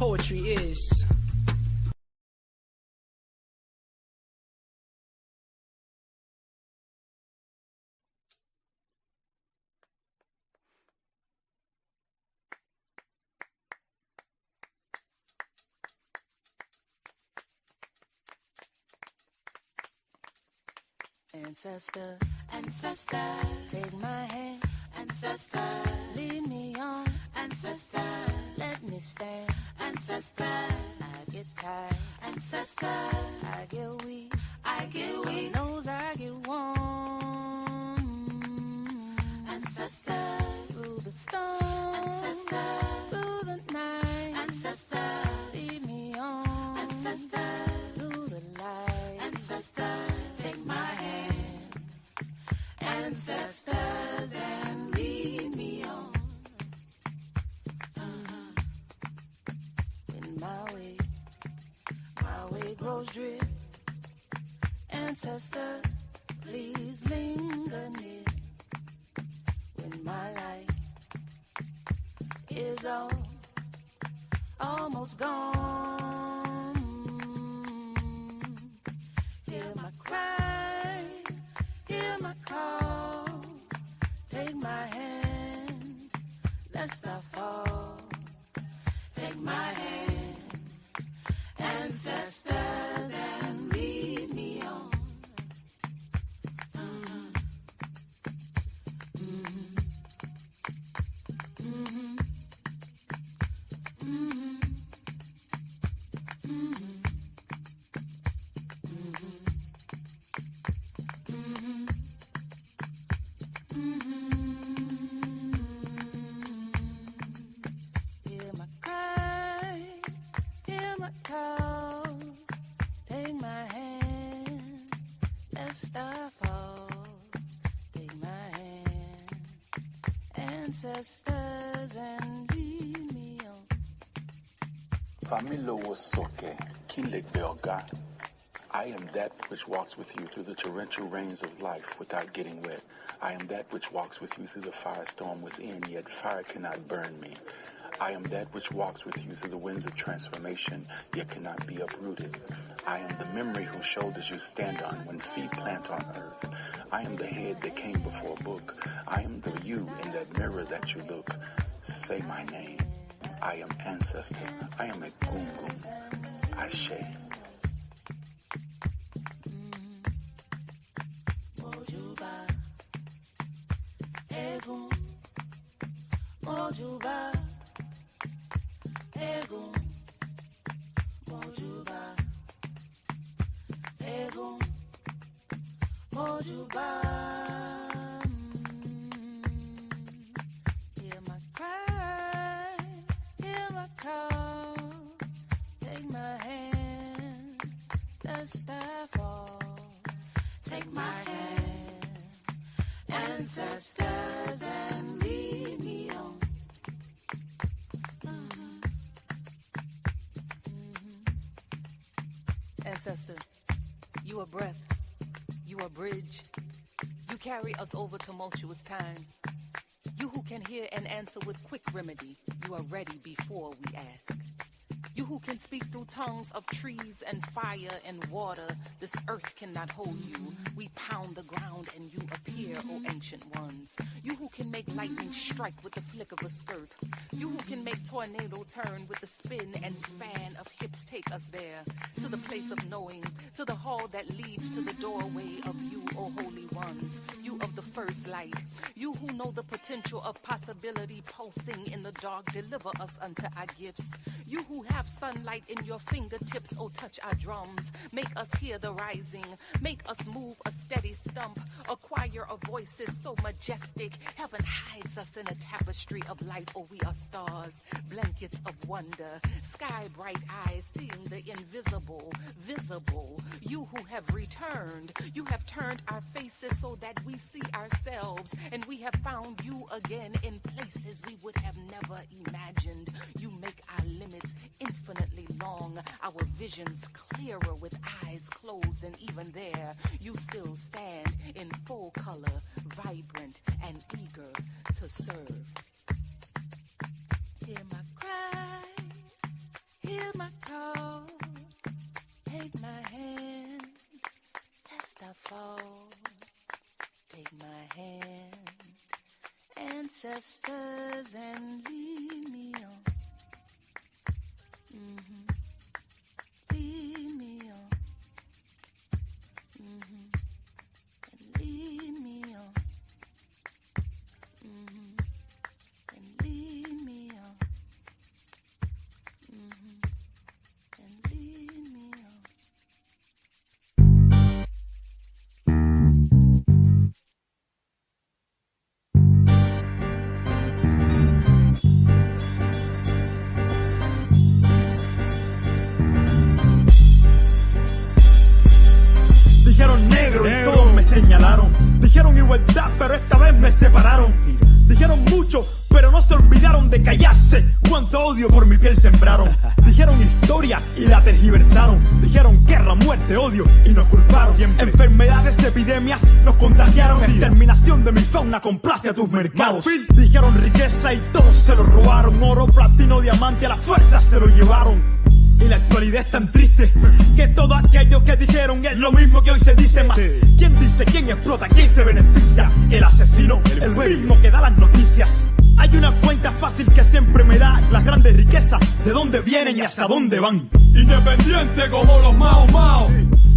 poetry is. Ancestor, ancestor, take my hand, ancestor, lead me on, ancestor, let me stand, ancestor, I get tired, ancestor, I get weak, knows I get warm, ancestor, through the storm, ancestor, through the night, ancestor, lead me on, ancestor, through the light, ancestor, take my hand. Ancestors and lead me on. In my way grows drift. Ancestors, please linger near. When my life is almost gone, hear my cry, hear my call. Take my hand, lest I fall. Take my hand, ancestors, and lead me on. Ancestors and lead me on. Familo Wosoke, Kinlek Belga. I am that which walks with you through the torrential rains of life without getting wet. I am that which walks with you through the firestorm within, yet fire cannot burn me. I am that which walks with you through the winds of transformation, yet cannot be uprooted. I am the memory whose shoulders you stand on when feet plant on earth. I am the head that came before a book. I am the you in that mirror that you look. Say my name. I am ancestor. I am a gungun. Ashe. Mojuba, Egun, Mojuba, Egun, Mojuba, Egun, Mojuba. Hear my cry, hear my call. Take my hand, lest I fall. Take my hand, ancestors, and lead me on. Ancestor, you are breath, you are bridge. You carry us over tumultuous time. You who can hear and answer with quick remedy, you are ready before we ask. You who can speak through tongues of trees and fire and water, this earth cannot hold you. We pound the ground and you appear, O ancient ones. You who can make lightning strike with the flick of a skirt. You who can make tornado turn with the spin and span of hips take us there. To the place of knowing, to the hall that leads to the doorway of you, O holy ones. You of the first light. You who know the potential of possibility pulsing in the dark, deliver us unto our gifts. You who have sunlight in your fingertips, oh touch our drums. Make us hear the rising. Make us move a steady stump. A choir of voices so majestic. Heaven hides us in a tapestry of light, oh we are stars. Blankets of wonder. Sky bright eyes seeing the invisible. Visible. You who have returned. You have turned our faces so that we see ourselves. And we have found you again in places we would have never imagined. You make our limits infinitely long, our visions clearer with eyes closed, and even there, you still stand in full color, vibrant and eager to serve. Hear my cry, hear my call, take my hand, lest I fall. Take my hand, ancestors, and lead me on. Lead me on. And lead me on. And lead me on. And lead me on. Dijeron negro y todos me señalaron. Dijeron igualdad, pero esta vez me separaron. Dijeron mucho, pero no se olvidaron de callarse. Cuánto odio por mi piel sembraron. Dijeron historia y la tergiversaron. Dijeron guerra, muerte, odio y nos culparon. Siempre. Enfermedades, epidemias nos contagiaron. Exterminación de mi fauna complace a tus mercados. Dijeron riqueza y todos se lo robaron. Oro, platino, diamante, a la fuerza se lo llevaron. Y la actualidad es tan triste que todo aquello que dijeron es lo mismo que hoy se dice más. ¿Quién dice? ¿Quién explota? ¿Quién se beneficia? El asesino, el mismo que da las noticias. Hay una cuenta fácil que siempre me da las grandes riquezas, de dónde vienen y hacia dónde van. Independiente como los Mao Mao,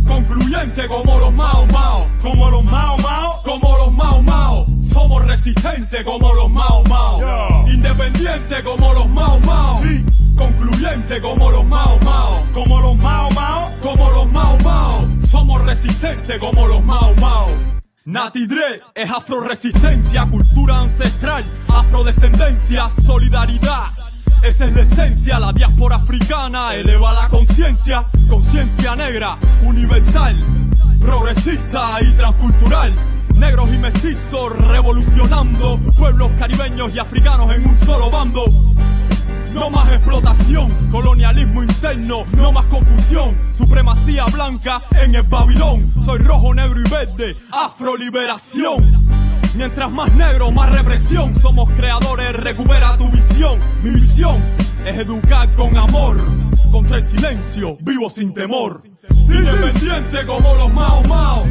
concluyente como los Mao Mao, como los Mao Mao, como los Mao Mao. Somos resistentes como los Mao Mao, independiente como los Mao Mao, concluyente como los Mao Mao, como los Mao Mao, como los Mao Mao. Somos resistentes como los Mao Mao. Nati Dre es afroresistencia, cultura ancestral, afrodescendencia, solidaridad. Esa es la esencia, la diáspora africana eleva la conciencia, conciencia negra, universal, progresista y transcultural. Negros y mestizos revolucionando, pueblos caribeños y africanos en un solo bando. No más explotación, colonialismo interno, no más confusión, supremacía blanca en el Babilón. Soy rojo, negro y verde, afroliberación. Mientras más negro, más represión. Somos creadores, recupera tu visión. Mi visión es educar con amor, contra el silencio, vivo sin temor. Independiente como los Mao Mao,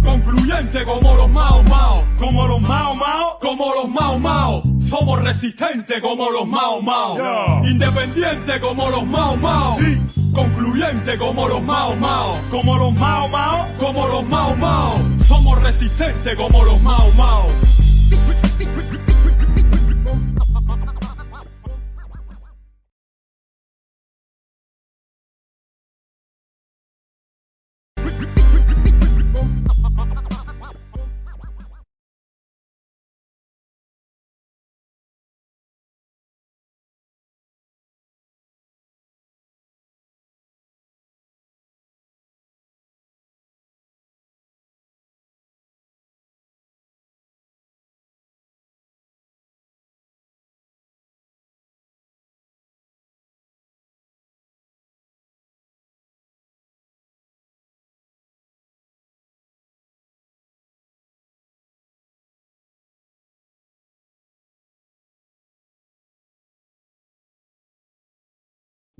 concluyente como los Mao Mao, como los Mao Mao, como los Mao Mao. Somos resistentes como los Mao Mao, independiente como los Mao Mao, concluyente como los Mao Mao, como los Mao Mao, como los Mao Mao. Somos resistentes como los Mao Mao.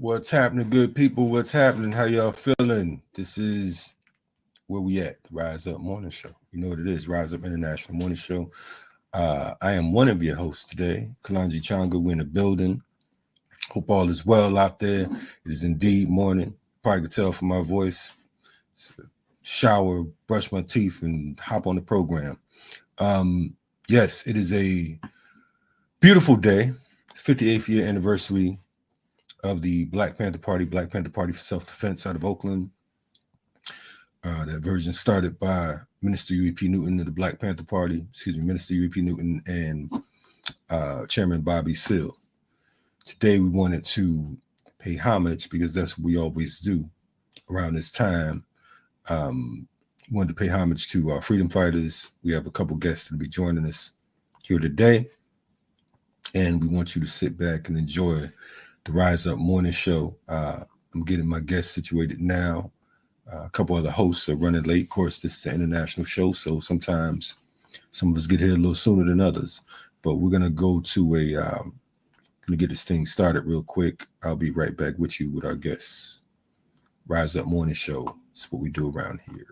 What's happening, good people? What's happening? How y'all feeling? This is where we at, Rise Up Morning Show. You know what it is, Rise Up International Morning Show. I am one of your hosts today, Kalonji Changa. We're in the building. Hope all is well out there. It is indeed morning. Probably could tell from my voice. Shower, brush my teeth, and hop on the program. Yes, it is a beautiful day. 58th year anniversary of the Black Panther Party for Self-Defense out of Oakland. That version started by Minister U.E.P. Newton of the Black Panther Party, Minister U.E.P. Newton and Chairman Bobby Seale. Today we wanted to pay homage because that's what we always do around this time. We wanted to pay homage to our freedom fighters. We have a couple guests that will be joining us here today. And we want you to sit back and enjoy the Rise Up Morning Show. I'm getting my guests situated now. A couple other hosts are running late. Of course, this is an international show, so sometimes some of us get here a little sooner than others. But we're going to go to a gonna get this thing started real quick. I'll be right back with you with our guests. Rise Up Morning Show. That's what we do around here.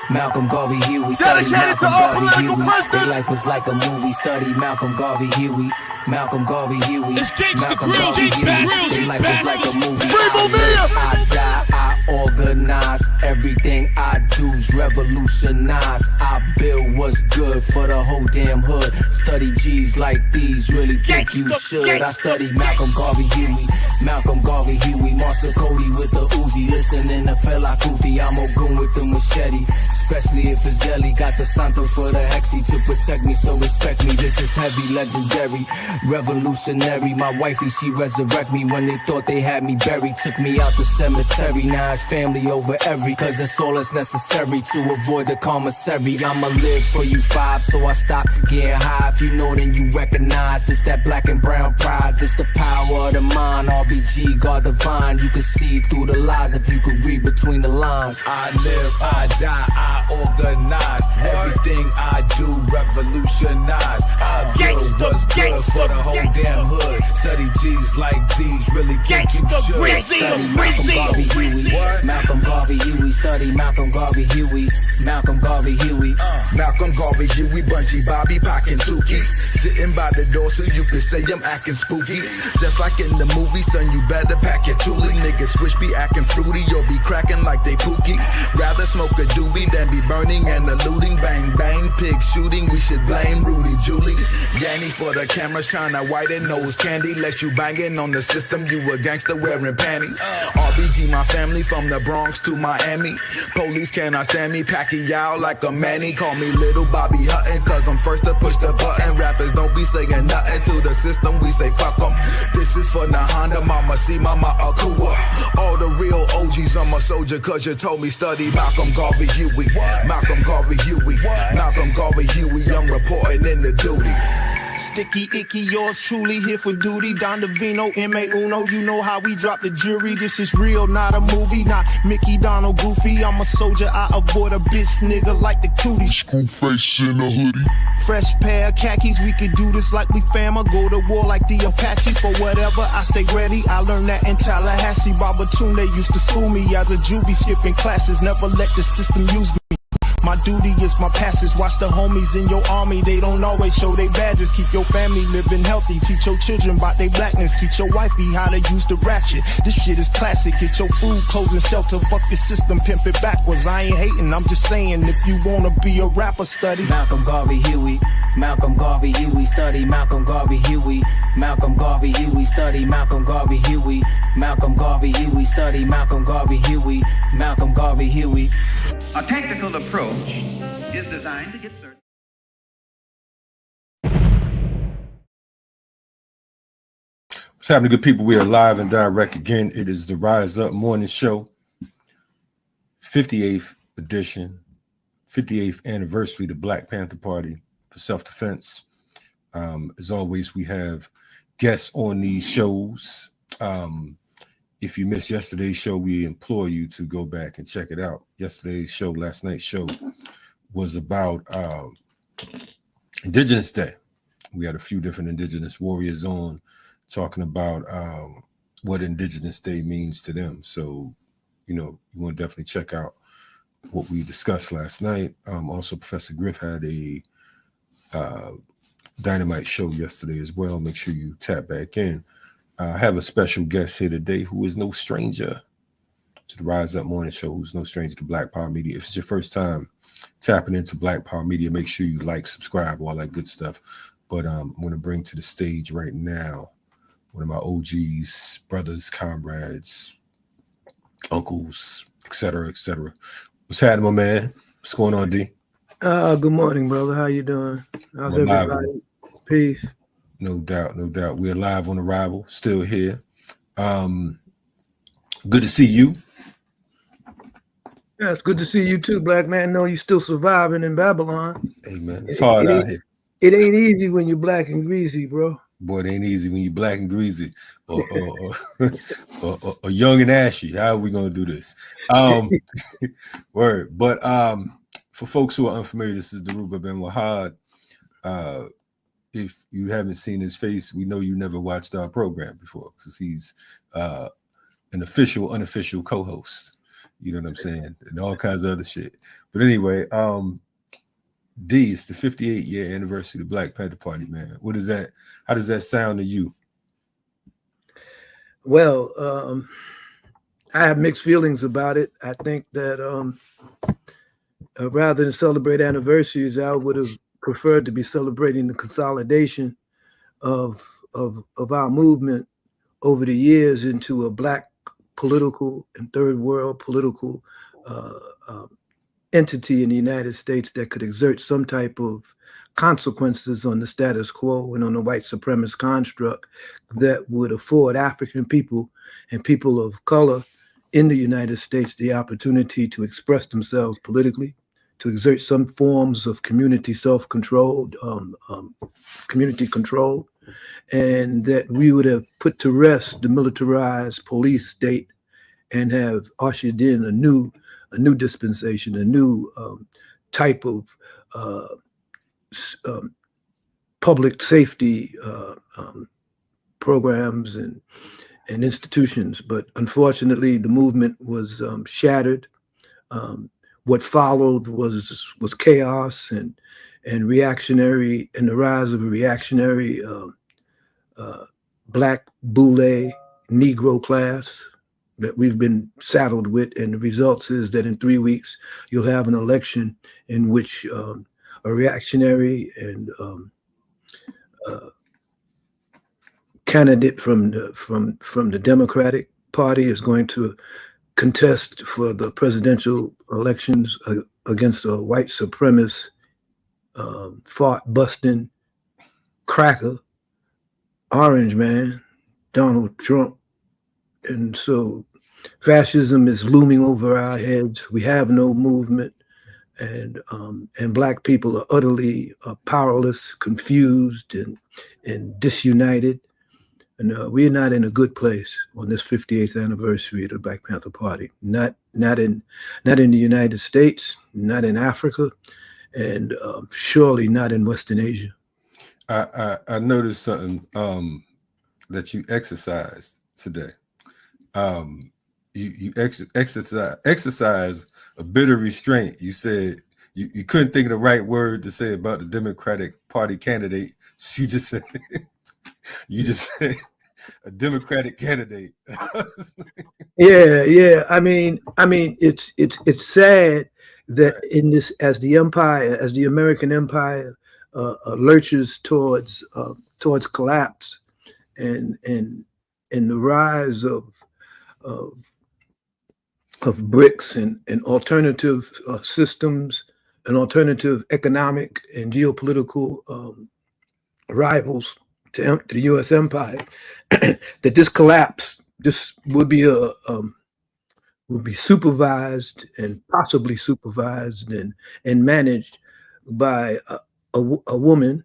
Malcolm Garvey Huey study Malcolm Garvey Huey. Their life was like a movie study. Malcolm Garvey Huey. Malcolm Garvey Huey. Malcolm Garvey Huey. Their life was like a movie. I die, I organize. Everything I do's revolutionize. I build what's good for the whole damn hood. Study G's like these, really think you should. I study Malcolm Garvey Huey. Malcolm Garvey Huey. Monster Cody with the Uzi. Listening to Fela Kuti. I'm Ogun with the machete. Especially if it's Delhi. Got the Santos for the Hexy to protect me, so respect me. This is heavy, legendary, revolutionary. My wifey, she resurrect me when they thought they had me buried. Took me out the cemetery. Now it's family over every, cause that's all that's necessary to avoid the commissary. I'ma live for you five, so I stop getting high. If you know, then you recognize it's that black and brown pride. This the power of the mind. RBG, God divine. You can see through the lies if you could read between the lines. I live, I die, I organize. Everything I do revolutionize. I build what's good for the whole damn hood. Study G's like these, really think you should. Study Malcolm Garvey Huey. Malcolm Garvey Huey. Study Malcolm Garvey Huey. Malcolm Garvey Huey. Malcolm Garvey Huey, Bunchy Bobby, packing Tukey. Sitting by the door so you can say I'm acting spooky. Just like in the movie, son, you better pack your toolie. Niggas switch be acting fruity, you'll be cracking like they pookie. Rather smoke a doobie than be burning and eluding. Bang, bang, pig shooting, we should blame Rudy Julie. Yanny for the camera, shine a white and nose candy. Let you banging on the system, you a gangster wearing panties. RBG, my family from the Bronx to Miami. Police cannot stand me, Pacquiao like a Manny. Call me Little Bobby Hutton, cause I'm first to push the button. Rappers don't be saying nothing to the system, we say fuck them. This is for Nahanda, Mama C, Mama Akua. All the real OGs, I'm a soldier cause you told me study Malcolm Garvey Huey. Malcolm Garvey Huey. Malcolm Garvey Huey, I'm reporting in the duty. Sticky, icky, yours truly here for duty. Don Davino, M.A. Uno, you know how we drop the jury. This is real, not a movie, not Mickey, Donald, Goofy. I'm a soldier, I avoid a bitch nigga like the cooties. School face in a hoodie. Fresh pair of khakis, we could do this like we fama. Go to war like the Apaches for whatever, I stay ready. I learned that in Tallahassee. Babatunde used to school me as a juvie, skipping classes. Never let the system use me. My duty is my passage. Watch the homies in your army. They don't always show their badges. Keep your family living healthy. Teach your children about their blackness. Teach your wifey how to use the ratchet. This shit is classic. Get your food, clothes, and shelter. Fuck your system, pimp it backwards. I ain't hating. I'm just saying if you wanna be a rapper, study Malcolm Garvey Huey. Malcolm Garvey Huey. Study Malcolm Garvey Huey. Malcolm Garvey Huey. Study Malcolm Garvey Huey. Malcolm Garvey Huey. Study Malcolm Garvey Huey. Malcolm Garvey Huey. A technical approach is designed to get certain. What's happening, good people? We are live and direct again. It is the Rise Up Morning Show, 58th edition, 58th anniversary of the Black Panther Party for self-defense. As always, we have guests on these shows. If you missed yesterday's show, we implore you to go back and check it out. Yesterday's show, last night's show, was about Indigenous Day. We had a few different Indigenous warriors on talking about what Indigenous Day means to them. So, you know, you want to definitely check out what we discussed last night. Also, Professor Griff had a Dynamite show yesterday as well. Make sure you tap back in. I have a special guest here today who is no stranger to the Rise Up Morning Show, who's no stranger to Black Power Media. If it's your first time tapping into Black Power Media, make sure you like, subscribe, all that good stuff. But I'm going to bring to the stage right now one of my OGs, brothers, comrades, uncles, etc., etc. What's happening, my man? What's going on, D? Good morning, brother. How you doing? How's everybody? Peace. No doubt, no doubt. We're live on arrival, still here. Good to see you. Yeah, it's good to see you too, black man. Know you still surviving in Babylon. Hey, man, it's hard out here. It ain't easy when you're black and greasy, bro. Boy, it ain't easy when you black and greasy or young and ashy. How are we gonna do this? Word. But for folks who are unfamiliar, this is Dhoruba bin Wahad. If you haven't seen his face, we know you never watched our program before, because he's an official, unofficial co-host. You know what I'm saying? And all kinds of other shit. But anyway, D, it's the 58-year anniversary of the Black Panther Party, man. What is that? How does that sound to you? Well, I have mixed feelings about it. I think that rather than celebrate anniversaries, I would have preferred to be celebrating the consolidation of our movement over the years into a Black political and third world political entity in the United States that could exert some type of consequences on the status quo and on the white supremacist construct that would afford African people and people of color in the United States the opportunity to express themselves politically, to exert some forms of community self-control, community control, and that we would have put to rest the militarized police state and have ushered in a new dispensation, a new type of public safety programs and institutions. But unfortunately, the movement was shattered. What followed was chaos and reactionary, and the rise of a reactionary Black boule Negro class that we've been saddled with. And the results is that in 3 weeks, you'll have an election in which a reactionary and candidate from the Democratic Party is going to contest for the presidential elections against a white supremacist, fart-busting cracker, orange man, Donald Trump. And so fascism is looming over our heads. We have no movement, and Black people are utterly powerless, confused, and disunited. And we're not in a good place on this 58th anniversary of the Black Panther Party. Not in the United States, not in Africa, and surely not in Western Asia. I noticed something that you exercised today. You exercise a bit of restraint. You said you couldn't think of the right word to say about the Democratic Party candidate. So you just said a Democratic candidate. Yeah. I mean, it's sad that in this, as the American empire lurches towards collapse, and the rise of BRICS and alternative systems and alternative economic and geopolitical rivals to the U.S. empire, that this collapse, this would be supervised and possibly supervised and managed by a woman,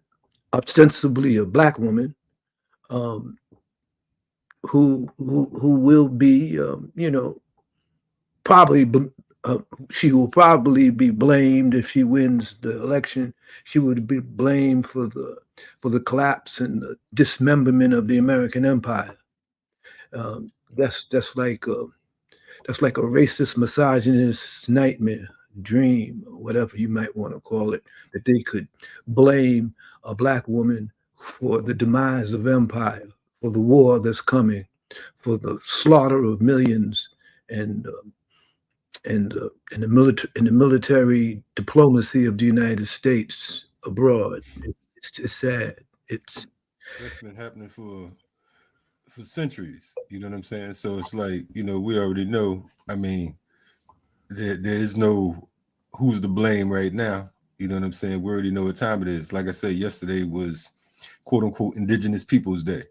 ostensibly a Black woman, who will be, she will probably be blamed if she wins the election. She would be blamed for the collapse and the dismemberment of the American empire. That's like a racist, misogynist nightmare, dream, or whatever you might want to call it, that they could blame a Black woman for the demise of empire, for the war that's coming, for the slaughter of millions, and the military diplomacy of the United States abroad. It's sad. That's been happening for centuries. You know what I'm saying? So it's like, we already know. I mean, there is no who's to blame right now. You know what I'm saying? We already know what time it is. Like I said, yesterday was quote unquote Indigenous Peoples Day.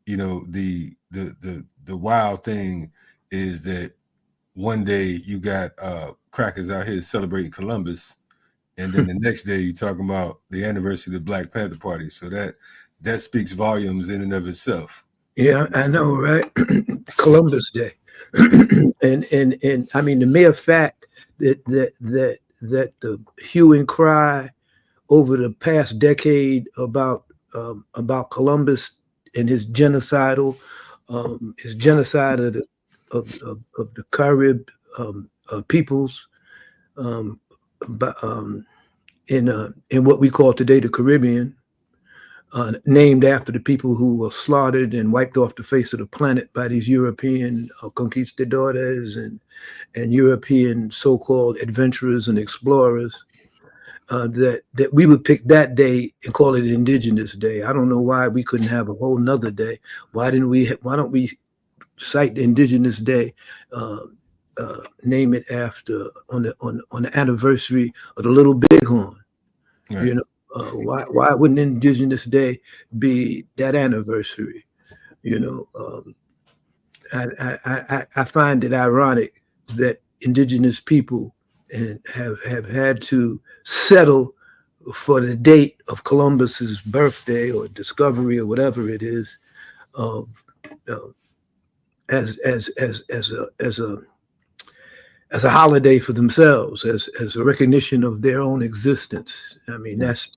The wild thing is that one day you got crackers out here celebrating Columbus, and then the next day you're talking about the anniversary of the Black Panther Party. So that that speaks volumes in and of itself. Yeah, I know, right? Columbus Day. and I mean, the mere fact that the hue and cry over the past decade about Columbus and his genocide of the Carib peoples, in what we call today the Caribbean, named after the people who were slaughtered and wiped off the face of the planet by these European conquistadores and European so-called adventurers and explorers. That we would pick that day and call it Indigenous Day. I don't know why we couldn't have a whole nother day. Why don't we cite the Indigenous Day, name it after on the anniversary of the Little Bighorn? Right. You know, why wouldn't Indigenous Day be that anniversary? You know, I find it ironic that indigenous people have had to settle for the date of Columbus's birthday or discovery or whatever it is, as a holiday for themselves, as a recognition of their own existence. I mean, that's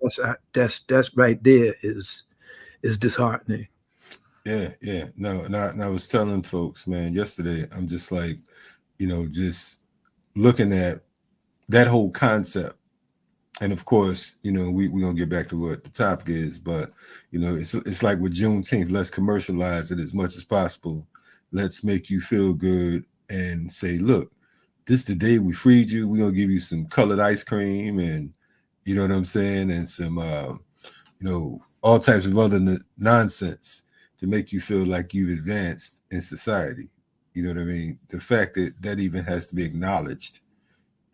right there is disheartening. Yeah. No, and I was telling folks, man, yesterday, I'm just like, you know, just looking at that whole concept. And of course, you know, we're gonna get back to what the topic is, but you know, it's like with Juneteenth, let's commercialize it as much as possible. Let's make you feel good and say, look, this is the day we freed you. We're gonna give you some colored ice cream, and you know what I'm saying, and some you know, all types of other nonsense to make you feel like you've advanced in society. You know what I mean? The fact that even has to be acknowledged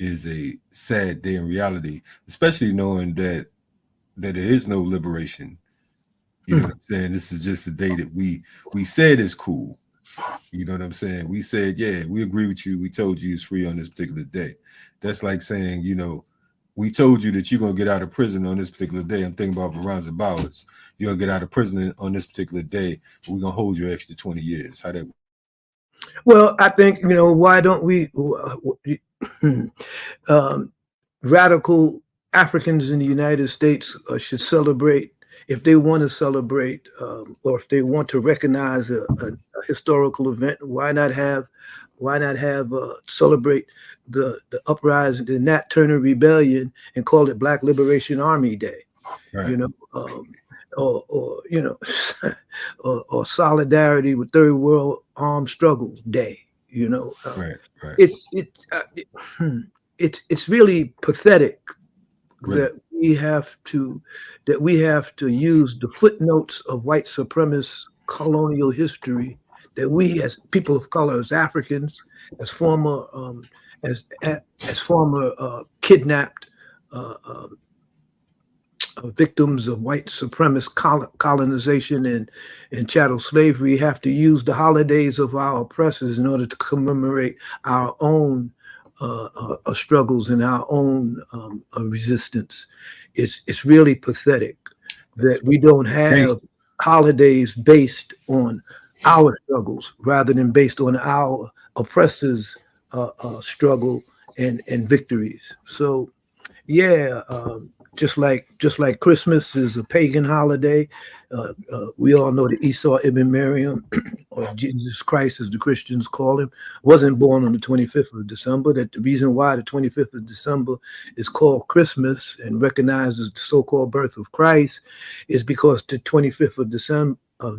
is a sad day in reality, especially knowing that there is no liberation. You know what I'm saying? This is just a day that we said is cool. You know what I'm saying? We said, yeah, we agree with you. We told you it's free on this particular day. That's like saying, you know, we told you that you're going to get out of prison on this particular day. I'm thinking about Veronza Bowers. You're going to get out of prison on this particular day, but we're going to hold you extra 20 years. How that? Well, I think, you know, why don't we radical Africans in the United States should celebrate, if they want to celebrate, or if they want to recognize a historical event, why not have celebrate the uprising, the Nat Turner Rebellion, and call it Black Liberation Army Day? Right. You know, or you know, or Solidarity with Third World Armed Struggle Day. You know, right. It's really pathetic that we have to use the footnotes of white supremacist colonial history, that we as people of color, as Africans, as former kidnapped victims of white supremacist colonization and chattel slavery, have to use the holidays of our oppressors in order to commemorate our own struggles and our own resistance. It's really pathetic that we don't have holidays based on our struggles rather than based on our oppressors' struggle and victories. So, yeah. Just like Christmas is a pagan holiday, we all know that Esau ibn Maryam, or Jesus Christ as the Christians call him, wasn't born on the 25th of December. That the reason why the 25th of December is called Christmas and recognizes the so-called birth of Christ is because the 25th of December or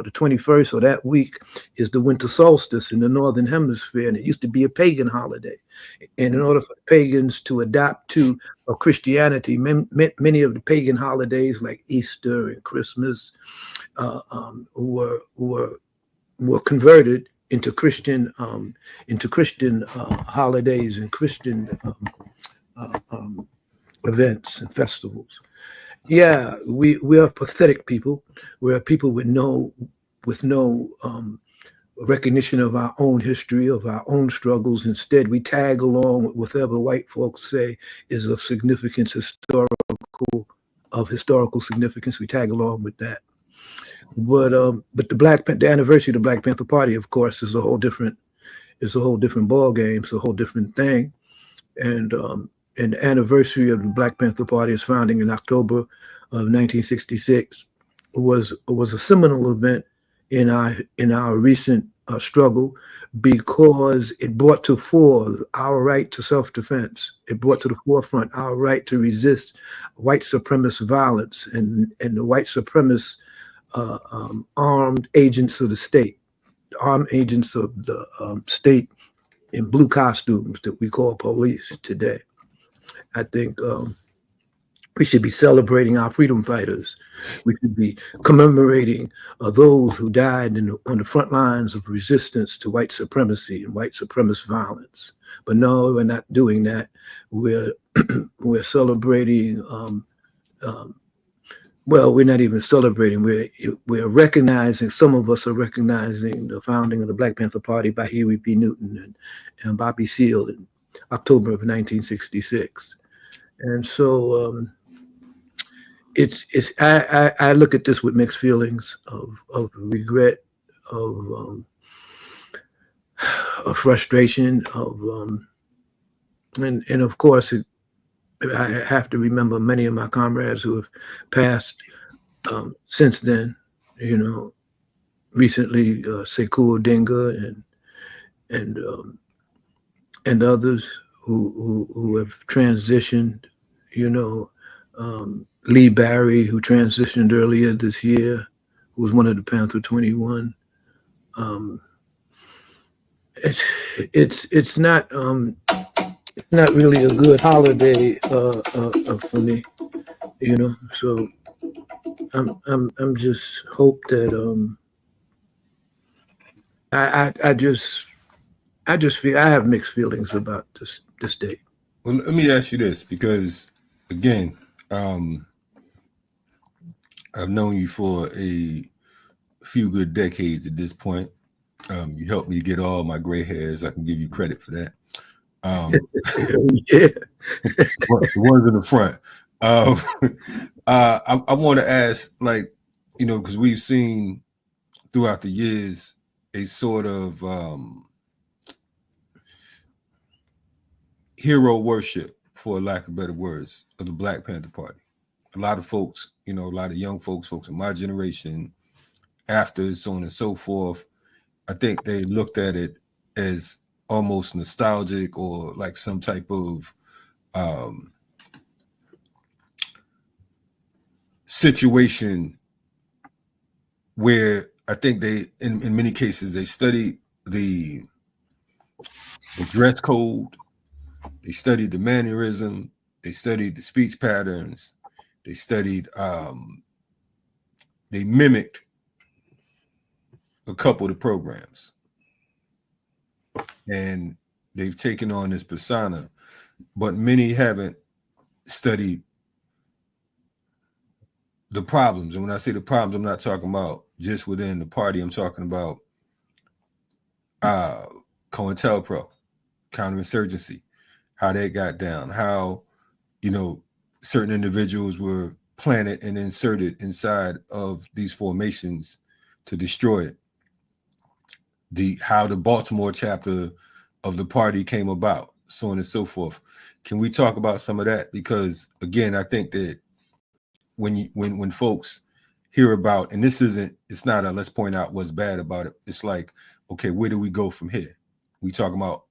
the 21st or that week is the winter solstice in the northern hemisphere, and it used to be a pagan holiday. And in order for pagans to adapt to Christianity, many of the pagan holidays like Easter and Christmas were converted into Christian holidays and Christian events and festivals. Yeah, we are pathetic people. We're people with no recognition of our own history, of our own struggles. Instead, we tag along with whatever white folks say is of significance historical of historical significance. We tag along with that. But the anniversary of the Black Panther Party, of course, is a whole different ball game. It's a whole different thing. And the anniversary of the Black Panther Party's founding in October of 1966 was a seminal event in our recent struggle, because it brought to fore our right to self-defense. It brought to the forefront our right to resist white supremacist violence and the white supremacist armed agents of the state, armed agents of the state in blue costumes that we call police today. I think we should be celebrating our freedom fighters. We should be commemorating those who died on the front lines of resistance to white supremacy and white supremacist violence. But no, we're not doing that. We're celebrating. Well, we're not even celebrating. We're recognizing. Some of us are recognizing the founding of the Black Panther Party by Huey P. Newton and Bobby Seale in October of 1966. And so I look at this with mixed feelings of regret, of frustration, and of course I have to remember many of my comrades who have passed since then. You know, recently Sekou Odinga and others who have transitioned. You know, Lee Barry, who transitioned earlier this year, who was one of the Panther 21. It's not really a good holiday for me, you know. So I'm just hope that I just feel I have mixed feelings about this day. Well, let me ask you this, because again, I've known you for a few good decades at this point. You helped me get all my gray hairs. I can give you credit for that. Yeah. The ones in the front. I want to ask, like, you know, because we've seen throughout the years a sort of hero worship, for lack of better words, of the Black Panther Party. A lot of folks, you know, a lot of young folks in my generation, after, so on and so forth, I think they looked at it as almost nostalgic, or like some type of situation where I think they, in many cases, they studied the dress code, they studied the mannerism, they studied the speech patterns, they studied, they mimicked a couple of the programs, and they've taken on this persona, but many haven't studied the problems. And when I say the problems, I'm not talking about just within the party. I'm talking about COINTELPRO, counterinsurgency, how they got down, how, you know, certain individuals were planted and inserted inside of these formations to destroy it. How the Baltimore chapter of the party came about, so on and so forth. Can we talk about some of that? Because again, I think that when folks hear about, and it's not a let's point out what's bad about it. It's like, okay, where do we go from here? We talk about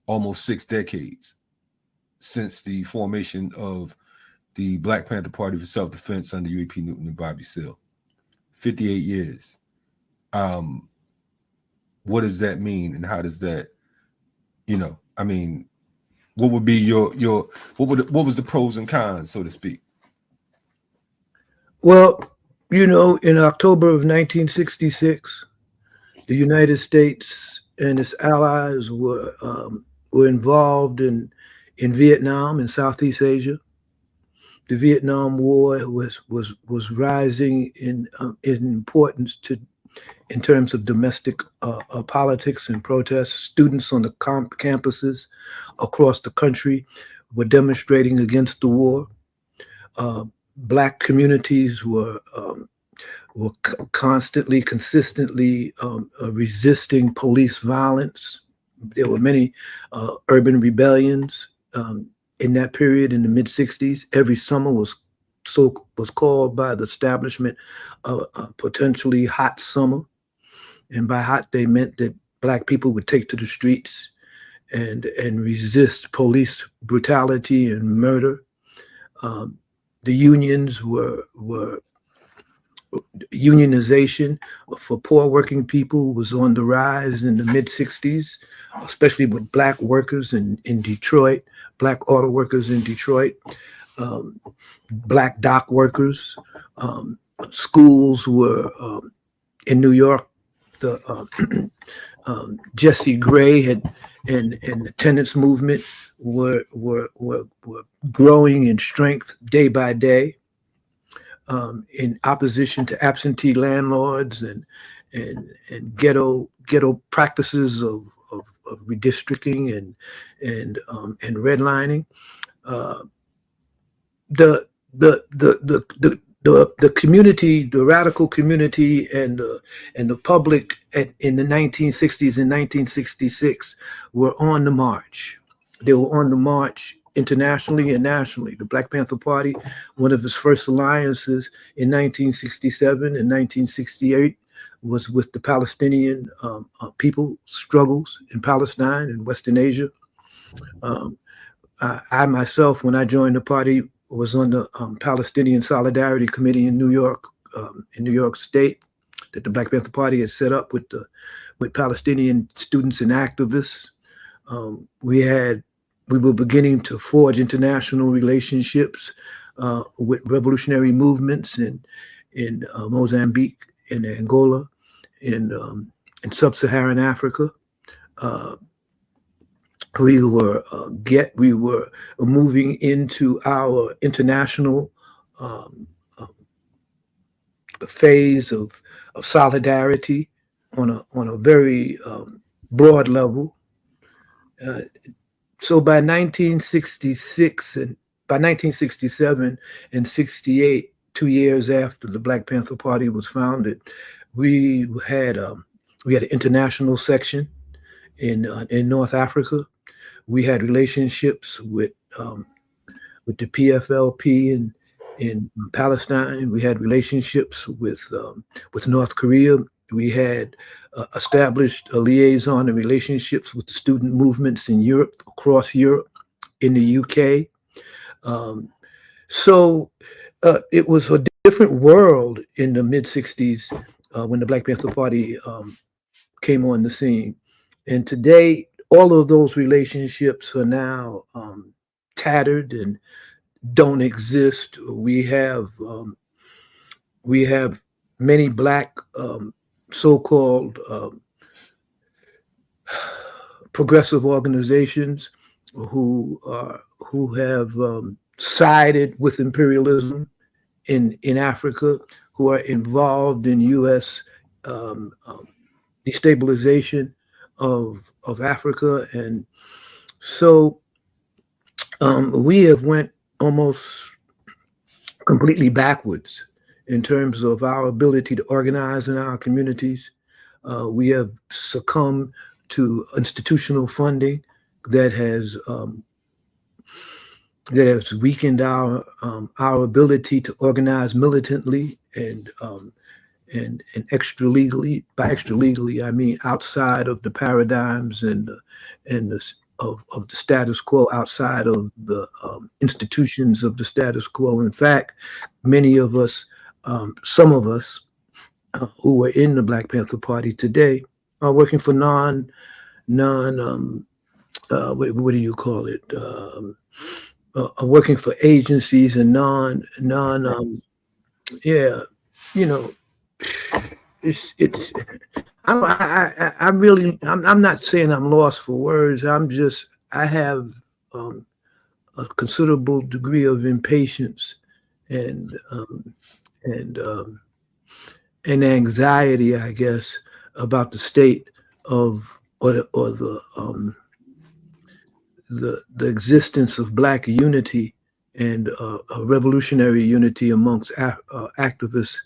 almost 6 decades since the formation of the Black Panther Party for Self-Defense under Huey P. Newton and Bobby Seale. 58 years. What does that mean, and how does that, you know, I mean, what would be what was the pros and cons, so to speak? Well, you know, in October of 1966, the United States and its allies were involved in Vietnam and Southeast Asia. The Vietnam War was rising in importance in terms of domestic politics and protests. Students on the campuses across the country were demonstrating against the war. Black communities were constantly, consistently resisting police violence. There were many urban rebellions in that period in the mid '60s. Every summer was called by the establishment a potentially hot summer, and by hot they meant that Black people would take to the streets and resist police brutality and murder. The unions were unionization for poor working people was on the rise in the mid '60s, especially with Black workers in Detroit, Black auto workers in Detroit, Black dock workers. Schools were in New York. The Jesse Gray and the tenants movement were growing in strength day by day. In opposition to absentee landlords and ghetto practices of redistricting and redlining. The community, the radical community, and the public in the 1960s and 1966 were on the march. They were on the march internationally and nationally. The Black Panther Party, one of its first alliances in 1967 and 1968 was with the Palestinian people struggles in Palestine and Western Asia. I myself, when I joined the party, was on the Palestinian Solidarity Committee in New York State, that the Black Panther Party had set up with Palestinian students and activists. We were beginning to forge international relationships with revolutionary movements in Mozambique, in Angola, in sub-Saharan Africa. We were moving into our international phase of solidarity on a very broad level. So by 1966 and by 1967 and 68, 2 years after the Black Panther Party was founded, we had an international section in North Africa. We had relationships with the PFLP in Palestine. We had relationships with North Korea. We had established a liaison and relationships with the student movements in Europe, across Europe, in the UK. So it was a different world in the mid '60s when the Black Panther Party came on the scene. And today, all of those relationships are now tattered and don't exist. We have many Black so-called progressive organizations who have sided with imperialism in Africa, who are involved in U.S. destabilization of Africa. And so we have went almost completely backwards in terms of our ability to organize in our communities. We have succumbed to institutional funding that has weakened our ability to organize militantly and extra legally. By extra legally, I mean outside of the paradigms and the status quo, outside of the institutions of the status quo. In fact, many of us, some of us who are in the Black Panther Party today are working for what do you call it? Are working for agencies and I'm not saying I'm lost for words. I have a considerable degree of impatience and anxiety, I guess, about the state of the existence of Black unity and a revolutionary unity amongst activists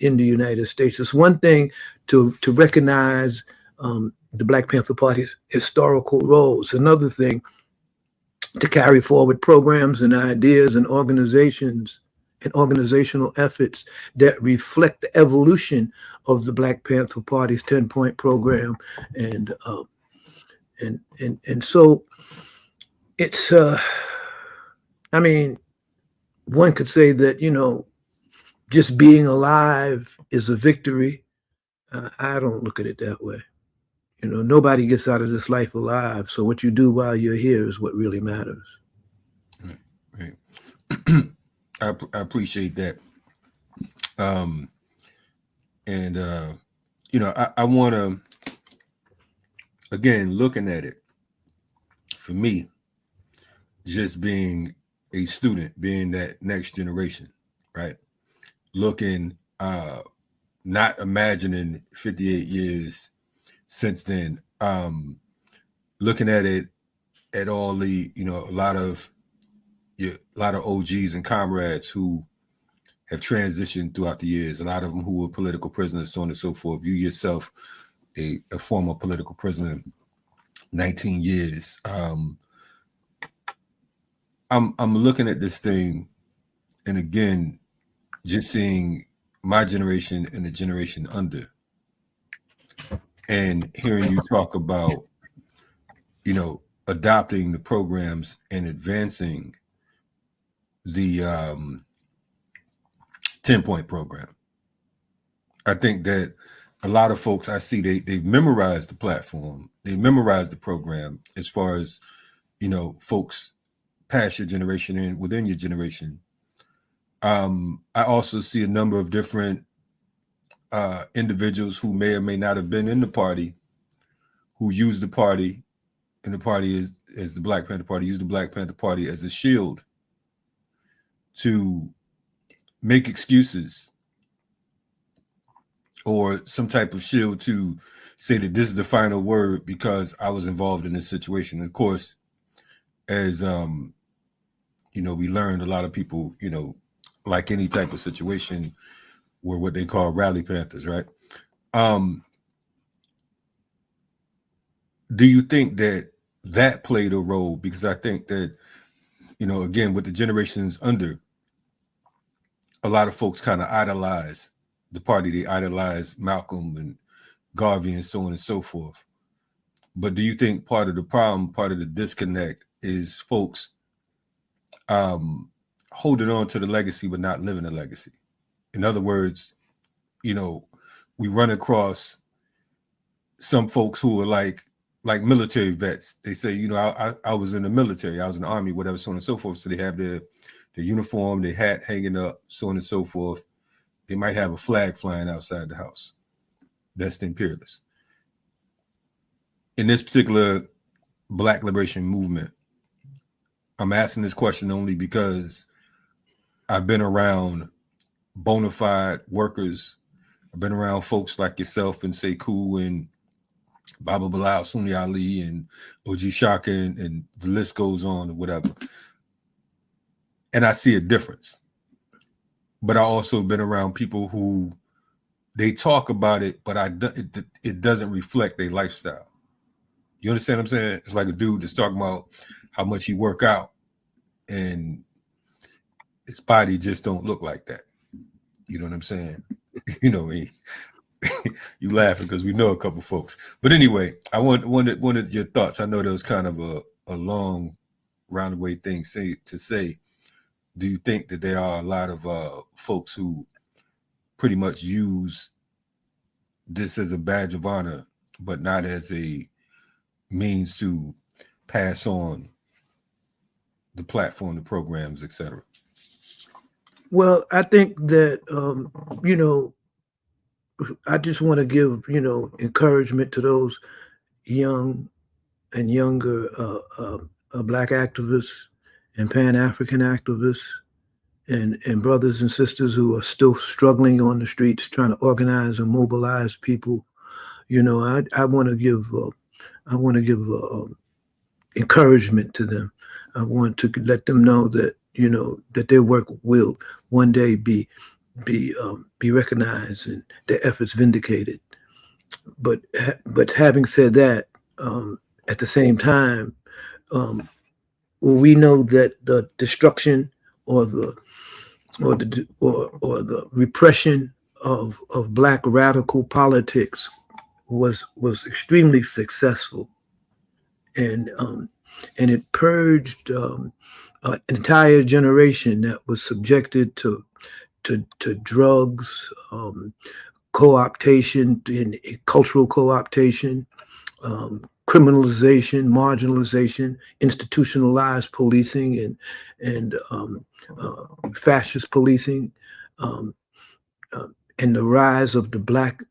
in the United States. It's one thing to recognize the Black Panther Party's historical roles. Another thing to carry forward programs and ideas and organizations and organizational efforts that reflect the evolution of the Black Panther Party's 10-point program. And so it's, I mean, one could say that, you know, just being alive is a victory. I don't look at it that way. You know, nobody gets out of this life alive. So what you do while you're here is what really matters. Right. I appreciate that. You know, I want to, again, looking at it, for me, just being a student, being that next generation, right? Looking, not imagining 58 years since then, looking at it, at all the, you know, a lot of OGs and comrades who have transitioned throughout the years, a lot of them who were political prisoners, so on and so forth. You yourself, a former political prisoner, 19 years. I'm looking at this thing, and again, just seeing my generation and the generation under, and hearing you talk about, you know, adopting the programs and advancing the 10-point program. I think that a lot of folks I see, they've memorized the platform, they memorized the program, as far as, you know, folks past your generation and within your generation. I also see a number of different individuals who may or may not have been in the party, who use the party, and the party is, as the Black Panther Party, use the Black Panther Party as a shield to make excuses, or some type of shield to say that this is the final word because I was involved in this situation. And of course, as you know, we learned, a lot of people, you know, like any type of situation, were what they call rally Panthers, right? Do you think that that played a role? Because I think that, you know, again, with the generations under, a lot of folks kind of idolize the party. They idolize Malcolm and Garvey and so on and so forth. But do you think part of the problem, part of the disconnect, is folks holding on to the legacy but not living the legacy? In other words, you know, we run across some folks who are like military vets. They say, you know, I was in the military, I was in the army, whatever, so on and so forth. So they have their uniform, their hat hanging up, so on and so forth. They might have a flag flying outside the house. That's the imperialists. In this particular Black liberation movement, I'm asking this question only because I've been around bona fide workers. I've been around folks like yourself and Sekou and Baba Bilal, Sunni Ali, and OG Shaka, and the list goes on, or whatever. And I see a difference. But I also been around people who, they talk about it, but it doesn't reflect their lifestyle. You understand what I'm saying? It's like a dude that's talking about how much he work out, and his body just don't look like that. You know what I'm saying? You know, you laughing because we know a couple folks. But anyway, I wanted your thoughts. I know that was kind of a long roundabout thing to say. Do you think that there are a lot of folks who pretty much use this as a badge of honor, but not as a means to pass on the platform, the programs, etc.? Well, I think that, you know, I just want to give, you know, encouragement to those young and younger Black activists and Pan-African activists and brothers and sisters who are still struggling on the streets, trying to organize and mobilize people. You know, I want to give encouragement to them. I want to let them know that, you know, that their work will one day be recognized and their efforts vindicated. But having said that, at the same time, we know that the destruction or the repression of Black radical politics was extremely successful, and it purged an entire generation that was subjected to drugs, co-optation, and cultural co-optation, criminalization, marginalization, institutionalized policing, and fascist policing, and the rise of the Black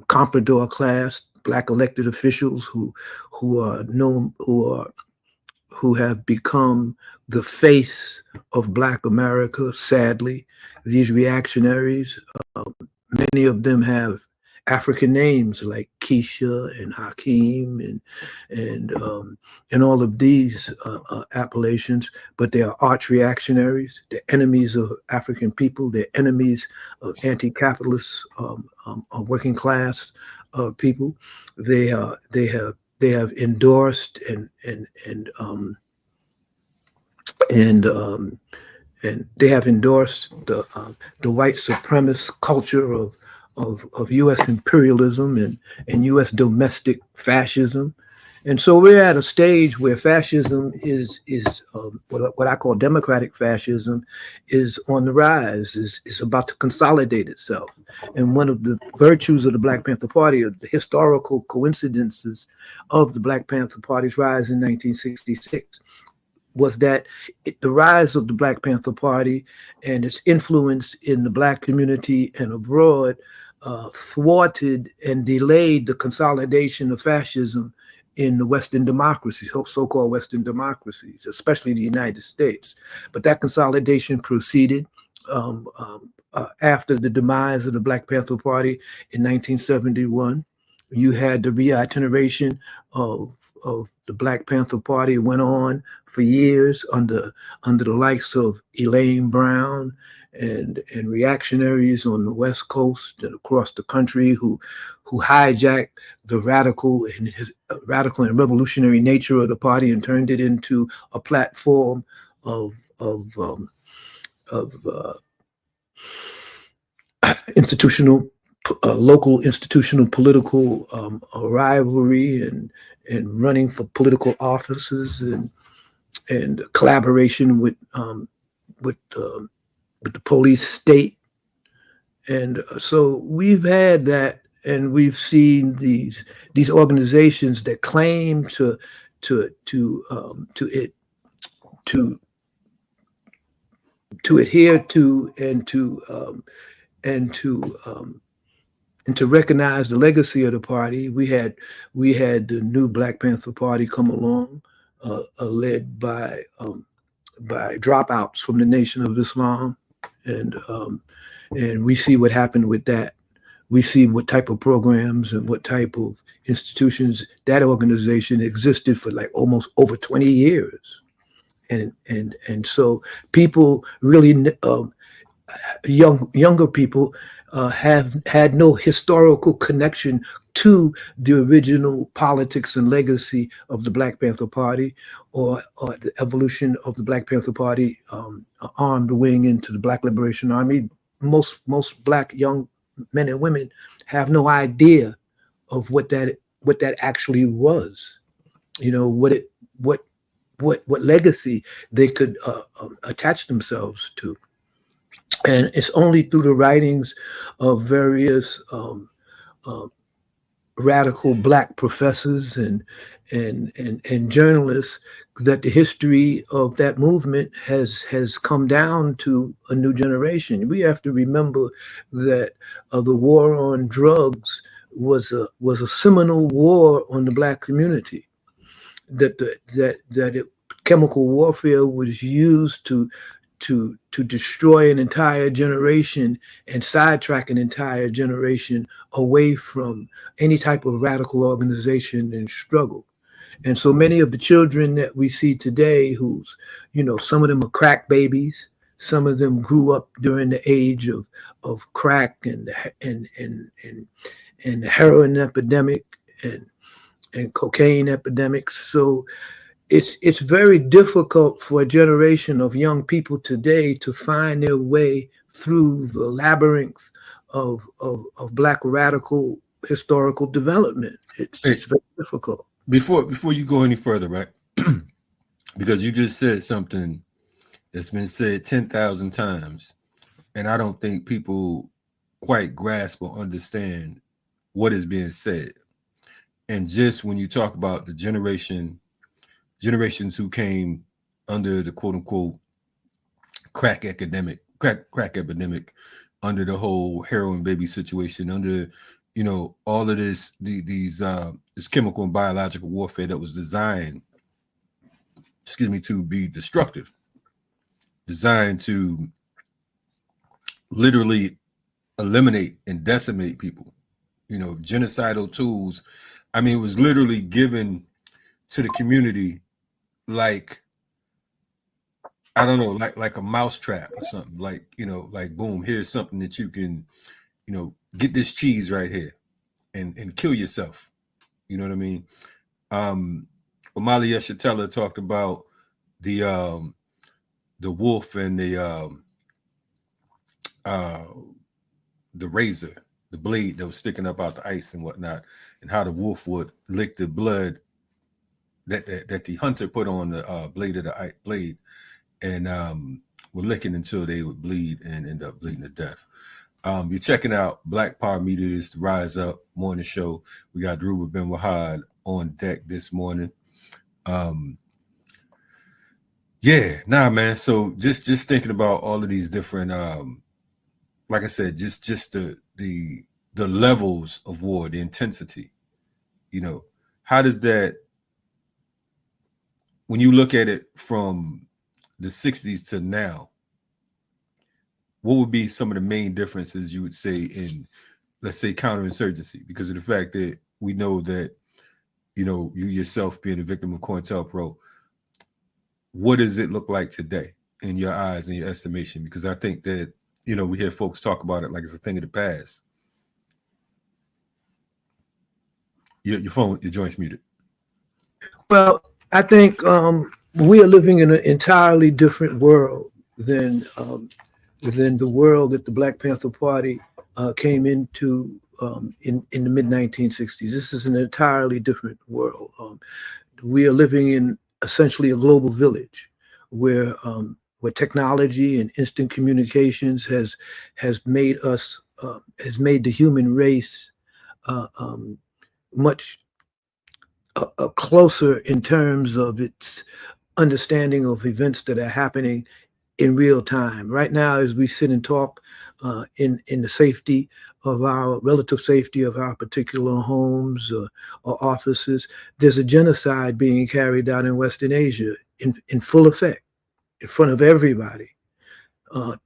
comprador class, Black elected officials who have become the face of Black America. Sadly, these reactionaries, many of them have African names like Keisha and Hakeem and all of these appellations, but they are arch reactionaries. They're enemies of African people. They're enemies of anti-capitalist working class people. They have endorsed and they have endorsed the white supremacist culture of U.S. imperialism and U.S. domestic fascism. And so we're at a stage where fascism is what I call democratic fascism is on the rise, is about to consolidate itself. And one of the virtues of the Black Panther Party, or the historical coincidences of the Black Panther Party's rise in 1966, was that the rise of the Black Panther Party and its influence in the Black community and abroad thwarted and delayed the consolidation of fascism in the Western democracies, so-called Western democracies, especially the United States. But that consolidation proceeded after the demise of the Black Panther Party in 1971. You had the reiteration of the Black Panther Party went on for years under the likes of Elaine Brown and reactionaries on the West Coast and across the country who hijacked the radical and revolutionary nature of the party and turned it into a platform of institutional, local institutional political rivalry and running for political offices and collaboration with the police state. And so we've had that, and we've seen these organizations that claim to adhere to and to recognize the legacy of the party. We had the new Black Panther Party come along, led by dropouts from the Nation of Islam, and we see what happened with that. We see what type of programs and what type of institutions that organization existed for like almost over 20 years, and so people really younger people have had no historical connection to the original politics and legacy of the Black Panther Party or the evolution of the Black Panther Party armed wing into the Black Liberation Army. Most Black young men and women have no idea of what that actually was. You know, what legacy they could attach themselves to. And it's only through the writings of various radical Black professors and journalists that the history of that movement has come down to a new generation. We have to remember that the war on drugs was a seminal war on the Black community. That chemical warfare was used to destroy an entire generation and sidetrack an entire generation away from any type of radical organization and struggle. And so many of the children that we see today, who's, some of them are crack babies, some of them grew up during the age of crack and the heroin epidemic and cocaine epidemics. So it's very difficult for a generation of young people today to find their way through the labyrinth of Black radical historical development. It's very difficult. Before you go any further, right? Because you just said something that's been said 10,000 times, and I don't think people quite grasp or understand what is being said. And just when you talk about the generations who came under the quote unquote crack epidemic, under the whole heroin baby situation, under all of this chemical and biological warfare that was designed, to be destructive, designed to literally eliminate and decimate people, genocidal tools. I mean, it was literally given to the community like, I don't know, like a mousetrap or something, like boom, here's something that you can, get this cheese right here and kill yourself. You know what I mean? Omali Yeshatella talked about the wolf and the razor, the blade that was sticking up out the ice and whatnot, and how the wolf would lick the blood that the hunter put on the blade of the blade, and were licking until they would bleed and end up bleeding to death. You're checking out Black Power Media's The Rise Up morning show. We got Dhoruba Ben Wahad on deck this morning. Man. So just thinking about all of these different, like I said, just the levels of war, the intensity. How does that, when you look at it from the 60s to now, what would be some of the main differences you would say in, let's say, counterinsurgency? Because of the fact that we know that, you yourself being a victim of COINTELPRO, what does it look like today in your eyes and your estimation? Because I think that, we hear folks talk about it like it's a thing of the past. Your phone, your joint's muted. Well, I think we are living in an entirely different world than the world that the Black Panther Party came into in the mid-1960s. This is an entirely different world. We are living in essentially a global village where technology and instant communications has made the human race much closer in terms of its understanding of events that are happening in real time. Right now, as we sit and talk in the safety of our relative safety of our particular homes or offices, there's a genocide being carried out in Western Asia in full effect, in front of everybody.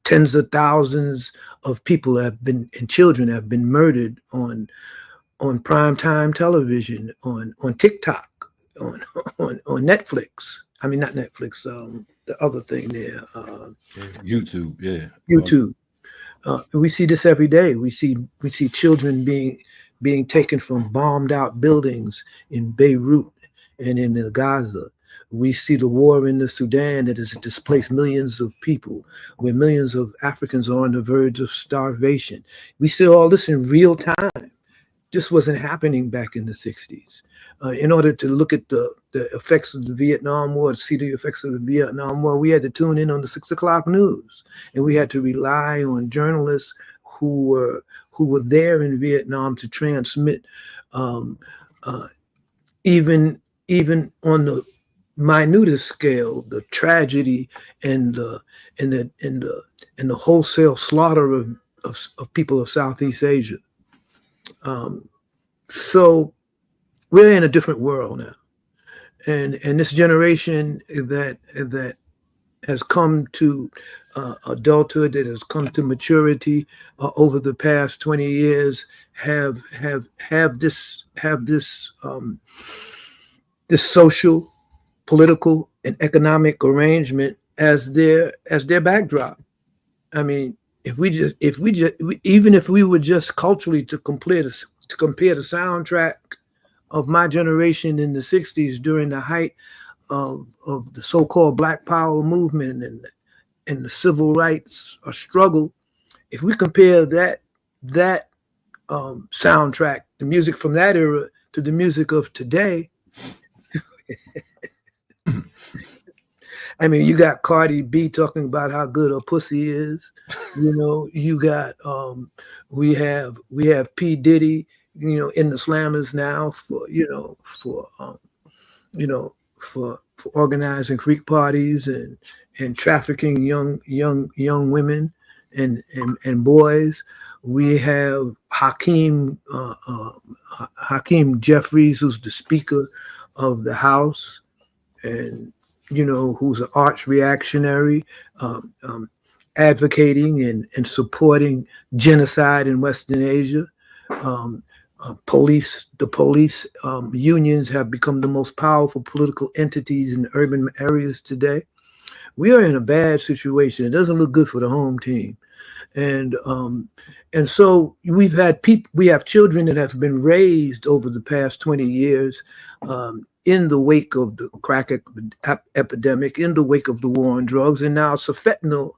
Tens of thousands of people and children have been murdered on primetime television, on TikTok, on Netflix. I mean, not Netflix, the other thing there. YouTube, yeah. YouTube. We see this every day. We see children being taken from bombed out buildings in Beirut and in Gaza. We see the war in the Sudan that has displaced millions of people, where millions of Africans are on the verge of starvation. We see all this in real time. This wasn't happening back in the 60s. In order to look at the effects of the Vietnam War, to see the effects of the Vietnam War, we had to tune in on the 6 o'clock news, and we had to rely on journalists who were there in Vietnam to transmit, even on the minutest scale, the tragedy and the wholesale slaughter of people of Southeast Asia. So we're in a different world now, and this generation that has come to adulthood, that has come to maturity over the past 20 years, have this this social, political, and economic arrangement as their backdrop. I mean, even if we were just culturally to compare the soundtrack of my generation in the 60s during the height of the so-called Black Power movement and the civil rights struggle, if we compare that soundtrack, the music from that era, to the music of today, I mean, you got Cardi B talking about how good her pussy is. You know, you got we have P. Diddy, you know, in the slammers now for organizing freak parties and trafficking young women and boys. We have Hakeem Jeffries, who's the Speaker of the House, and you know, who's an arch reactionary, advocating and supporting genocide in Western Asia. The police unions have become the most powerful political entities in urban areas today. We are in a bad situation. It doesn't look good for the home team. And so we have children that have been raised over the past 20 years in the wake of the crack epidemic, in the wake of the war on drugs, and now it's a fentanyl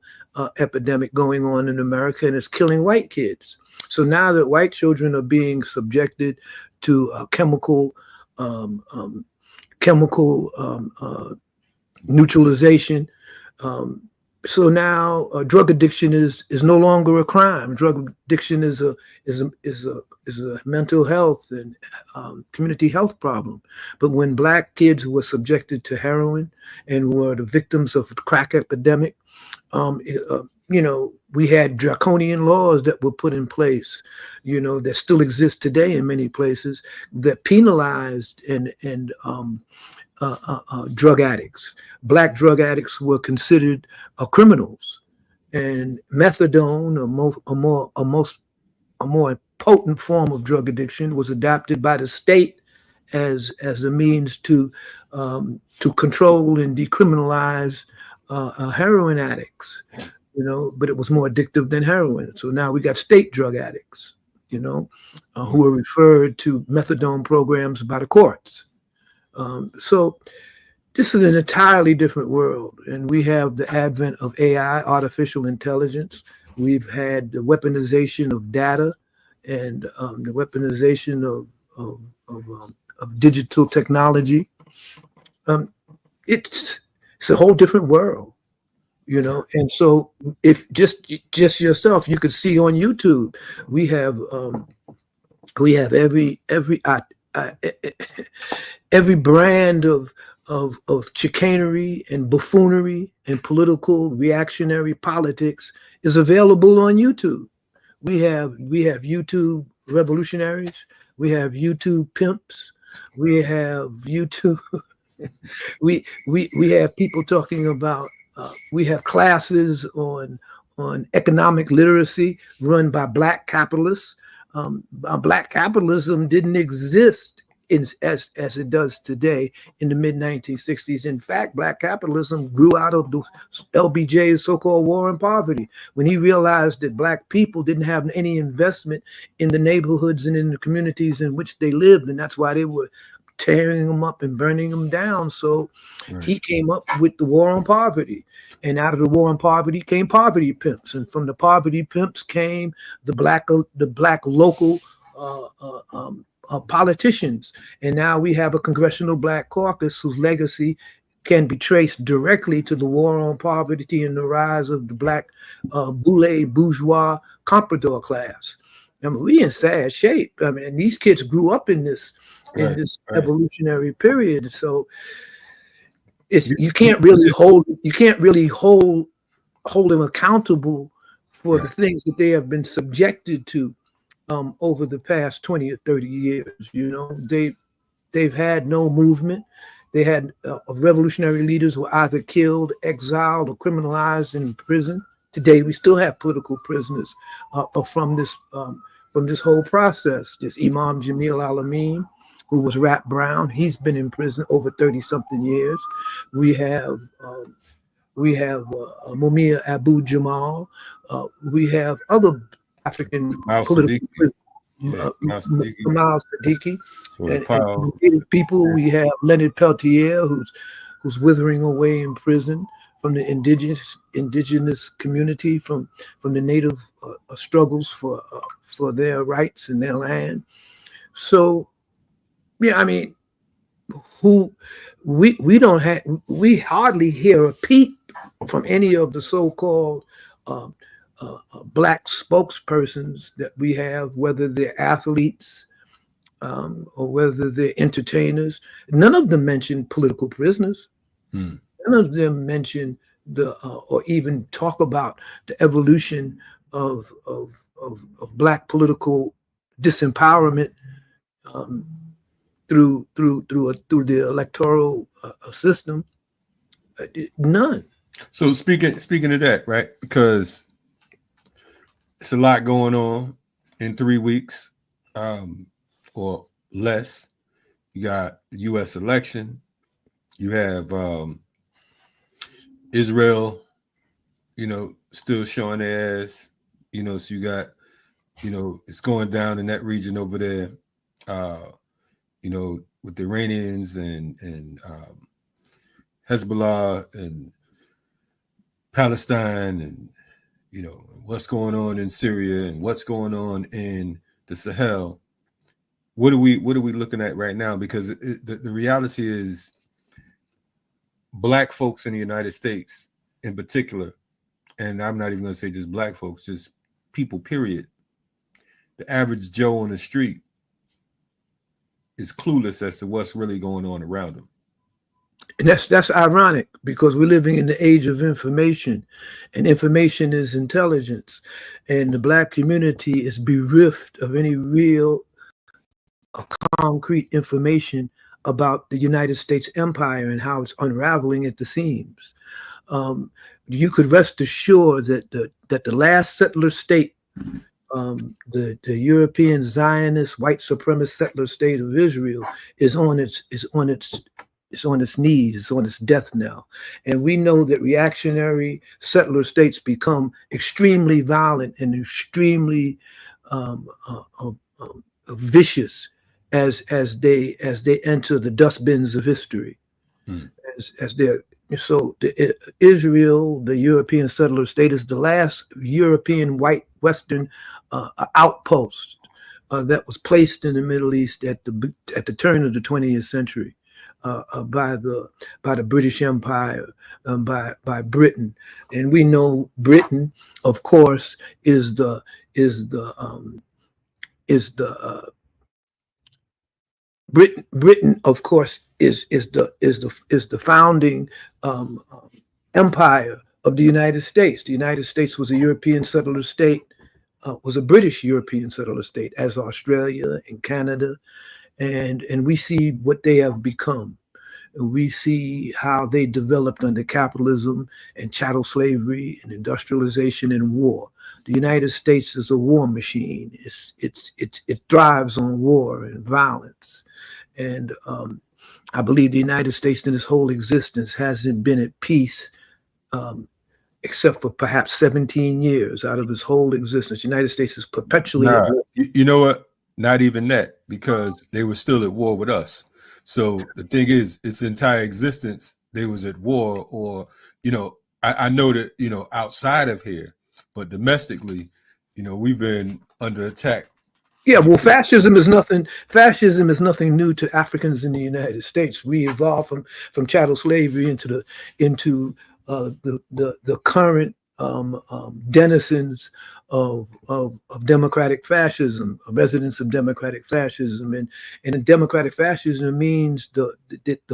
epidemic going on in America, and it's killing white kids. So now that white children are being subjected to chemical neutralization, so now drug addiction is no longer a crime. Drug addiction is a mental health and community health problem. But when Black kids were subjected to heroin and were the victims of the crack epidemic, you know, we had draconian laws that were put in place, you know, that still exist today in many places, that penalized and drug addicts. Black drug addicts were considered criminals, and methadone, a more potent form of drug addiction, was adopted by the state as a means to control and decriminalize heroin addicts. You know, but it was more addictive than heroin. So now we got state drug addicts, you know, who are referred to methadone programs by the courts. So this is an entirely different world, and we have the advent of AI, artificial intelligence. We've had the weaponization of data and the weaponization of digital technology. It's a whole different world, you know. And so, if just yourself, you could see on YouTube, we have every brand of chicanery and buffoonery and political reactionary politics is available on YouTube. We have YouTube revolutionaries. We have YouTube pimps. We have YouTube. we have people talking about. We have classes on economic literacy run by Black capitalists. Black capitalism didn't exist as it does today in the mid-1960s. In fact, Black capitalism grew out of the LBJ's so-called war on poverty, when he realized that Black people didn't have any investment in the neighborhoods and in the communities in which they lived, and that's why they were tearing them up and burning them down. So he came up with the war on poverty, and out of the war on poverty came poverty pimps, and from the poverty pimps came the black local politicians. And now we have a congressional Black caucus whose legacy can be traced directly to the war on poverty and the rise of the Black bourgeois comprador class. I mean, we in sad shape. I mean, and these kids grew up in this evolutionary period. So you can't really hold them accountable for the things that they have been subjected to over the past 20 or 30 years. You know, they've had no movement. They had revolutionary leaders were either killed, exiled, or criminalized in prison. Today, we still have political prisoners from this from this whole process. There's Imam Jamil Al-Amin, who was Rat Brown. He's been in prison over 30-something years. We have Mumia Abu Jamal. We have other African political prisoners. Kamal Siddiqui, and people. We have Leonard Peltier, who's withering away in prison from the indigenous community, from the native struggles for their rights and their land. So, yeah, I mean, we hardly hear a peep from any of the so-called Black spokespersons that we have, whether they're athletes or whether they're entertainers. None of them mention political prisoners. None of them mention or even talk about the evolution of Black political disempowerment through the electoral system. None. So speaking of that, right? Because it's a lot going on in 3 weeks or less. You got the U.S. election. You have Israel, still showing their ass. So you got, it's going down in that region over there. With the Iranians and Hezbollah and Palestine, and what's going on in Syria and what's going on in the Sahel. What are we looking at right now? Because the reality is, Black folks in the United States in particular, and I'm not even going to say just Black folks, just people, period. The average Joe on the street is clueless as to what's really going on around them. And that's ironic, because we're living in the age of information, and information is intelligence, and the Black community is bereft of any real concrete information about the United States empire and how it's unraveling at the seams. You could rest assured that the last settler state, the European Zionist white supremacist settler state of Israel, is on its knees, it's on its death knell. And we know that reactionary settler states become extremely violent and extremely vicious as they enter the dustbins of history. Israel, the European settler state, is the last European white Western outpost that was placed in the Middle East at the turn of the 20th century. By the British Empire, by Britain, and we know Britain, of course, is the Britain, of course, is the founding empire of the United States. The United States was a European settler state, was a British European settler state, as Australia and Canada. And we see what they have become. We see how they developed under capitalism and chattel slavery and industrialization and war. The United States is a war machine. It thrives on war and violence. And I believe the United States in its whole existence hasn't been at peace except for perhaps 17 years out of its whole existence. The United States is perpetually at war. You know what? Not even that, because they were still at war with us. So the thing is, its entire existence, they was at war. Or, I know that, outside of here, but domestically, we've been under attack. Yeah, well, fascism is nothing new to Africans in the United States. We evolved from chattel slavery into the current denizens of democratic fascism, residents of democratic fascism, and democratic fascism means the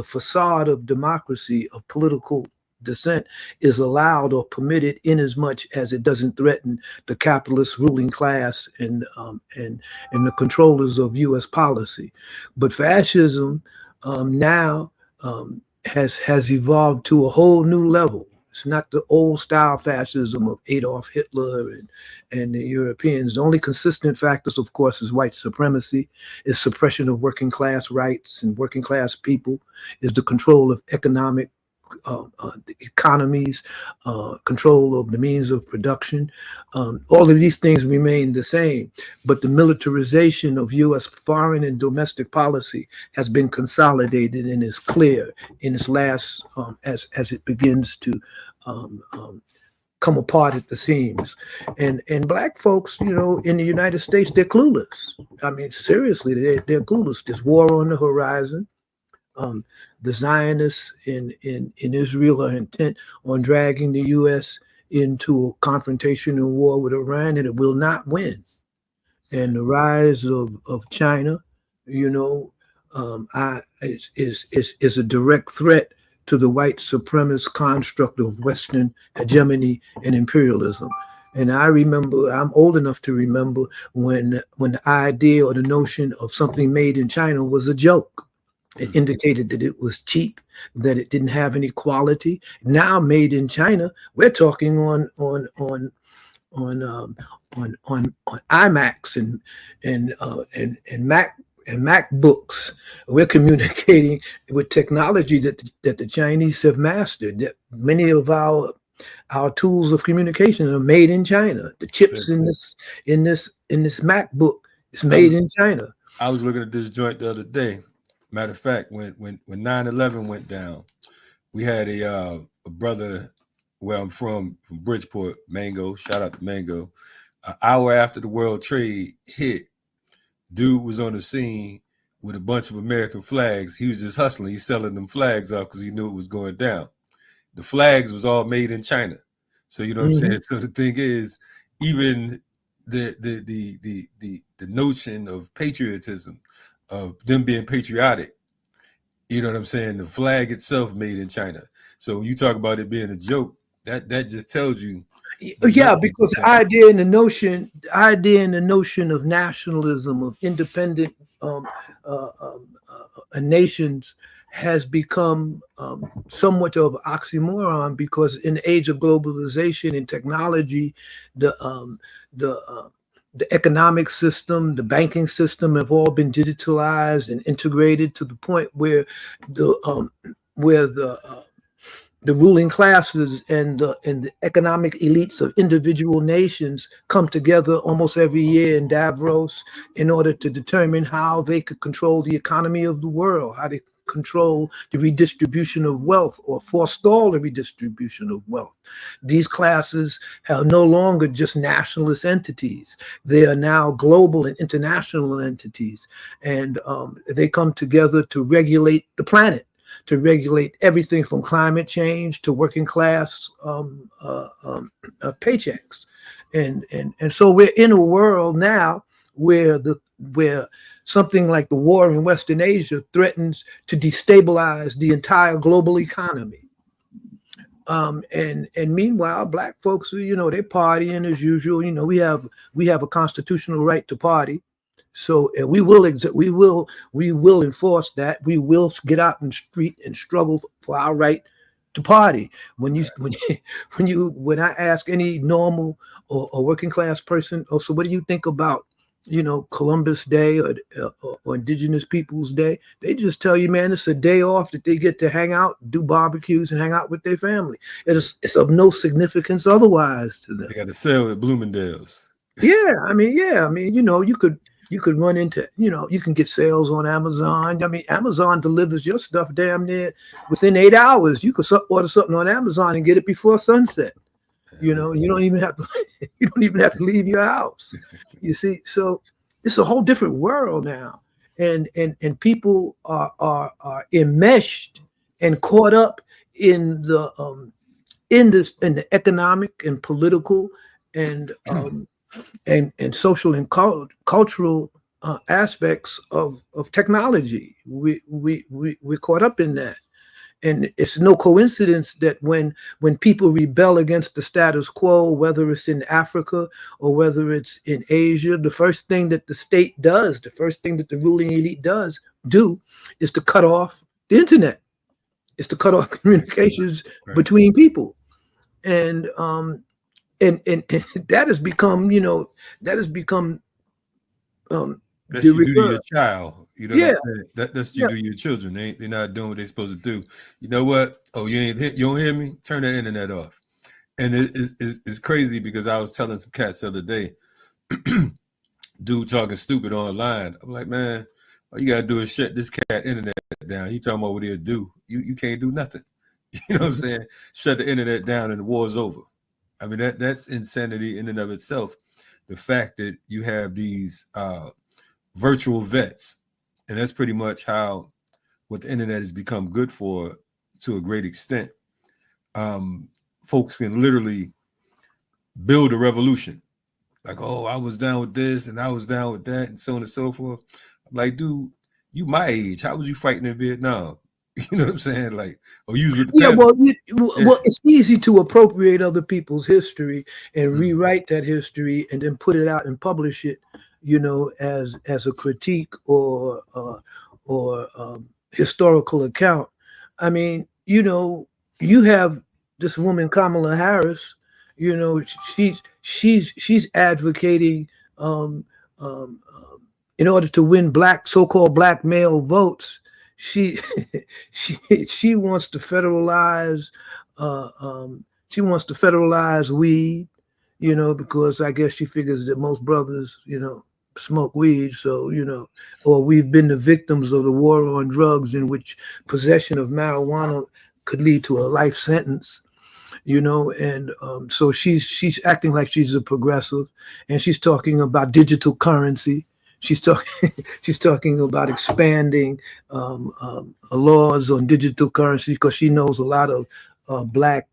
facade of democracy, of political dissent, is allowed or permitted in as much as it doesn't threaten the capitalist ruling class and the controllers of U.S. policy. But fascism now has evolved to a whole new level. It's not the old style fascism of Adolf Hitler and the Europeans. The only consistent factors, of course, is white supremacy, is suppression of working class rights and working class people, is the control of economic economies, control of the means of production. All of these things remain the same, but the militarization of U.S. foreign and domestic policy has been consolidated and is clear in its last, as it begins to come apart at the seams. And black folks, you know, in the United States, they're clueless. I mean, seriously, they're clueless. There's war on the horizon. The Zionists in Israel are intent on dragging the U.S. into a confrontation and war with Iran, and it will not win. And the rise of China, you know, is a direct threat to the white supremacist construct of Western hegemony and imperialism. And I remember, I'm old enough to remember when the idea or the notion of something made in China was a joke. It indicated that it was cheap, that it didn't have any quality. Now, made in China, we're talking on iMacs and MacBooks. We're communicating with technology that the Chinese have mastered. That many of our tools of communication are made in China. The chips in this MacBook is made in China. I was looking at this joint the other day. Matter of fact, when 9/11 went down, we had a brother where I'm from Bridgeport, Mango. Shout out to Mango. An hour after the World Trade hit, dude was on the scene with a bunch of American flags. He was just hustling. He's selling them flags off because he knew it was going down. The flags was all made in China. So you know what I'm saying? So the thing is, even the notion of patriotism, of them being patriotic, you know what I'm saying? The flag itself made in China. So when you talk about it being a joke, that just tells you. Yeah, because the idea and the notion of nationalism, of independent nations has become somewhat of an oxymoron, because in the age of globalization and technology, the economic system, the banking system have all been digitalized and integrated to the point where the ruling classes and the economic elites of individual nations come together almost every year in Davos in order to determine how they could control the economy of the world, how they control the redistribution of wealth or forestall the redistribution of wealth. These classes are no longer just nationalist entities. They are now global and international entities, and they come together to regulate the planet, to regulate everything from climate change to working class paychecks. And so we're in a world now where something like the war in Western Asia threatens to destabilize the entire global economy. And meanwhile, black folks, you know, they're partying as usual. You know, we have a constitutional right to party. So we will enforce that. We will get out in the street and struggle for our right to party. When I ask any normal or working class person, oh, so what do you think about, you know, Columbus Day or Indigenous Peoples Day? They just tell you, man, it's a day off that they get to hang out, do barbecues, and hang out with their family. It's of no significance otherwise to them. They got to sell at Bloomingdale's. Yeah, I mean, you know, you could run into, you know, you can get sales on Amazon. I mean, Amazon delivers your stuff damn near within 8 hours. You could order something on Amazon and get it before sunset. You know, you don't even have to leave your house. You see, so it's a whole different world now, and people are enmeshed and caught up in the economic and political and social and cultural aspects of technology. We're caught up in that. And it's no coincidence that when people rebel against the status quo, whether it's in Africa or whether it's in Asia, the first thing that the state does, the first thing that the ruling elite do is to cut off the internet. It's to cut off communications between people. and that has become, you know, that has become that's you do to your child. You know yeah. what I'm saying? That's you do to your children. They're not doing what they're supposed to do. You know what? Oh, you don't hear me? Turn the internet off. And it's crazy because I was telling some cats the other day, dude talking stupid online. I'm like, man, all you gotta do is shut this cat internet down. He talking about what he'll do. You can't do nothing. You know what I'm saying? Shut the internet down and the war's over. I mean, that's insanity in and of itself. The fact that you have these virtual vets, and that's pretty much how what the internet has become good for to a great extent. Folks can literally build a revolution. Like, oh, I was down with this and I was down with that and so on and so forth. I'm like, dude, you my age. How was you fighting in Vietnam? You know what I'm saying? Like, oh, you was with the well, it's easy to appropriate other people's history and rewrite that history and then put it out and publish it, you know, as a critique or historical account. I mean, you know, you have this woman Kamala Harris. You know, she's advocating in order to win so-called black male votes. She wants to federalize. She wants to federalize weed. You know, because I guess she figures that most brothers, you know, smoke weed. So, you know, or we've been the victims of the war on drugs in which possession of marijuana could lead to a life sentence. You know, and so she's acting like she's a progressive, and she's talking about digital currency. She's talking about expanding laws on digital currency because she knows a lot of black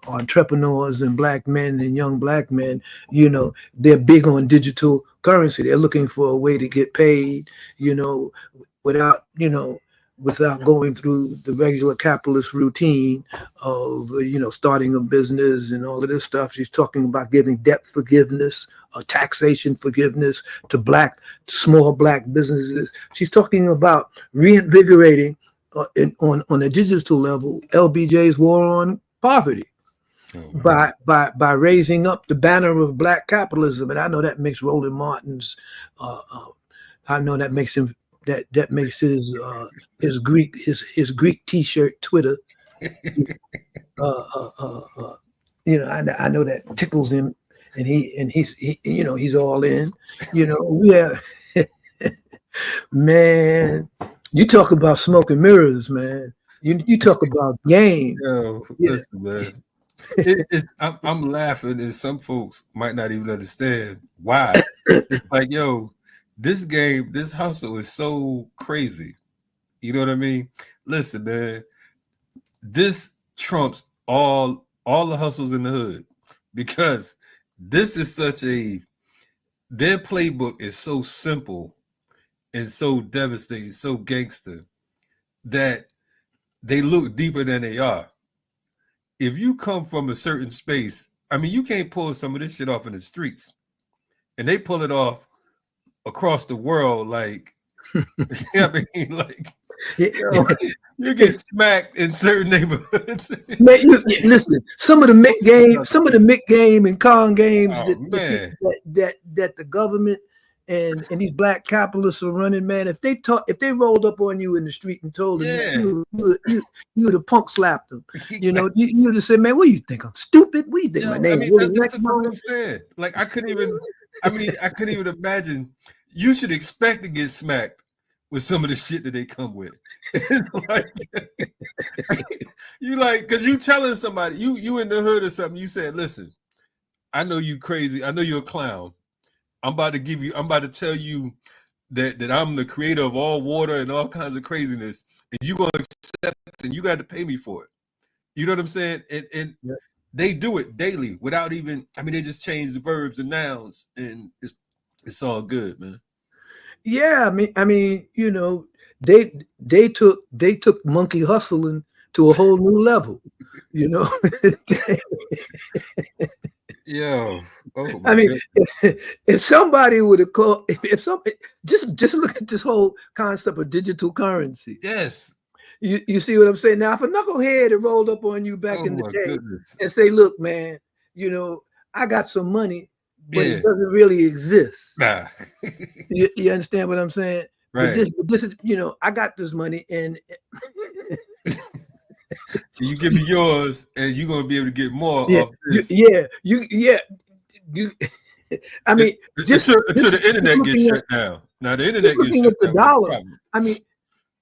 entrepreneurs and black men and young black men. You know, they're big on digital currency. They're looking for a way to get paid, you know, without going through the regular capitalist routine of, you know, starting a business and all of this stuff. She's talking about giving debt forgiveness, taxation forgiveness to small black businesses. She's talking about reinvigorating on a digital level, LBJ's war on poverty by raising up the banner of black capitalism. And I know that makes Roland Martin's, I know that makes him, that makes his Greek T-shirt Twitter. You know, I know that tickles him, and he's you know, he's all in. You know, yeah, man. You talk about smoke and mirrors, man. You talk about game. Yo, listen, man. I'm laughing, and some folks might not even understand why. It's like, yo, this game, this hustle is so crazy. You know what I mean? Listen, man, this trumps all the hustles in the hood because this is their playbook is so simple and so devastating, so gangster that they look deeper than they are. If you come from a certain space, I mean, you can't pull some of this shit off in the streets, and they pull it off across the world, like, I mean, like, you get smacked in certain neighborhoods. Man, listen, some of the Mick game and con games that the government and these black capitalists are running, man. If they rolled up on you in the street and told them you would have punk slapped them. You know, you would have said, man, what do you think? I'm stupid? What do you think? My name is that's what I'm saying. Like, I couldn't even imagine. You should expect to get smacked with some of the shit that they come with. It's like, you like, because you telling somebody, you in the hood or something, you said, listen, I know you crazy. I know you're a clown. I'm about to tell you that I'm the creator of all water and all kinds of craziness, and you gonna accept it, and you got to pay me for it. You know what I'm saying? And they do it daily without even, I mean, they just change the verbs and nouns, and it's all good, man. Yeah, I mean, you know, they took monkey hustling to a whole new level, you know. Yo, I mean, if somebody would have called, if somebody just look at this whole concept of digital currency. Yes. You see what I'm saying? Now, if a knucklehead had rolled up on you back in the day and say, look, man, you know, I got some money, but it doesn't really exist. Nah. You understand what I'm saying? Right. But this is, you know, I got this money and you give me yours and you're gonna be able to get more of this. I mean, until the internet gets shut down. Now the internet gets shut down. The dollar.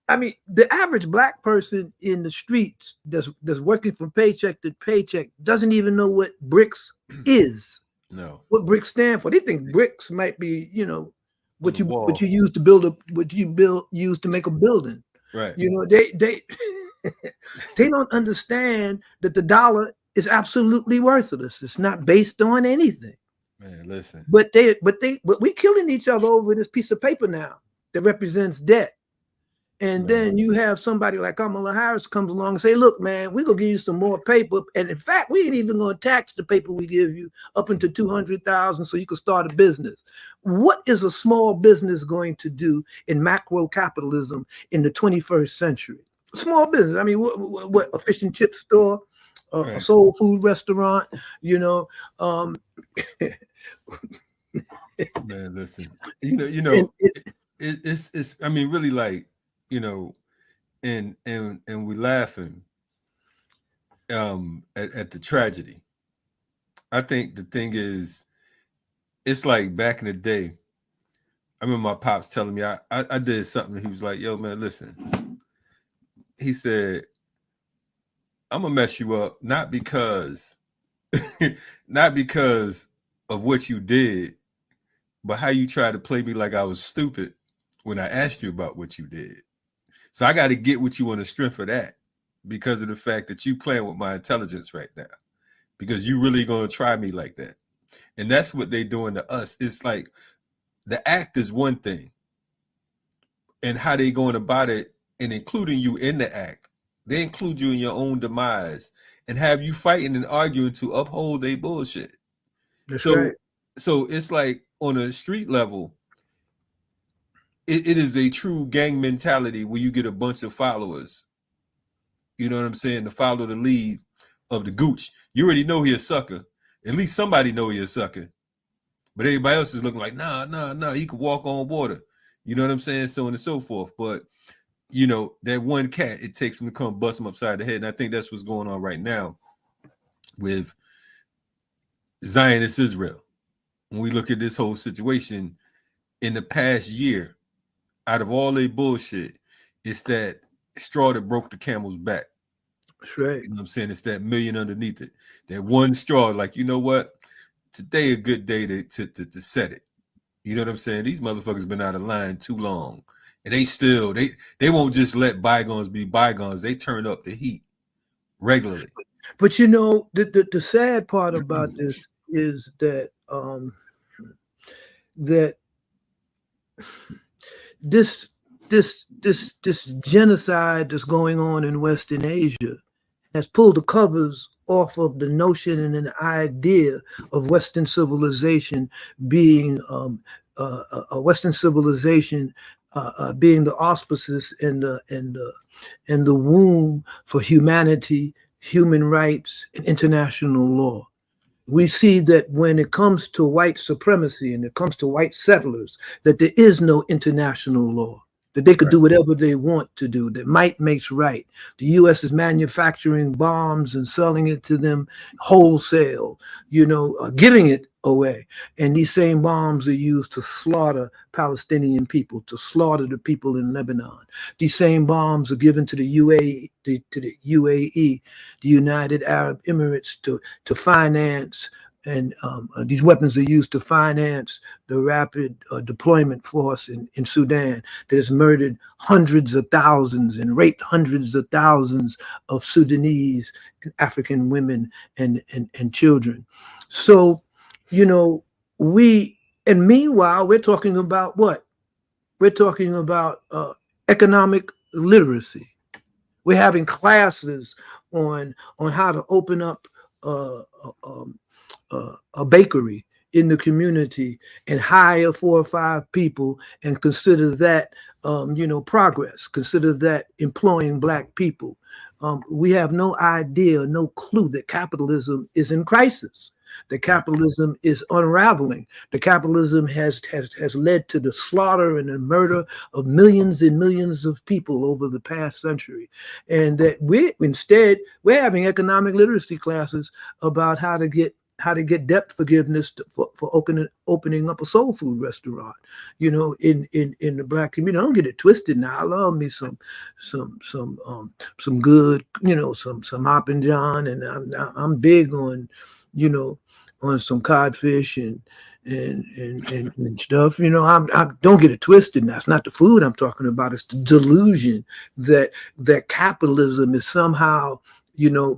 I mean, the average black person in the streets that's working from paycheck to paycheck doesn't even know what bricks is. No. What bricks stand for. They think bricks might be, you know, what you use to build use to make a building. Right. You know, they they don't understand that the dollar is absolutely worthless. It's not based on anything. Man, listen. But we killing each other over this piece of paper now that represents debt. And then you have somebody like Kamala Harris comes along and say, look, man, we're going to give you some more paper. And in fact, we ain't even going to tax the paper we give you up into $200,000 so you can start a business. What is a small business going to do in macro capitalism in the 21st century? Small business. I mean, what a fish and chip store, a soul food restaurant, you know. Man, listen, you know, it's I mean, really, like, you know, and we're laughing at the tragedy. I think the thing is, it's like back in the day. I remember my pops telling me I did something. He was like, yo, man, listen. He said, I'm gonna mess you up, not because of what you did, but how you tried to play me like I was stupid when I asked you about what you did. So I got to get with you on the strength of that, because of the fact that you playing with my intelligence right now, because you really going to try me like that. And that's what they doing to us. It's like the act is one thing, and how they going about it and including you in the act. They include you in your own demise and have you fighting and arguing to uphold their bullshit. That's right. So it's like on a street level, it is a true gang mentality where you get a bunch of followers. You know what I'm saying? To follow the lead of the gooch. You already know he a sucker. At least somebody know he a sucker. But everybody else is looking like, nah, he could walk on water. You know what I'm saying? So on and so forth. But, you know, that one cat, it takes him to come bust him upside the head. And I think that's what's going on right now with Zionist Israel. When we look at this whole situation in the past year, out of all their bullshit, it's that straw that broke the camel's back. That's right. You know what I'm saying? It's that million underneath it. That one straw, like, you know what? Today a good day to set it. You know what I'm saying? These motherfuckers been out of line too long. And they won't just let bygones be bygones. They turn up the heat regularly. But you know, the sad part about this is that this genocide that's going on in Western Asia has pulled the covers off of the notion and an idea of Western civilization being a Western civilization being the auspices and the womb for humanity, human rights, and international law. We see that when it comes to white supremacy and it comes to white settlers, that there is no international law, that they could do whatever they want to do, that might makes right. The U.S. is manufacturing bombs and selling it to them wholesale, you know, giving it away. And these same bombs are used to slaughter Palestinian people, to slaughter the people in Lebanon. These same bombs are given to the UAE, the United Arab Emirates, to finance, and these weapons are used to finance the rapid deployment force in Sudan that has murdered hundreds of thousands and raped hundreds of thousands of Sudanese and African women and children. So, you know, meanwhile, we're talking about what? We're talking about economic literacy. We're having classes on how to open up a bakery in the community and hire 4 or 5 people and consider that progress. Consider that employing Black people. We have no idea, no clue that capitalism is in crisis. The capitalism is unraveling. The capitalism has led to the slaughter and the murder of millions and millions of people over the past century. And that we're having economic literacy classes about how to get debt forgiveness for opening up a soul food restaurant, in the Black community. I don't get it twisted now. I love me some good, some Hop and John, and I'm big on, on some codfish and stuff. I don't get it twisted. Now it's not the food I'm talking about. It's the delusion that capitalism is somehow,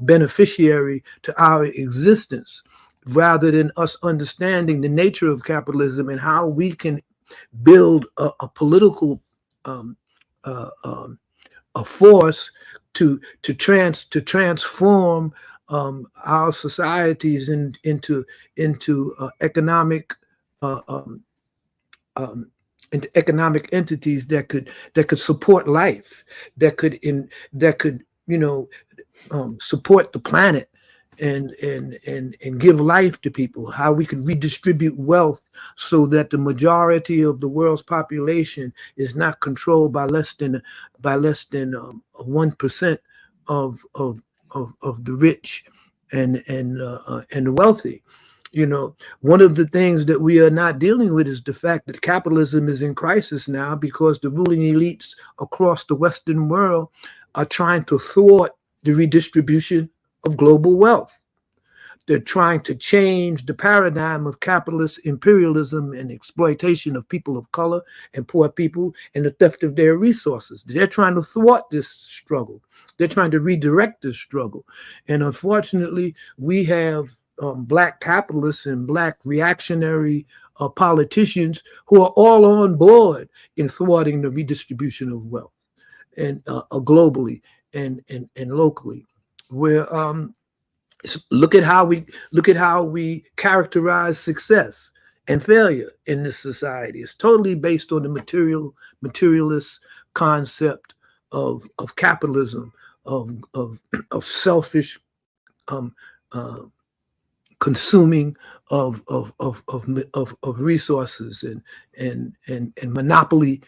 beneficiary to our existence, rather than us understanding the nature of capitalism and how we can build a political a force to transform our societies into economic into economic entities that could support life, that could support the planet and give life to people. How we could redistribute wealth so that the majority of the world's population is not controlled by less than 1% of the rich and the wealthy. One of the things that we are not dealing with is the fact that capitalism is in crisis now because the ruling elites across the Western world are trying to thwart the redistribution of global wealth. They're trying to change the paradigm of capitalist imperialism and exploitation of people of color and poor people and the theft of their resources. They're trying to thwart this struggle. They're trying to redirect this struggle. And unfortunately, we have Black capitalists and Black reactionary politicians who are all on board in thwarting the redistribution of wealth and globally and locally. Where look at how we characterize success and failure in this society. It's totally based on the materialist concept of capitalism, of selfish consuming of resources and monopoly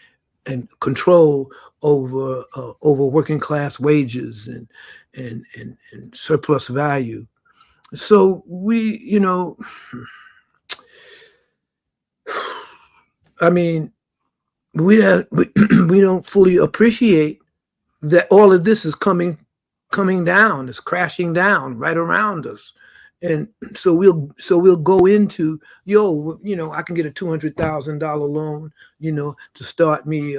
and control over working class wages and surplus value. So we, I mean, we don't fully appreciate that all of this is coming down, is crashing down right around us. And so we'll go into, I can get a $200,000 loan, to start me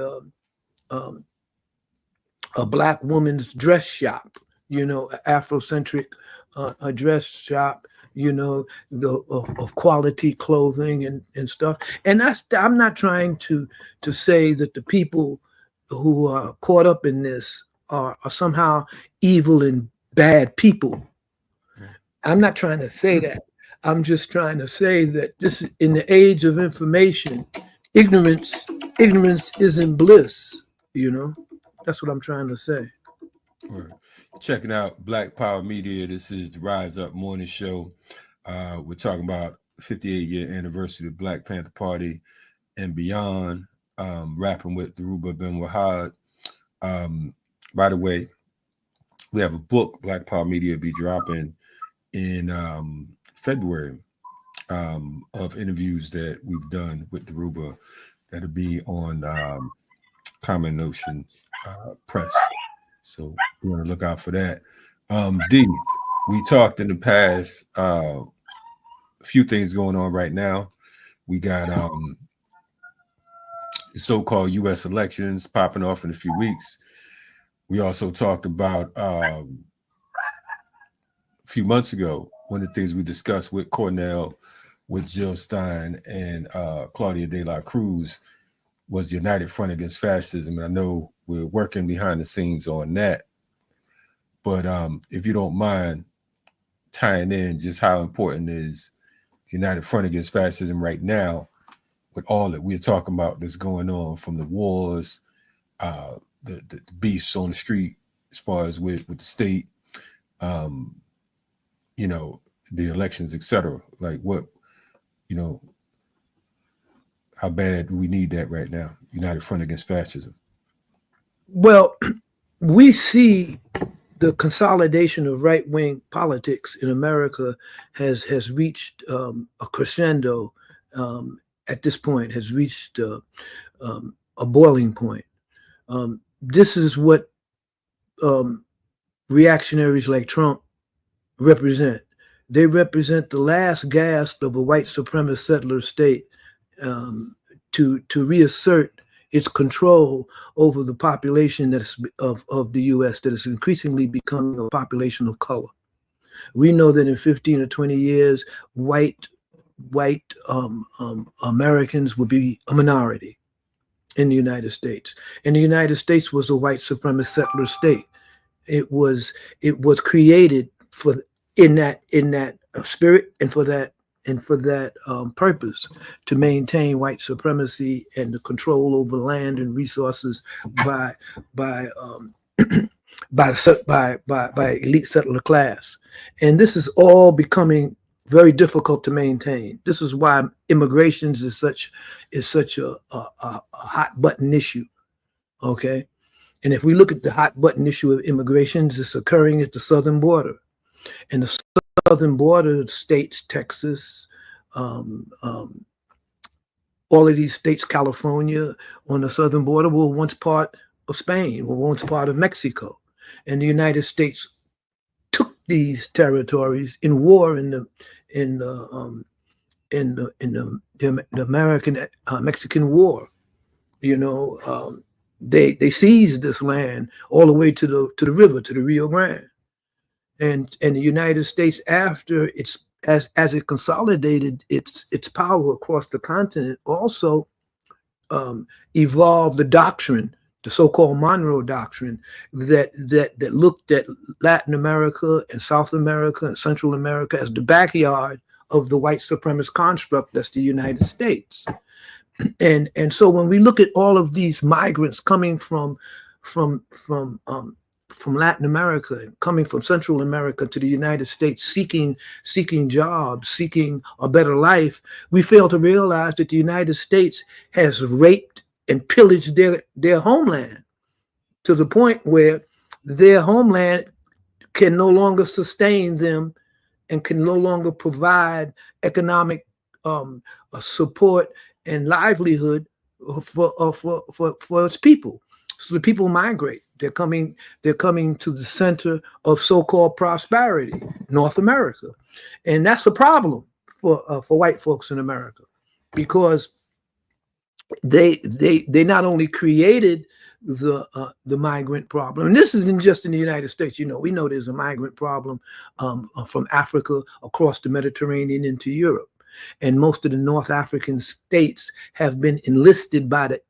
a Black woman's dress shop, Afrocentric dress shop, of quality clothing and stuff. And I'm not trying to say that the people who are caught up in this are somehow evil and bad people. I'm not trying to say that. I'm just trying to say that this, in the age of information, ignorance isn't bliss. That's what I'm trying to say. Right. Checking out Black Power Media. This is the Rise Up Morning Show. We're talking about 58-year anniversary of Black Panther Party and beyond. Rapping with Dhoruba Ben Wahad. By the way, we have a book, Black Power Media, be dropping in February of interviews that we've done with Dhoruba that'll be on Common Notion Press. So we want to look out for that. D, we talked in the past, a few things going on right now. We got the so-called U.S. elections popping off in a few weeks. We also talked about a few months ago, one of the things we discussed with Cornell, with Jill Stein and Claudia de la Cruz was the United Front Against Fascism. And I know we're working behind the scenes on that. But if you don't mind tying in just how important is the United Front Against Fascism right now with all that we're talking about that's going on, from the wars the beasts on the street as far as with the state, you know, the elections, etc. Like what, you know, how bad do we need that right now? United Front Against Fascism. Well, we see the consolidation of right-wing politics in America has reached a crescendo at this point, has reached a boiling point. This is what reactionaries like Trump represent. They represent the last gasp of a white supremacist settler state to reassert its control over the population that is of the U.S. that is increasingly becoming a population of color. We know that in 15 or 20 years, white Americans will be a minority in the United States. And the United States was a white supremacist settler state. It was created in that spirit and for that purpose, to maintain white supremacy and the control over land and resources by elite settler class. And this is all becoming very difficult to maintain. This is why immigration is such a hot button issue. Okay. And if we look at the hot button issue of immigrations, it's occurring at the southern border. And the southern border of states, Texas, all of these states, California, on the southern border were once part of Spain, were once part of Mexico. And the United States took these territories in war in the American Mexican War. You know, they seized this land all the way to the river, to the Rio Grande. And the United States, after as it consolidated its power across the continent, also evolved the doctrine, the so-called Monroe Doctrine, that looked at Latin America and South America and Central America as the backyard of the white supremacist construct that's the United States. And so when we look at all of these migrants coming from Latin America and coming from Central America to the United States, seeking jobs, seeking a better life, we fail to realize that the United States has raped and pillaged their homeland to the point where their homeland can no longer sustain them and can no longer provide economic support and livelihood for its people. So the people migrate. They're coming to the center of so-called prosperity, North America, and that's a problem for white folks in America, because they not only created the migrant problem, and this isn't just in the United States. You know, we know there's a migrant problem from Africa across the Mediterranean into Europe, and most of the North African states have been enlisted by the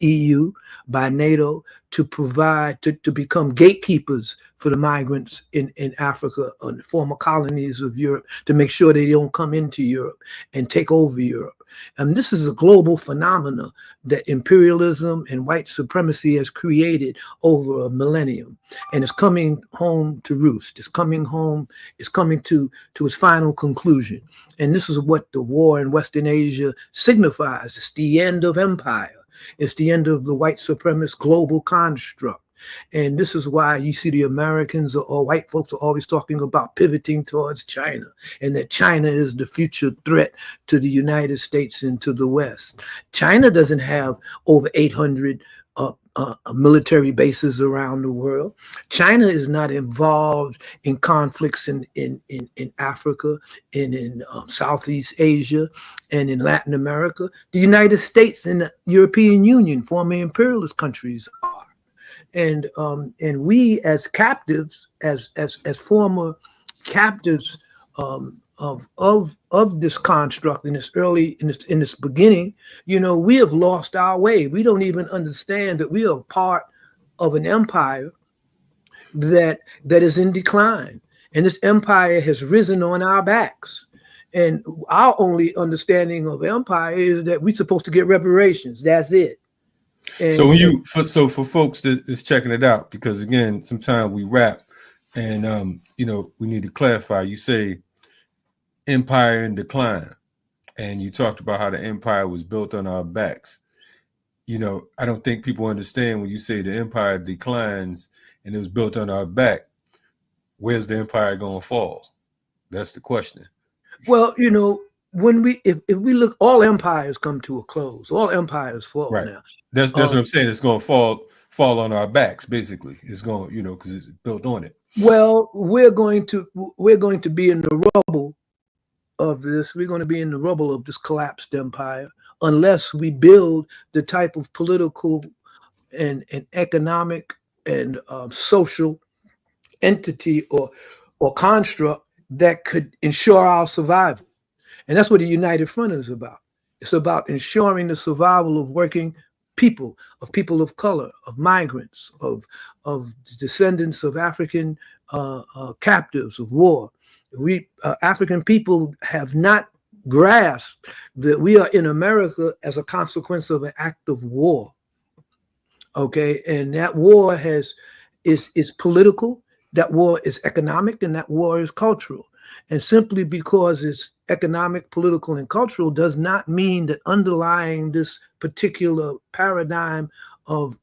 EU, by NATO, to provide, to become gatekeepers for the migrants in Africa, on the former colonies of Europe, to make sure they don't come into Europe and take over Europe. And this is a global phenomenon that imperialism and white supremacy has created over a millennium, and it's coming home to roost. It's coming home. It's coming to its final conclusion. And this is what the war in Western Asia signifies. It's the end of empire. It's the end of the white supremacist global construct. And this is why you see the Americans or white folks are always talking about pivoting towards China, and that China is the future threat to the United States and to the West. China doesn't have over 800 military bases around the world. China is not involved in conflicts in Africa and in Southeast Asia and in Latin America. The United States and the European Union, former imperialist countries, are. And we as captives, as former captives of this construct in its beginning, you know, we have lost our way. We don't even understand that we are part of an empire that is in decline, and this empire has risen on our backs. And our only understanding of empire is that we're supposed to get reparations. That's it. And, so when you for folks that is checking it out, because again, sometimes we rap and you know, we need to clarify. You say empire in decline, and you talked about how the empire was built on our backs. You know, I don't think people understand when you say the empire declines and it was built on our back. Where's the empire going to fall? That's the question. Well, you know, when if we look, all empires come to a close. All empires fall now. That's what I'm saying. It's going to fall on our backs. Basically, it's going, you know, because it's built on it. Well, we're going to be in the rubble of this. We're going to be in the rubble of this collapsed empire unless we build the type of political and economic and social entity or construct that could ensure our survival. And that's what the United Front is about. It's about ensuring the survival of working people, of people of color, of migrants, of descendants of African captives of war. We African people have not grasped that we are in America as a consequence of an act of war. Okay, and that war is political, that war is economic, and that war is cultural. And simply because it's economic, political, and cultural does not mean that underlying this particular paradigm of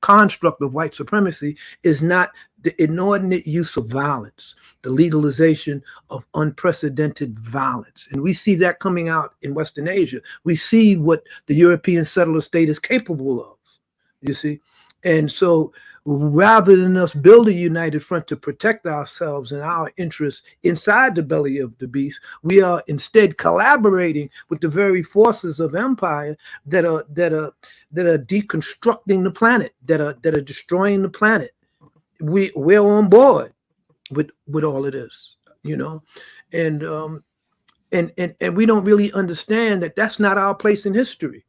construct of white supremacy is not the inordinate use of violence, the legalization of unprecedented violence. And we see that coming out in Western Asia. We see what the European settler state is capable of, you see. And so rather than us build a united front to protect ourselves and our interests inside the belly of the beast, we are instead collaborating with the very forces of empire that are deconstructing the planet, that are destroying the planet. We're on board with all of this, you know, and we don't really understand that that's not our place in history.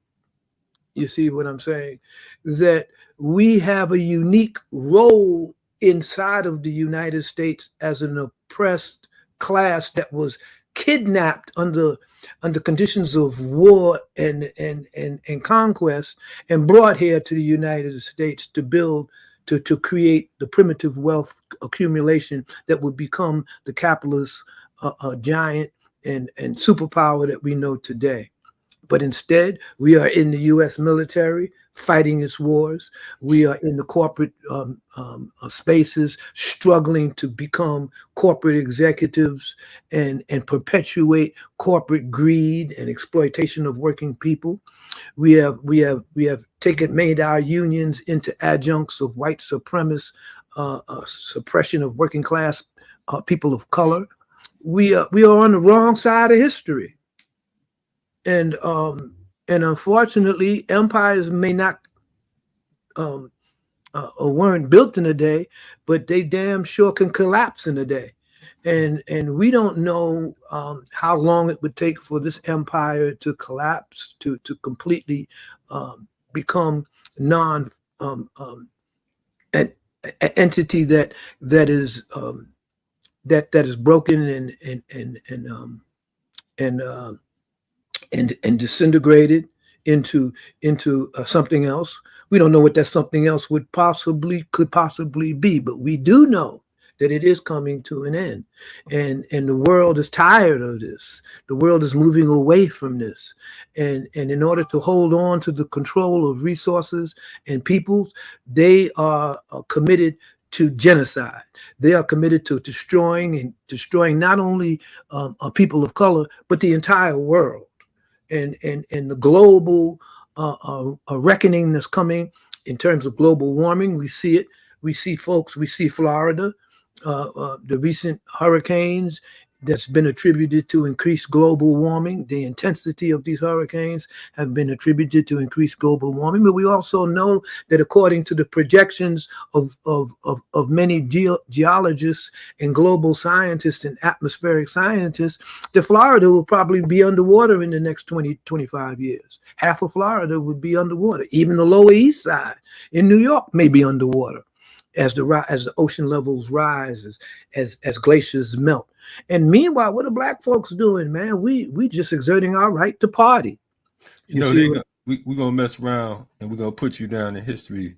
You see what I'm saying? That we have a unique role inside of the United States as an oppressed class that was kidnapped under conditions of war and conquest and brought here to the United States to build, to create the primitive wealth accumulation that would become the capitalist giant and superpower that we know today. But instead, we are in the U.S. military fighting its wars. We are in the corporate spaces struggling to become corporate executives and perpetuate corporate greed and exploitation of working people. We have made our unions into adjuncts of white supremacist suppression of working class people of color. We are on the wrong side of history. And unfortunately, empires may not or weren't built in a day, but they damn sure can collapse in a day. And we don't know how long it would take for this empire to collapse, to completely become an entity that is broken and disintegrated into something else. We don't know what that something else could possibly be, but we do know that it is coming to an end, and the world is tired of this. The world is moving away from this, and in order to hold on to the control of resources and peoples, they are committed to genocide. They are committed to destroying not only people of color, but the entire world. And the global reckoning that's coming in terms of global warming, we see it. We see Florida, the recent hurricanes that's been attributed to increased global warming. The intensity of these hurricanes have been attributed to increased global warming. But we also know that according to the projections of many geologists and global scientists and atmospheric scientists, that Florida will probably be underwater in the next 20, 25 years. Half of Florida would be underwater. Even the Lower East Side in New York may be underwater as the ocean levels rise, as glaciers melt. And meanwhile, what are black folks doing, man? We just exerting our right to party. You know, we're gonna mess around and we're gonna put you down in history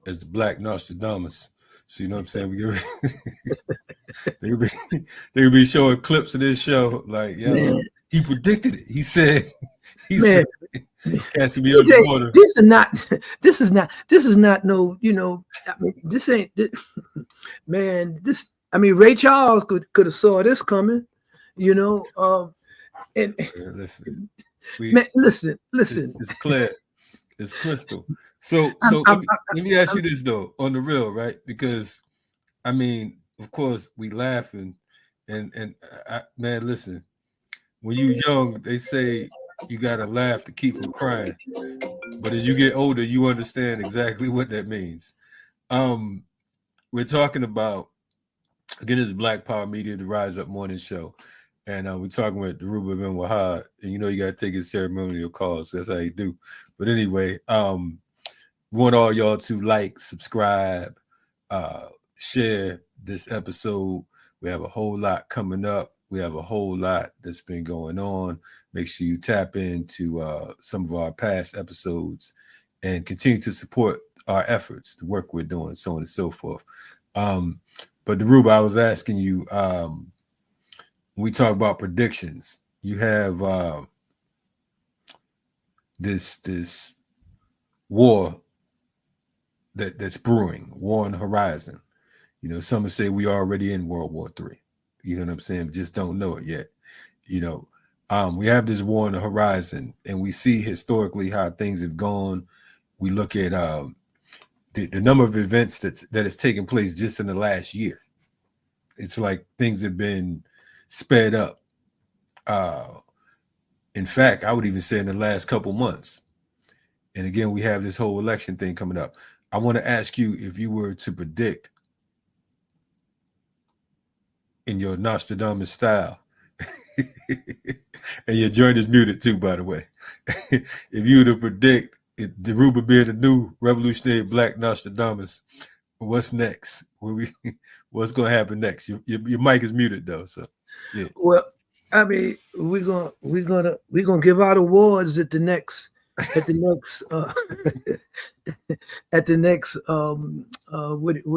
as the Black Nostradamus. So you know what I'm saying? They'll be showing clips of this show, like, yo, he predicted it. He said Cassie be underwater. This is not no, you know, I mean, this ain't man, this, I mean, Ray Charles could have saw this coming, you know. Listen, it's clear, it's crystal. So let me ask you this though, on the real, right? Because I mean, of course, we laughing, and man, listen, when you young, they say you gotta laugh to keep from crying, but as you get older, you understand exactly what that means. We're talking about, again, this is Black Power Media, the Rise Up Morning Show. And we're talking with Dhoruba and Wahad, and you know you got to take his ceremonial calls. That's how you do. But anyway, we want all y'all to like, subscribe, share this episode. We have a whole lot coming up. We have a whole lot that's been going on. Make sure you tap into some of our past episodes and continue to support our efforts, the work we're doing, so on and so forth. But Dhoruba, I was asking you, we talk about predictions. You have this war that's brewing, war on the horizon. You know, some would say we are already in World War III. You know what I'm saying? We just don't know it yet. You know, we have this war on the horizon, and we see historically how things have gone. We look at the number of events that has taken place just in the last year. It's like things have been sped up. In fact, I would even say in the last couple months. And again, we have this whole election thing coming up. I want to ask you, if you were to predict in your Nostradamus style, and your joint is muted too, by the way. If you were to predict Dhoruba being the new revolutionary Black Nostradamus, what's next? What's going to happen next? Your mic is muted though, so yeah. Well, I mean, we're gonna give out awards at the next what do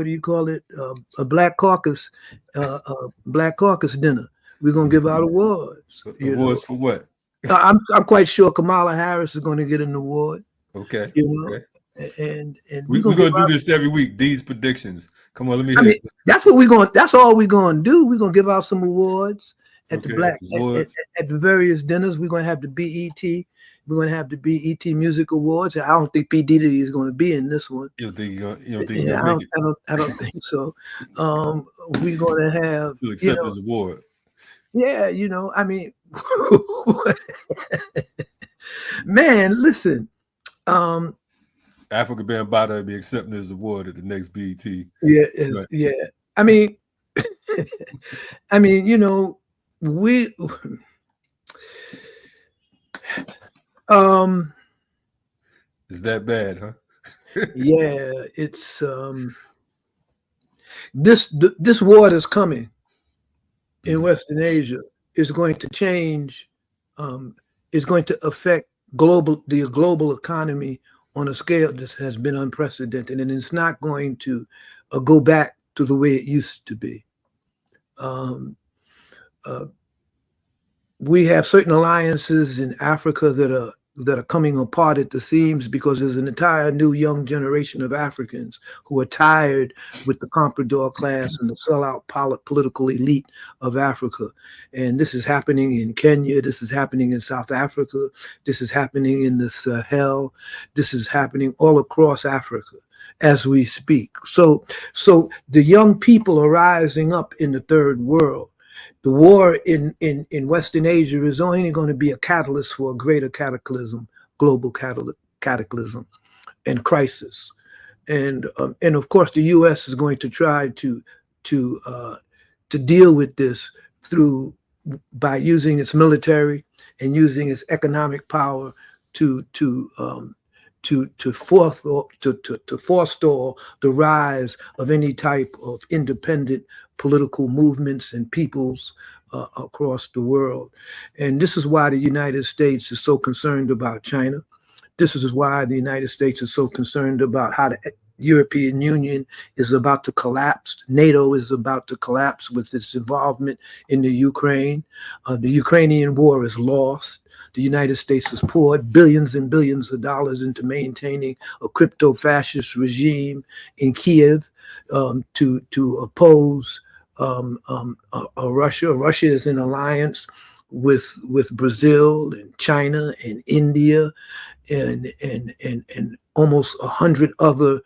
you call it? A Black Caucus dinner. We're gonna give out awards. Awards for what? I'm quite sure Kamala Harris is going to get an award. Okay. You know? Okay. And we're gonna do this every week. These predictions. Come on, let me hear it. That's what we're going. That's all we're going to do. We're going to give out some awards at the at the various dinners. We're going to have the BET. We're going to have the BET Music Awards. I don't think P. Diddy is going to be in this one. You don't think I don't think so. We're going to have. You'll accept this award. Yeah, you know, I mean, man, listen. Africa Bambaataa will be accepting this award at the next BET. Yeah, right. Yeah. I mean, you know, we is that bad, huh? Yeah, it's this war that's coming in Western Asia is going to change, is going to affect the global economy on a scale that has been unprecedented, and it's not going to go back to the way it used to be. We have certain alliances in Africa that are coming apart at the seams because there's an entire new young generation of Africans who are tired with the comprador class and the sellout political elite of Africa. And this is happening in Kenya. This is happening in South Africa. This is happening in the Sahel. This is happening all across Africa as we speak. So the young people are rising up in the third world. The war in Western Asia is only going to be a catalyst for a greater cataclysm, global cataclysm and crisis. And of course, the U.S. is going to try to deal with this by using its military and using its economic power to forestall the rise of any type of independent political movements and peoples across the world. And this is why the United States is so concerned about China, This is why the United States is so concerned about how the European Union is about to collapse. NATO is about to collapse with its involvement in the Ukraine. The Ukrainian war is lost. The United States has poured billions and billions of dollars into maintaining a crypto-fascist regime in Kiev to oppose Russia. Russia is in alliance with Brazil and China and India and almost 100 other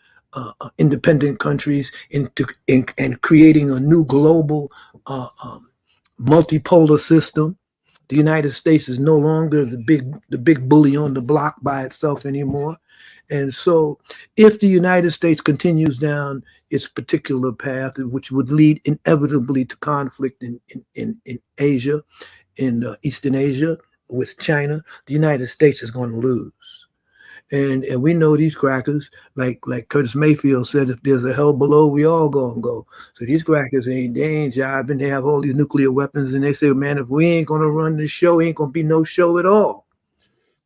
independent countries and creating a new global multipolar system. The United States is no longer the big bully on the block by itself anymore. And so if the United States continues down its particular path, which would lead inevitably to conflict in Asia, in Eastern Asia with China, the United States is going to lose. And we know these crackers, like Curtis Mayfield said, if there's a hell below, we all gonna go. So these crackers ain't jiving. They have all these nuclear weapons, and they say, man, if we ain't gonna run the show, ain't gonna be no show at all.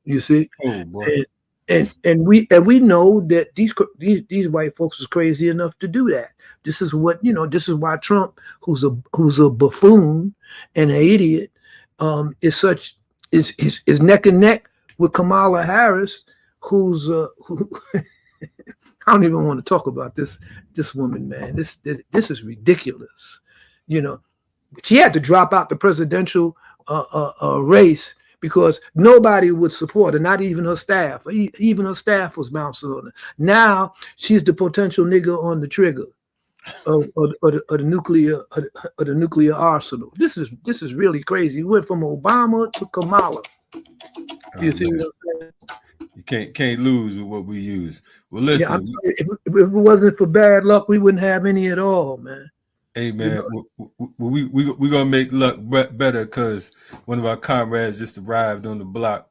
You see? Oh boy. And we know that these white folks is crazy enough to do that. This is what, this is why Trump, who's a buffoon and an idiot, is neck and neck with Kamala Harris, who's who I don't even want to talk about this woman, man. This is ridiculous. She had to drop out the presidential race because nobody would support her, not even her staff. Even her staff was bouncing on her. Now she's the potential nigger on the trigger of the nuclear arsenal. This is really crazy. We went from Obama to Kamala. You see what I'm saying? You can't lose with what we use. Well, listen. Yeah, if it wasn't for bad luck, we wouldn't have any at all, man. Hey, man, we're gonna make luck better because one of our comrades just arrived on the block.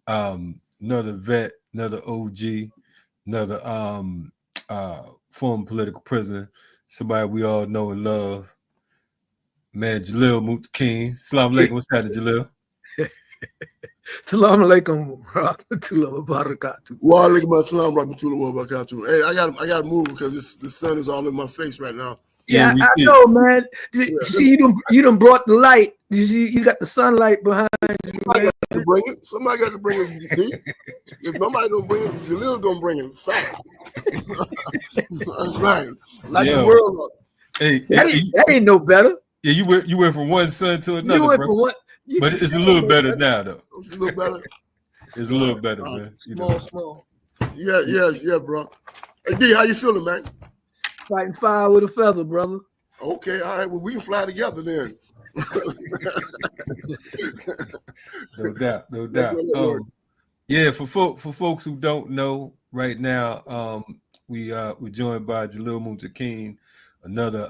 Another vet, another OG, another former political prisoner, somebody we all know and love. Man, Jalil Muntaqim. Salam alaikum. What's happening, Jalil? Salam alaikum rahmatullahi wa barakatuh. Wa alaikum assalam rahmatullahi wa barakatuh. Hey, I gotta move because the sun is all in my face right now. Yeah, I know, man. You see, you done brought the light. You got the sunlight behind you. Somebody got to bring it. Somebody got to bring it. If nobody don't bring it, Jalil's gonna bring it. Fact. That's right. Like the world up. Hey, that ain't no better. Yeah, you went from one sun to another, you went bro. from one. But it's a little better now, though. It's a little better. It's a little better, man. Small. Yeah, bro. Hey, D, how you feeling, man? Fighting fire with a feather, brother. Okay, all right. Well, we can fly together then. No doubt. Yeah, for folks who don't know, right now, we're joined by Jalil Muntaqim, another.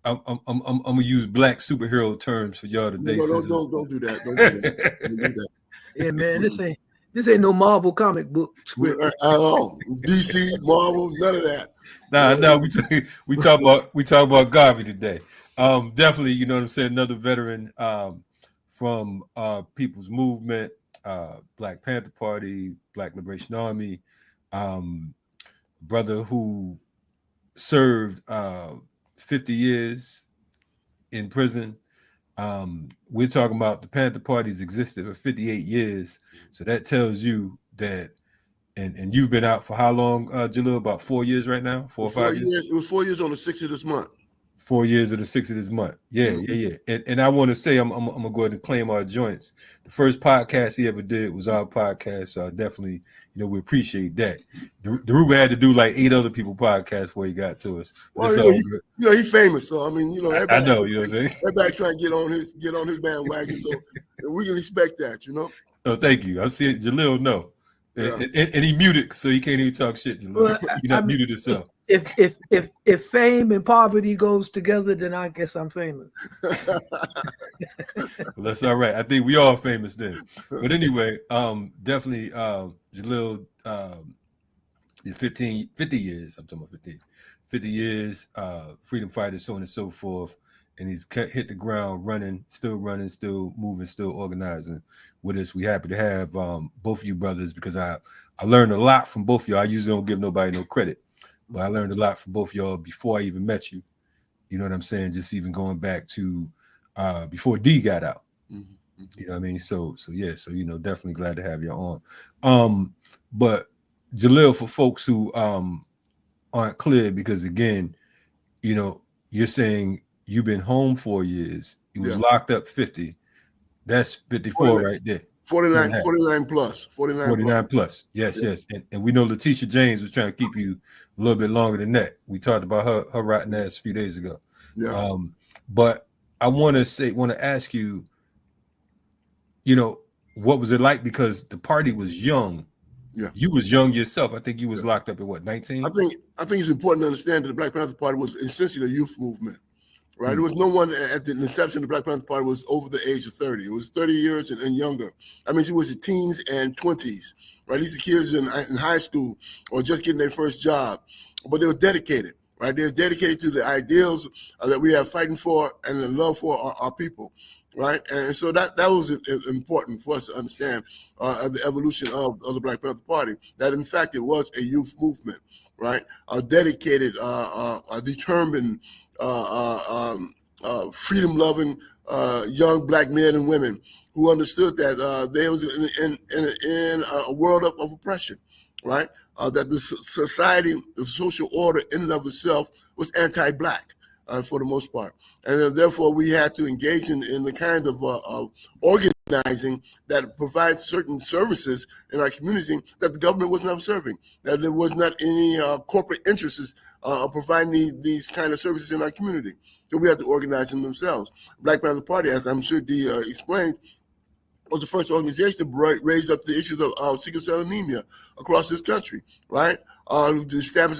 I'm gonna use black superhero terms for y'all today. No, don't do that. Don't do that. Yeah, man, this ain't no Marvel comic book script at all. DC, Marvel, none of that. Nah, we talk about Garvey today. Definitely, you know what I'm saying. Another veteran from People's Movement, Black Panther Party, Black Liberation Army, brother who served 50 years in prison. We're talking about the Panther Party's existed for 58 years. So that tells you that, and you've been out for how long, Jalil? About 4 years right now? 4 or 5 years? It was 4 years on the 6th of this month. 4 years of the 6th of this month. Yeah. And I want to say, I'm gonna go ahead and claim our joints. The first podcast he ever did was our podcast. So definitely, we appreciate that. Dhoruba had to do like 8 other people podcasts before he got to us. Well, he's famous, so I mean, everybody, I know, you know what I'm saying? Everybody trying to get on his bandwagon, so we can expect that, Oh, thank you. I'm seeing Jalil know. Yeah. And he muted, so he can't even talk shit, Jalil. Well, you're not muted yourself. If fame and poverty goes together, then I guess I'm famous. Well, that's all right. I think we all famous then. But anyway, definitely Jalil, 50 years. I'm talking about 50 years, freedom fighters, so on and so forth. and he's hit the ground running, still moving, still organizing with us. We happy to have both of you brothers, because I learned a lot from both of y'all. I usually don't give nobody no credit, but I learned a lot from both of y'all before I even met you. You know what I'm saying? Just even going back to before D got out. Mm-hmm. You know what I mean? So yeah, so definitely glad to have you on. But Jalil, for folks who aren't clear, because again, you're saying you've been home 4 years, you was locked up 50. That's 54 49, right there. 49 plus. 49 plus. Yes, yes. And we know Letitia James was trying to keep you a little bit longer than that. We talked about her rotten ass a few days ago. Yeah. But I want to ask you, what was it like? Because the party was young. Yeah. You was young yourself. I think you was locked up at what, 19? I think it's important to understand that the Black Panther Party was essentially a youth movement. Right, There was no one at the inception of the Black Panther Party was over the age of 30. It was 30 years and younger. I mean, it was the teens and 20s, right? These are kids in high school or just getting their first job, but they were dedicated, right? They were dedicated to the ideals that we are fighting for and the love for our people, right? And so that was important for us to understand the evolution of the Black Panther Party. That in fact it was a youth movement, right? Dedicated, determined. Freedom-loving young Black men and women who understood that they was in a world of oppression, right? That the society, the social order in and of itself was anti-Black for the most part. And therefore we had to engage in the kind of organizing that provides certain services in our community that the government was not serving, that there was not any corporate interests providing these kind of services in our community. So we had to organize them themselves. Black Panther Party, as I'm sure Dee explained, was the first organization to raise up the issues of sickle cell anemia across this country, right? To establish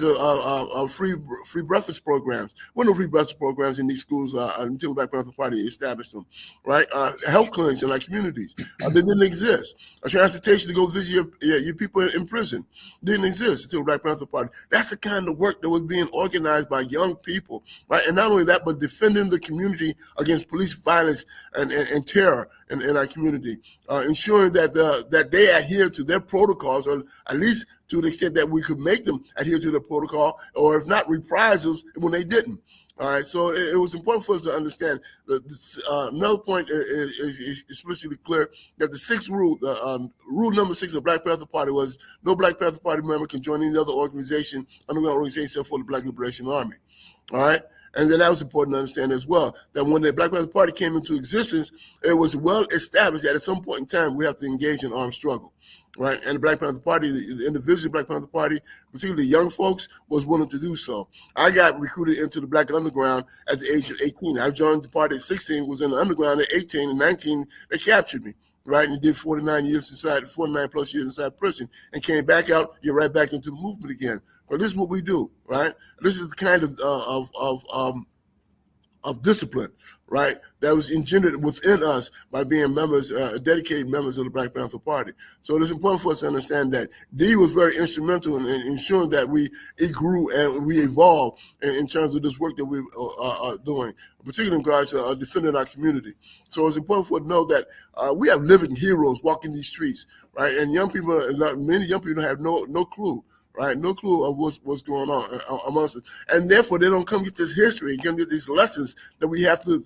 free breakfast programs. There were no free breakfast programs in these schools until the Black Panther Party established them, right? Health clinics in our communities, they didn't exist. Transportation to go visit your people in prison didn't exist until the Black Panther Party. That's the kind of work that was being organized by young people, right? And not only that, but defending the community against police violence and terror in our community. Ensuring that they adhere to their protocols, or at least to the extent that we could make them adhere to the protocol, or if not, reprisals when they didn't. All right, so it was important for us to understand that another point is explicitly clear that the sixth rule, rule number 6 of the Black Panther Party was no Black Panther Party member can join any other organization, underground organization except for the Black Liberation Army. All right. And then that was important to understand as well, that when the Black Panther Party came into existence, it was well established that at some point in time, we have to engage in armed struggle, right? And the Black Panther Party, the individuals of the Black Panther Party, particularly young folks, was willing to do so. I got recruited into the Black Underground at the age of 18. I joined the party at 16, was in the Underground at 18, and 19, they captured me, right? And did 49 plus years inside prison, and came back out, get right back into the movement again. But this is what we do, right? This is the kind of discipline, right, that was engendered within us by being members, dedicated members of the Black Panther Party. So it is important for us to understand that D was very instrumental in ensuring that it grew and we evolved in terms of this work that we are doing, particularly in regards to defending our community. So it's important for us to know that we have living heroes walking these streets, right? And many young people have no clue. Right, no clue of what's going on amongst us, and therefore they don't come get this history, come get these lessons that we have to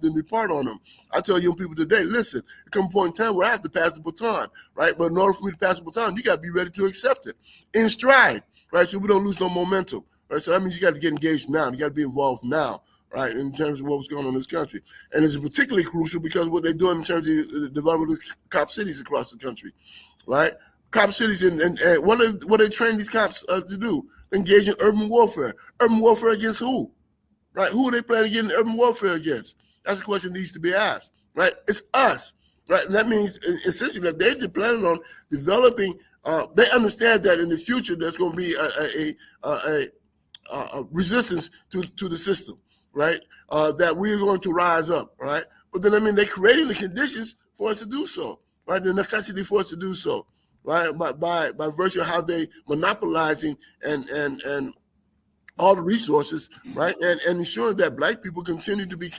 impart on them. I tell young people today, listen, there comes a point in time where I have to pass the baton, right? But in order for me to pass the baton, you got to be ready to accept it in stride, right? So we don't lose no momentum, right? So that means you got to get engaged now. You got to be involved now, right? In terms of what's going on in this country, and it's particularly crucial because what they're doing in terms of the development of cop cities across the country, right? Cop cities and what they train these cops to do? Engage in urban warfare. Urban warfare against who? Right? Who are they planning to get in urban warfare against? That's a question that needs to be asked. Right? It's us. Right? And that means essentially that they're planning on developing. They understand that in the future there's going to be a resistance to the system. Right? That we're going to rise up. Right? But then they're creating the conditions for us to do so. Right? The necessity for us to do so. Right, by virtue of how they monopolizing and all the resources, right, and ensuring that Black people continue to be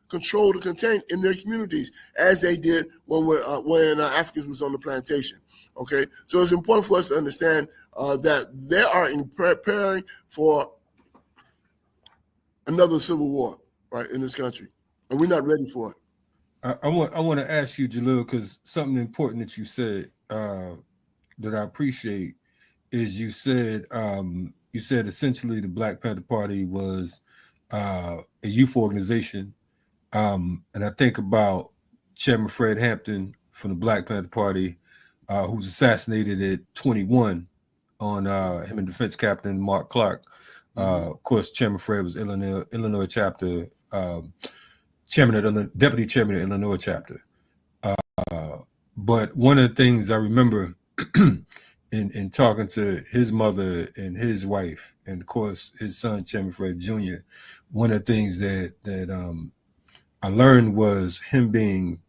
controlled and contained in their communities, as they did when Africans was on the plantation. Okay, so it's important for us to understand that they are preparing for another civil war, right, in this country, and we're not ready for it. I want to ask you, Jalil, because something important that you said that I appreciate is you said essentially the Black Panther Party was a youth organization, and I think about Chairman Fred Hampton from the Black Panther Party, who was assassinated at 21 on him and Defense Captain Mark Clark. Of course, Chairman Fred was Illinois chapter, deputy chairman of Illinois chapter. But one of the things I remember in talking to his mother and his wife, and of course his son Chairman Fred Jr., one of the things that I learned was him being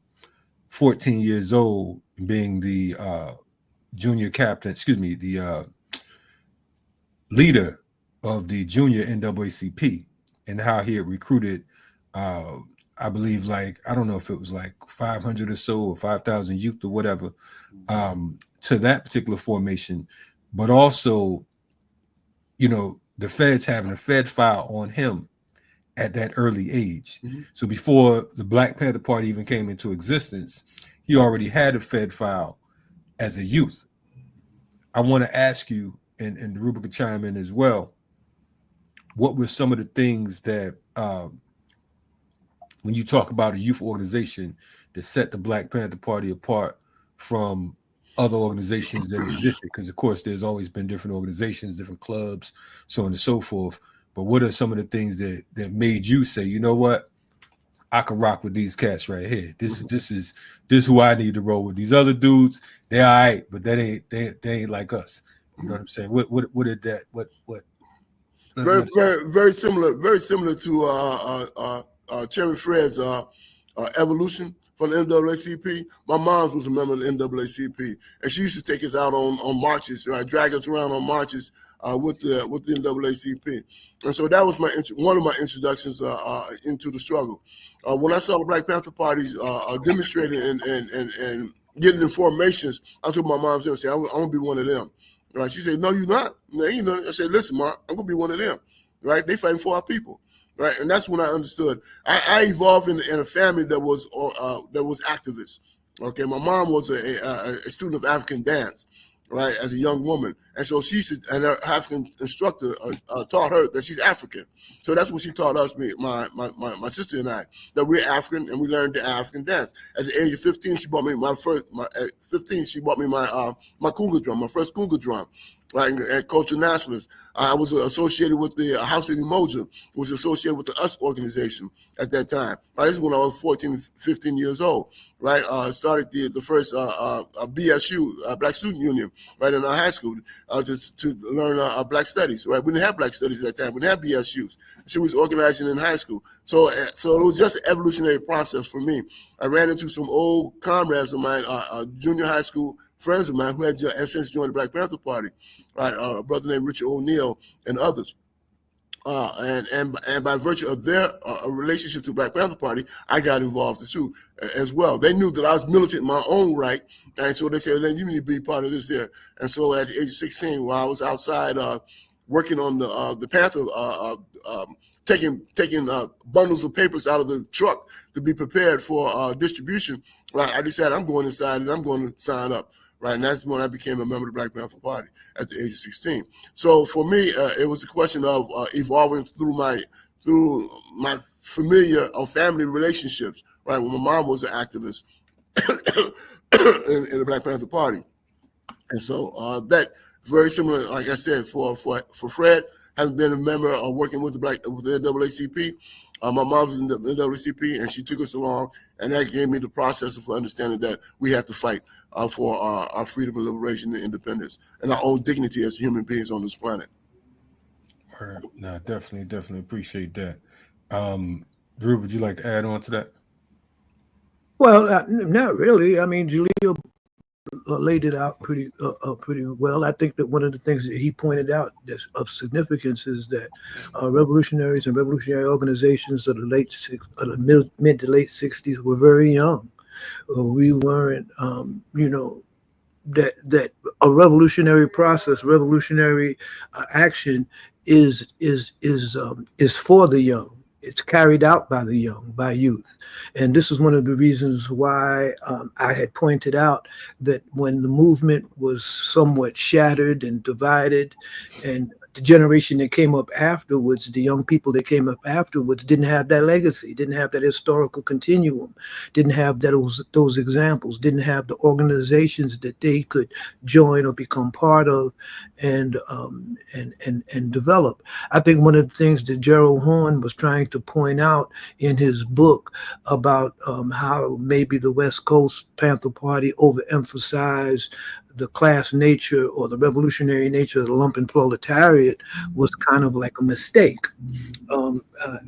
14 years old, being the junior captain, the leader of the junior NAACP, and how he had recruited, I believe, like, I don't know if it was like 500 or so or 5,000 youth or whatever, to that particular formation, but also, you know, the feds having a Fed file on him at that early age. So before the Black Panther Party even came into existence, he already had a Fed file as a youth. I want to ask you, and Dhoruba could chime in as well, what were some of the things that, when you talk about a youth organization that set the Black Panther Party apart from other organizations that existed? Because of course there's always been different organizations, different clubs, so on and so forth. But what are some of the things that made you say, you know what, I can rock with these cats right here. This is who I need to roll with. These other dudes, they're all right, but they ain't like us. You know what I'm saying? What did that? What? Very similar to Chairman Fred's evolution from the NAACP. My mom was a member of the NAACP, and she used to take us out on marches, right? Drag us around on marches with the NAACP. And so that was one of my introductions into the struggle. When I saw the Black Panther Party demonstrating and getting informations, I told my mom, I said, I'm gonna be one of them. Right? She said, no, you're not. I said, listen, Mark, I'm gonna be one of them. Right? They fighting for our people. Right? And that's when I understood. I evolved in a family that was activist. Okay, my mom was a student of African dance, right, as a young woman, and so and her African instructor taught her that she's African. So that's what she taught us, my sister and I, that we're African, and we learned the African dance. At the age of 15, she bought me my kunga drum, my first kunga drum. Right, and cultural nationalist. I was associated with the House of Emoja, was associated with the US organization at that time. Right, this is when I was 14, 15 years old. Right, started the first BSU, Black Student Union, right, in our high school to learn Black studies. Right, we didn't have Black studies at that time. We didn't have BSUs. She was organizing in high school. So it was just an evolutionary process for me. I ran into some old comrades of mine, junior high school friends of mine who had since joined the Black Panther Party, right? A brother named Richard O'Neill and others. And by virtue of their relationship to the Black Panther Party, I got involved too as well. They knew that I was militant in my own right, and so they said, "Then you need to be part of this there." And so at the age of 16, while I was outside working on the Panther, taking bundles of papers out of the truck to be prepared for distribution, right, I decided I'm going inside and I'm going to sign up. Right, and that's when I became a member of the Black Panther Party at the age of 16. So for me, it was a question of evolving through my familiar or family relationships. Right, when my mom was an activist in the Black Panther Party, and so that very similar, like I said, for Fred, having been a member of working with the NAACP. My mom was in the NAACP, and she took us along, and that gave me the process of understanding that we had to fight for our freedom and liberation and independence and our own dignity as human beings on this planet. No, definitely appreciate that. Drew, would you like to add on to that? Well, not really. I mean, Jalil laid it out pretty well. I think that one of the things that he pointed out that's of significance is that revolutionaries and revolutionary organizations of the mid to late '60s were very young. We weren't, that a revolutionary process, revolutionary action is for the young. It's carried out by the young, by youth. And this is one of the reasons why I had pointed out that when the movement was somewhat shattered and divided, and the generation that came up afterwards, the young people that came up afterwards, didn't have that legacy, didn't have that historical continuum, didn't have those examples, didn't have the organizations that they could join or become part of and develop. I think one of the things that Gerald Horne was trying to point out in his book about how maybe the West Coast Panther Party overemphasized the class nature or the revolutionary nature of the lumpen proletariat was kind of like a mistake.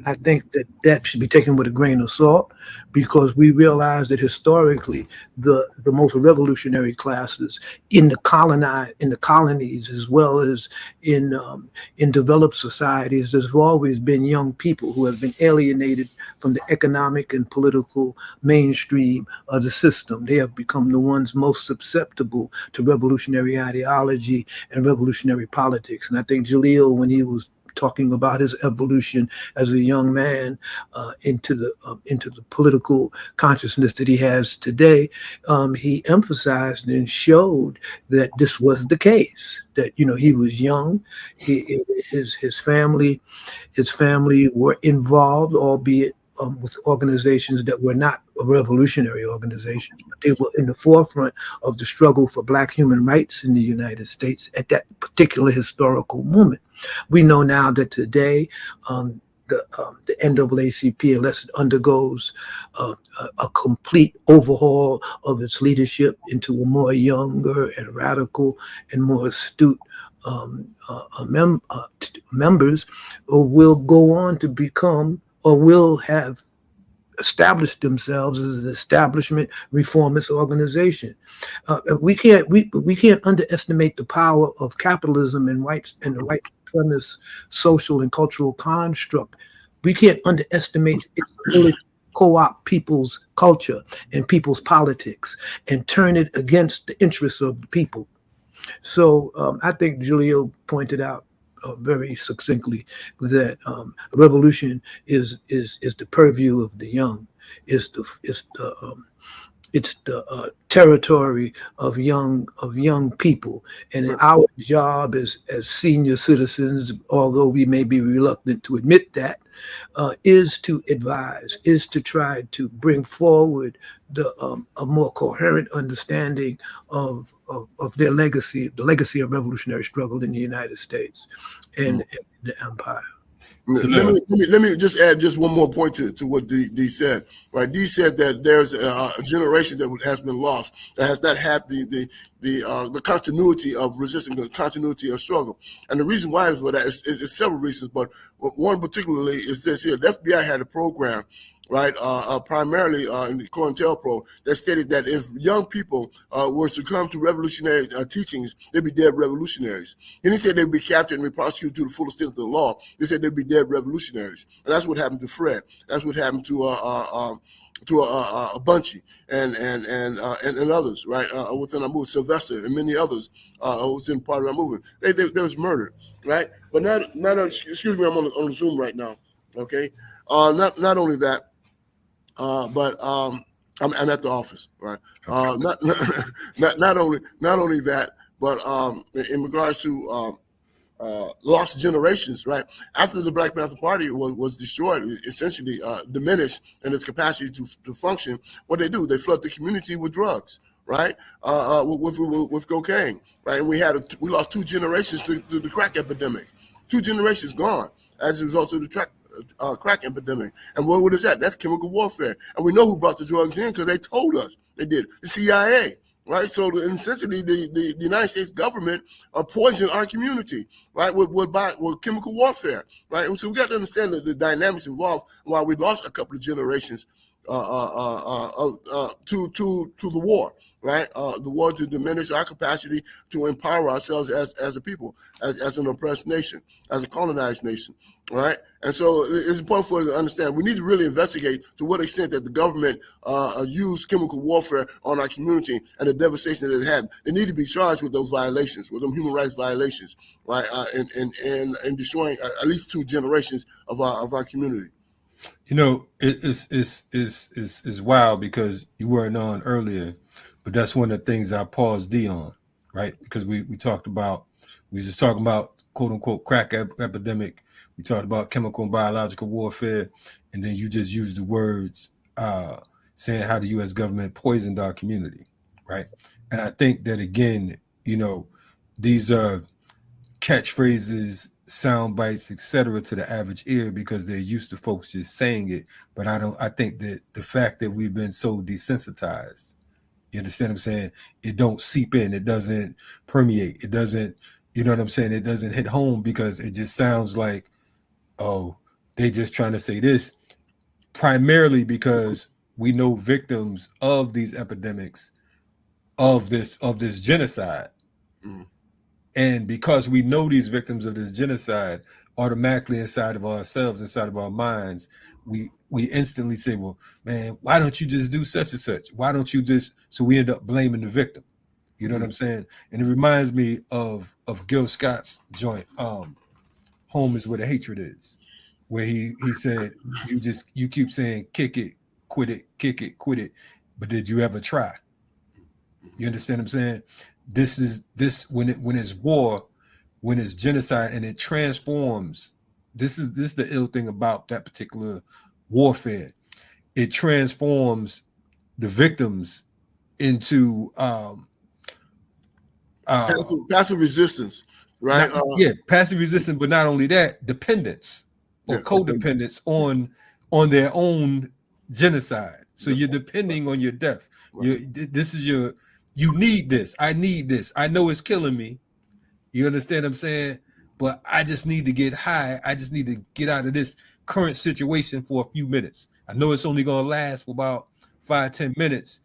I think that should be taken with a grain of salt, because we realize that historically the most revolutionary classes in the colonies as well as in developed societies, there's always been young people who have been alienated from the economic and political mainstream of the system. They have become the ones most susceptible to revolutionary ideology and revolutionary politics. And I think Jalil, when he was talking about his evolution as a young man into the political consciousness that he has today, he emphasized and showed that this was the case. That he was young, his family were involved, albeit with organizations that were not revolutionary organizations, but they were in the forefront of the struggle for Black human rights in the United States at that particular historical moment. We know now that today the NAACP, unless it undergoes a complete overhaul of its leadership into a more younger and radical and more astute members, will go on to become, or will have established themselves as an establishment reformist organization. We can't underestimate the power of capitalism and the white supremacist social and cultural construct. We can't underestimate its ability to co-opt people's culture and people's politics and turn it against the interests of the people. So I think Jalil pointed out very succinctly that revolution is the purview of the young. It's the territory of young people, and our job as senior citizens, although we may be reluctant to admit that, is to advise, is to try to bring forward a more coherent understanding of their legacy, the legacy of revolutionary struggle in the United States and the empire. So let me just add just one more point to what Dee said. Right, Dee said that there's a generation that has been lost, that has not had the continuity of resistance, the continuity of struggle. And the reason why is for that is several reasons, but one particularly is this here. The FBI had a program, right, primarily in the COINTELPRO, that stated that if young people were to come to revolutionary teachings, they'd be dead revolutionaries. And he said they'd be captured and be prosecuted to the full extent of the law. They said they'd be dead revolutionaries. And that's what happened to Fred. That's what happened to Bunchy and others, right, within our movement, Sylvester and many others within part of our movement. They was murdered, right? But not excuse me, I'm on Zoom right now, okay? Not only that, but I'm at the office, right? Not only that, but in regards to lost generations, right? After the Black Panther Party was destroyed, essentially diminished in its capacity to function, what they do, they flood the community with drugs, right? With cocaine, right? And we lost 2 generations to the crack epidemic. 2 generations gone as a result of the crack epidemic. And what is that? That's chemical warfare. And we know who brought the drugs in because they told us they did. The CIA, right? So essentially the United States government poisoned our community, right, with chemical warfare, right? And so we got to understand the dynamics involved, why we lost a couple of generations to the war, right? The war to diminish our capacity to empower ourselves as a people, as an oppressed nation, as a colonized nation, right? And so it's important for us to understand we need to really investigate to what extent that the government used chemical warfare on our community and the devastation that it had. They need to be charged with those violations, with them human rights violations, right? And destroying at least 2 generations of our community. You know, it's wild because you weren't on earlier, but that's one of the things I paused D on, right? Because we was just talking about quote unquote crack epidemic. We talked about chemical and biological warfare, and then you just used the words saying how the U.S. government poisoned our community, right? And I think that again, you know, these are catchphrases, sound bites, etc., to the average ear because they're used to folks just saying it. But I think that the fact that we've been so desensitized, you understand what I'm saying? It don't seep in, it doesn't permeate, it doesn't, you know what I'm saying? It doesn't hit home because it just sounds like, oh, they just trying to say this, primarily because we know victims of these epidemics, of this genocide. Mm. And because we know these victims of this genocide, automatically inside of ourselves, inside of our minds, we instantly say, well, man, why don't you just do such and such? Why don't you just, so we end up blaming the victim. You know what I'm saying? And it reminds me of Gil Scott's joint, Home is Where the Hatred Is, where he said, you keep saying, kick it, quit it. But did you ever try? You understand what I'm saying? This when it's war, when it's genocide, and it transforms. This is the ill thing about that particular warfare. It transforms the victims into passive resistance, right? Passive resistance, but not only that, dependence or codependence on their own genocide. So you're depending on your death. Right. You need this. I need this. I know it's killing me. You understand what I'm saying? But I just need to get high. I just need to get out of this current situation for a few minutes. I know it's only going to last for about 5-10 minutes,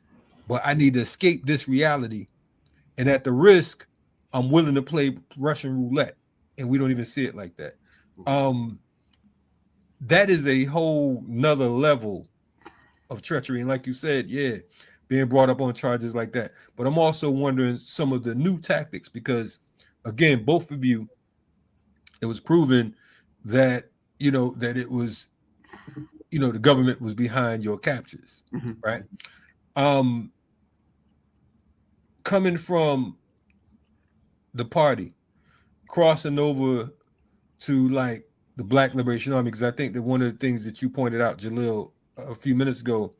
but I need to escape this reality. And at the risk, I'm willing to play Russian roulette. And we don't even see it like that. That is a whole nother level of treachery. And like you said, being brought up on charges like that. But I'm also wondering some of the new tactics, because again, both of you, it was proven that, that it was, the government was behind your captures, right? Coming from the party, crossing over to like the Black Liberation Army, because I think that one of the things that you pointed out, Jalil, a few minutes ago,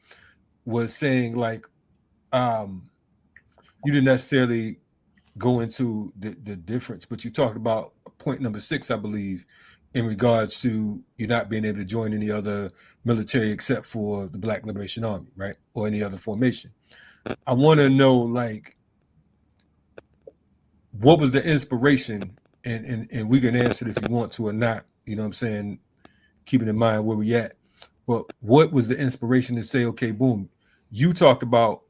was saying like, you didn't necessarily go into the difference, but you talked about point number 6, I believe, in regards to you not being able to join any other military except for the Black Liberation Army, right? Or any other formation. I want to know, like, what was the inspiration, and we can answer it if you want to or not, you know what I'm saying, keeping in mind where we at. But what was the inspiration to say, okay, boom, you talked about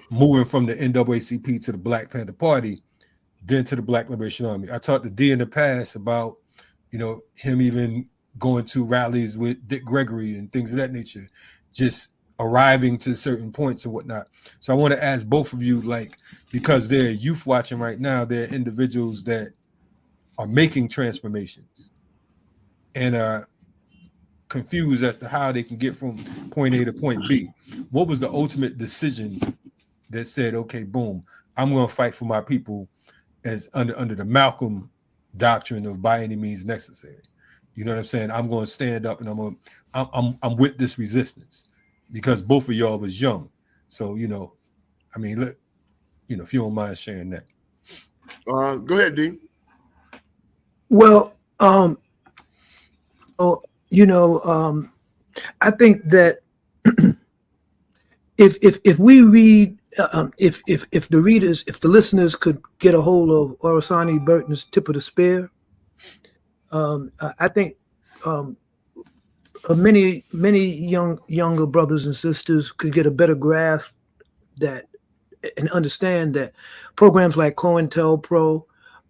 moving from the NAACP to the Black Panther Party, then to the Black Liberation Army. I talked to D in the past about, him even going to rallies with Dick Gregory and things of that nature, just arriving to certain points and whatnot. So I want to ask both of you, like, because they're youth watching right now, they're individuals that are making transformations and are confused as to how they can get from point A to point B. What was the ultimate decision that said, okay, boom, I'm going to fight for my people as under the Malcolm doctrine of by any means necessary? You know what I'm saying? I'm going to stand up and I'm with this resistance, because both of y'all was young. So, I mean, look, if you don't mind sharing that. Go ahead, D. Well, I think that if we read, if the listeners could get a hold of Orasani Burton's Tip of the Spear, I think many younger brothers and sisters could get a better grasp that and understand that programs like COINTELPRO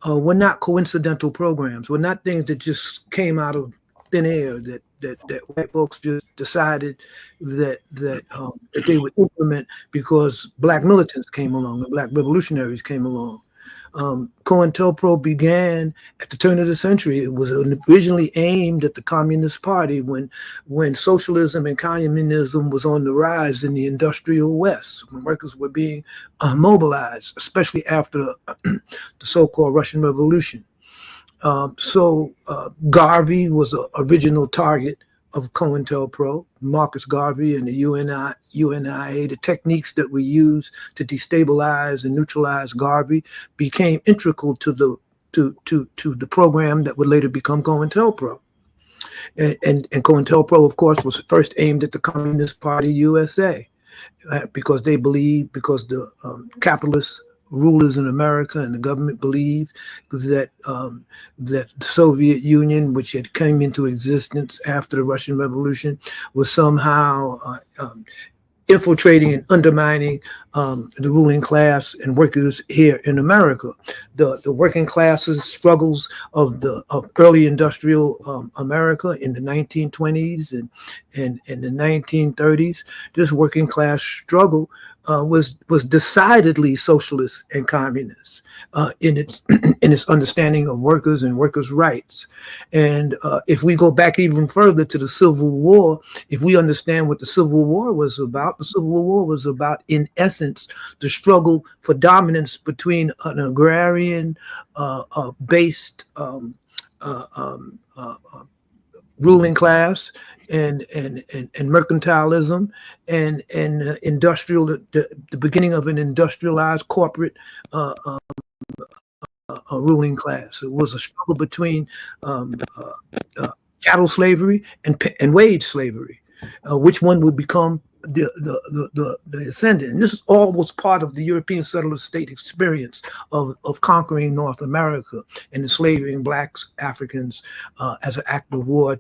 were not coincidental programs. Were not things that just came out of thin air that white folks just decided that they would implement because black militants came along and black revolutionaries came along. COINTELPRO began at the turn of the century. It was originally aimed at the Communist Party when socialism and communism was on the rise in the industrial West, when workers were being mobilized, especially after the so-called Russian Revolution. So Garvey was an original target of COINTELPRO, Marcus Garvey and the UNIA. The techniques that we use to destabilize and neutralize Garvey became integral to the program that would later become COINTELPRO. And COINTELPRO, of course, was first aimed at the Communist Party USA because they believed, because the capitalist rulers in America and the government believed that that the Soviet Union, which had come into existence after the Russian Revolution, was somehow infiltrating and undermining the ruling class and workers here in America. The working classes struggles of early industrial America in the 1920s and the 1930s. This working class struggle was decidedly socialist and communist in its understanding of workers and workers' rights. And if we go back even further to the Civil War, if we understand what the Civil War was about, the Civil War was about, in essence, the struggle for dominance between an agrarian based ruling class and mercantilism and industrial, the beginning of an industrialized corporate ruling class. It was a struggle between chattel slavery and wage slavery. Which one would become the ascendant? And this all was part of the European settler state experience of conquering North America and enslaving blacks, Africans as an act of war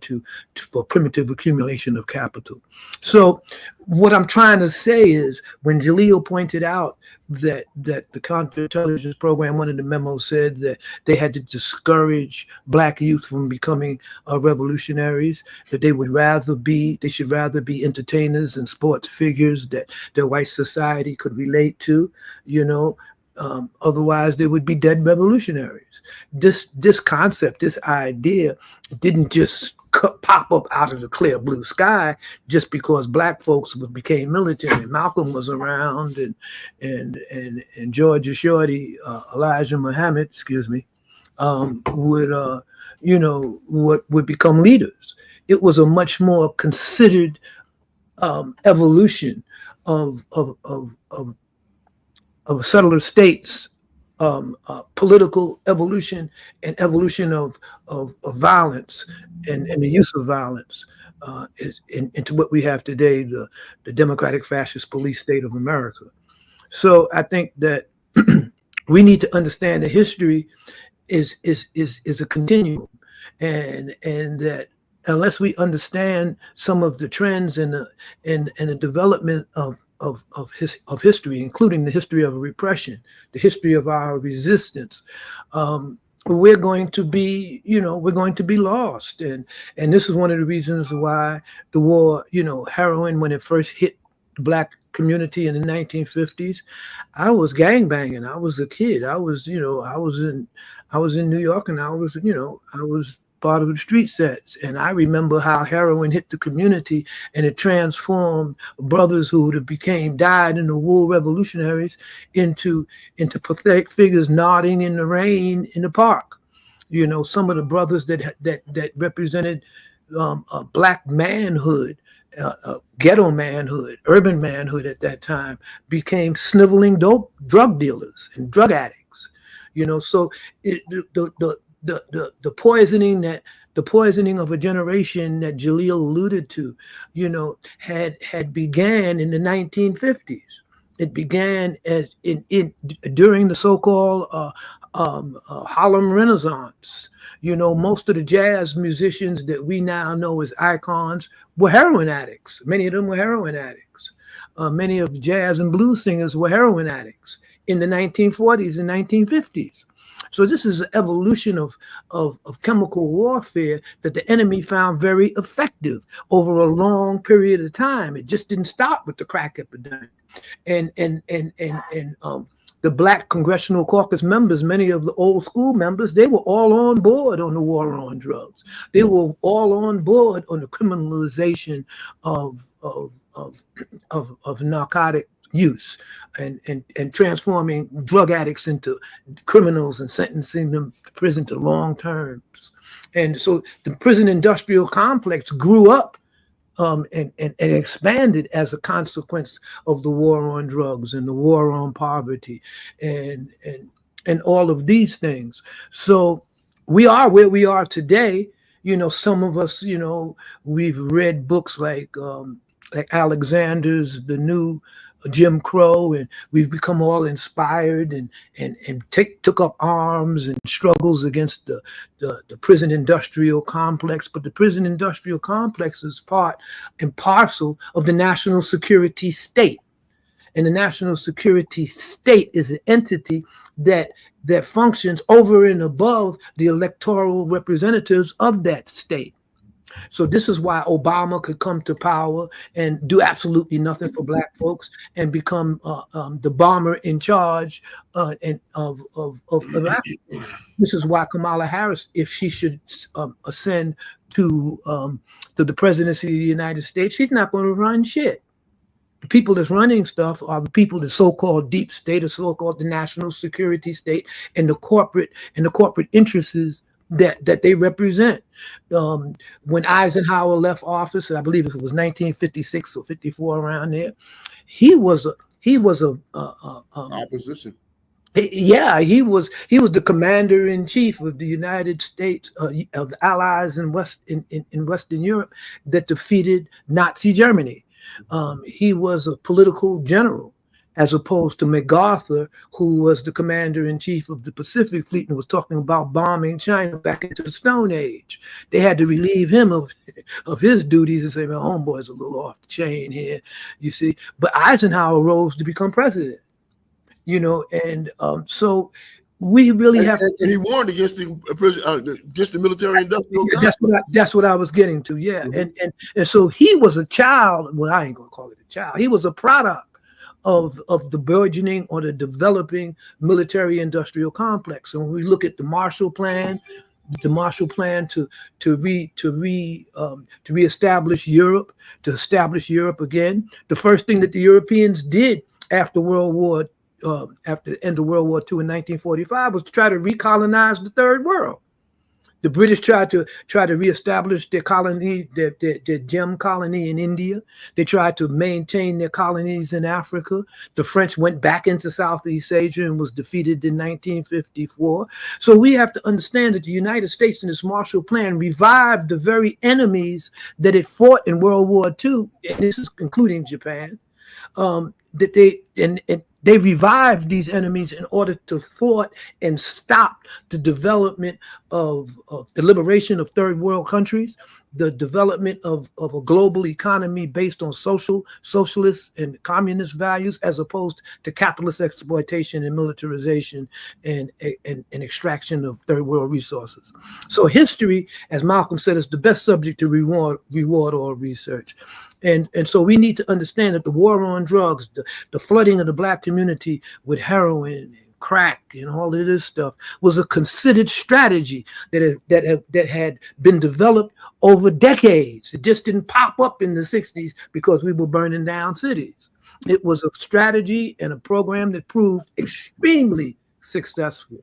for primitive accumulation of capital. So what I'm trying to say is, when Jalil pointed out that the counterintelligence program, one of the memos said that they had to discourage black youth from becoming revolutionaries, that they should rather be entertainers and sports figures that their white society could relate to, otherwise they would be dead revolutionaries. This concept, this idea didn't just pop up out of the clear blue sky just because black folks became militant and Malcolm was around and Georgia Shorty, Elijah Muhammad, would become leaders. It was a much more considered evolution of settler states, political evolution and evolution of violence and the use of violence into what we have today, the democratic fascist police state of America. So I think that we need to understand that history is a continuum, and that unless we understand some of the trends and the development of history, including the history of repression, the history of our resistance, we're going to be lost. And this is one of the reasons why the war, heroin, when it first hit the black community in the 1950s, I was gangbanging. I was a kid. I was in New York, and I was part of the street sets. And I remember how heroin hit the community, and it transformed brothers who would have died in the war revolutionaries into pathetic figures nodding in the rain in the park. Some of the brothers that represented black manhood, ghetto manhood, urban manhood at that time, became sniveling drug dealers and drug addicts. So the poisoning of a generation that Jalil alluded to, had began in the 1950s. It began during the so-called Harlem Renaissance. You know, most of the jazz musicians that we now know as icons were heroin addicts. Many of them were heroin addicts. Many of the jazz and blues singers were heroin addicts in the 1940s and 1950s. So this is an evolution of chemical warfare that the enemy found very effective over a long period of time. It just didn't stop with the crack epidemic. And the Black Congressional Caucus members, many of the old school members, they were all on board on the war on drugs. They were all on board on the criminalization of narcotic use and transforming drug addicts into criminals and sentencing them to prison to long terms. And so the prison industrial complex grew up and expanded as a consequence of the war on drugs and the war on poverty and all of these things. So we are where we are today. You know, some of us, you know, we've read books like Alexander's The New Jim Crow, and we've become all inspired and took up arms and struggles against the prison industrial complex. But the prison industrial complex is part and parcel of the national security state. And the national security state is an entity that functions over and above the electoral representatives of that state. So this is why Obama could come to power and do absolutely nothing for Black folks and become the bomber in charge of Africa. This is why Kamala Harris, if she should ascend to the presidency of the United States, she's not going to run shit. The people that's running stuff are the people, the so-called deep state, or so-called the national security state, and the corporate interests that they represent. When Eisenhower left office, I believe it was 1956 or 54, around there, he was opposition. Yeah, he was the commander in chief of the United States of the Allies in Western Europe that defeated Nazi Germany. He was a political general, as opposed to MacArthur, who was the commander-in-chief of the Pacific Fleet and was talking about bombing China back into the Stone Age. They had to relieve him of his duties and say, "My homeboy's a little off the chain here," you see. But Eisenhower rose to become president, you know, and so we really have. And he warned against the military-industrial. That's what I was getting to, yeah. Mm-hmm. And so he was a child. Well, I ain't gonna call it a child. He was a product of the burgeoning or the developing military-industrial complex. And when we look at the Marshall Plan to reestablish Europe, to establish Europe again, the first thing that the Europeans did after the end of World War II in 1945 was to try to recolonize the Third World. The British tried to reestablish their colony, their gem colony in India. They tried to maintain their colonies in Africa. The French went back into Southeast Asia and was defeated in 1954. So we have to understand that the United States in its Marshall Plan revived the very enemies that it fought in World War II, and this is including Japan, they revived these enemies in order to thwart and stop the development of the liberation of third world countries, the development of a global economy based on socialist and communist values, as opposed to capitalist exploitation and militarization and extraction of third world resources. So history, as Malcolm said, is the best subject to reward all research. And so we need to understand that the war on drugs, the flooding of the Black community with heroin and crack and all of this stuff was a considered strategy that had been developed over decades. It just didn't pop up in the 60s because we were burning down cities. It was a strategy and a program that proved extremely successful.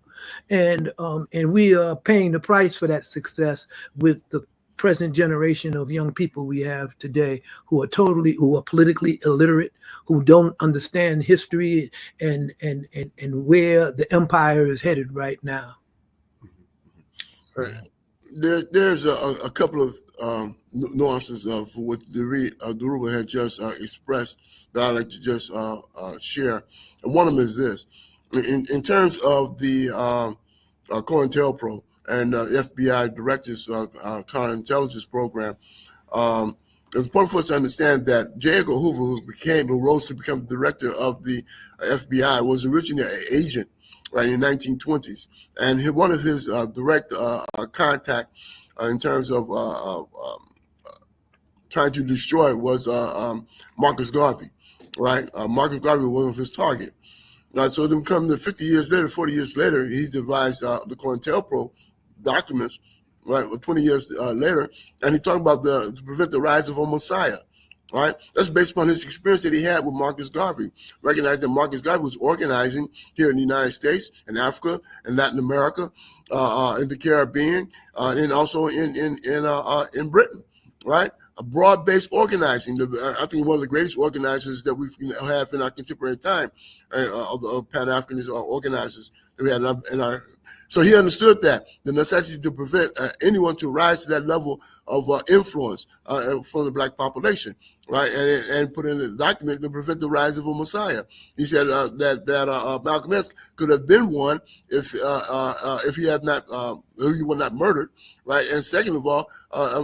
And we are paying the price for that success with the present generation of young people we have today who are politically illiterate, who don't understand history and where the empire is headed right now. There's a couple of nuances of what Dhoruba had just expressed that I'd like to just share. And one of them is this. in terms of the COINTELPRO and FBI director's counterintelligence program, it's important for us to understand that J. Edgar Hoover, who rose to become the director of the FBI, was originally an agent, right, in the 1920s. And one of his direct contact in terms of trying to destroy was Marcus Garvey, right? Marcus Garvey was one of his targets. So then come the 40 years later, he devised the COINTELPRO documents, right, 20 years later, and he talked about to prevent the rise of a Messiah, right? That's based upon his experience that he had with Marcus Garvey, recognized that Marcus Garvey was organizing here in the United States, in Africa, in Latin America, in the Caribbean, and also in Britain, right? A broad-based organizing. I think one of the greatest organizers that we have in our contemporary time, of Pan-Africanist organizers that we had in our. So he understood that the necessity to prevent anyone to rise to that level of influence from the black population, right? And put in a document to prevent the rise of a Messiah. He said that Malcolm X could have been one if he had not, if he were not murdered, right? And second of all,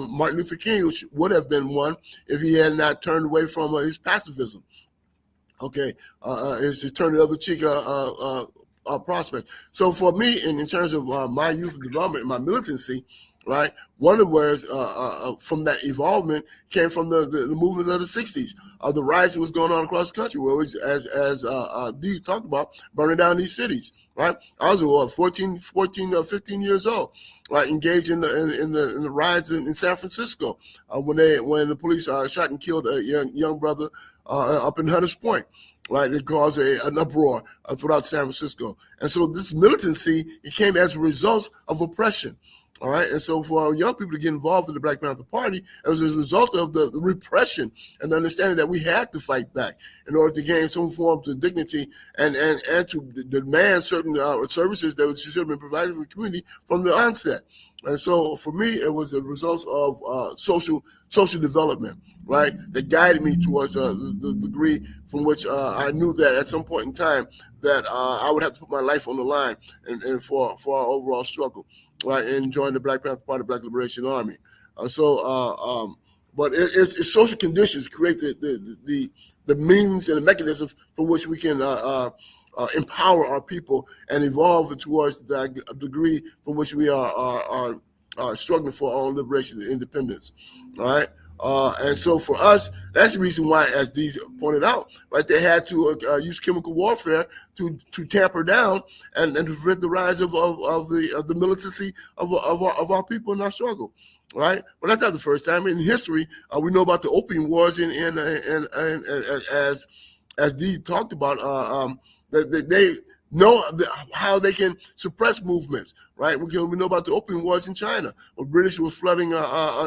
Martin Luther King would have been one if he had not turned away from his pacifism. Okay, is to turn the other cheek prospect. So for me, in terms of my youth development and my militancy, right, one of the words from that evolvement came from the movement of the 60s, the rise that was going on across the country, where it was, as Dee talked about, burning down these cities, right? I was 14 or 15 years old, right, engaged in the riots in San Francisco when the police shot and killed a young brother up in Hunters Point. Right, it caused an uproar throughout San Francisco. And so this militancy, it came as a result of oppression. All right, and so for our young people to get involved in the Black Panther Party, it was as a result of the repression and the understanding that we had to fight back in order to gain some form of dignity and to demand certain services that should have been provided for the community from the onset. And so for me, it was a result of social development, right, that guided me towards the degree from which I knew that at some point in time that I would have to put my life on the line and for our overall struggle, right, and join the Black Panther Party, Black Liberation Army. But it's social conditions create the means and the mechanisms for which we can empower our people and evolve towards the degree from which we are struggling for our own liberation and independence, all right? And so for us, that's the reason why, as Dee pointed out, right, they had to use chemical warfare to tamper down and to prevent the rise of the militancy of our people in our struggle, right? But that's not the first time in history. We know about the Opium Wars, and as Dee talked about, they know how they can suppress movements, right? We know about the Opium Wars in China, where British was flooding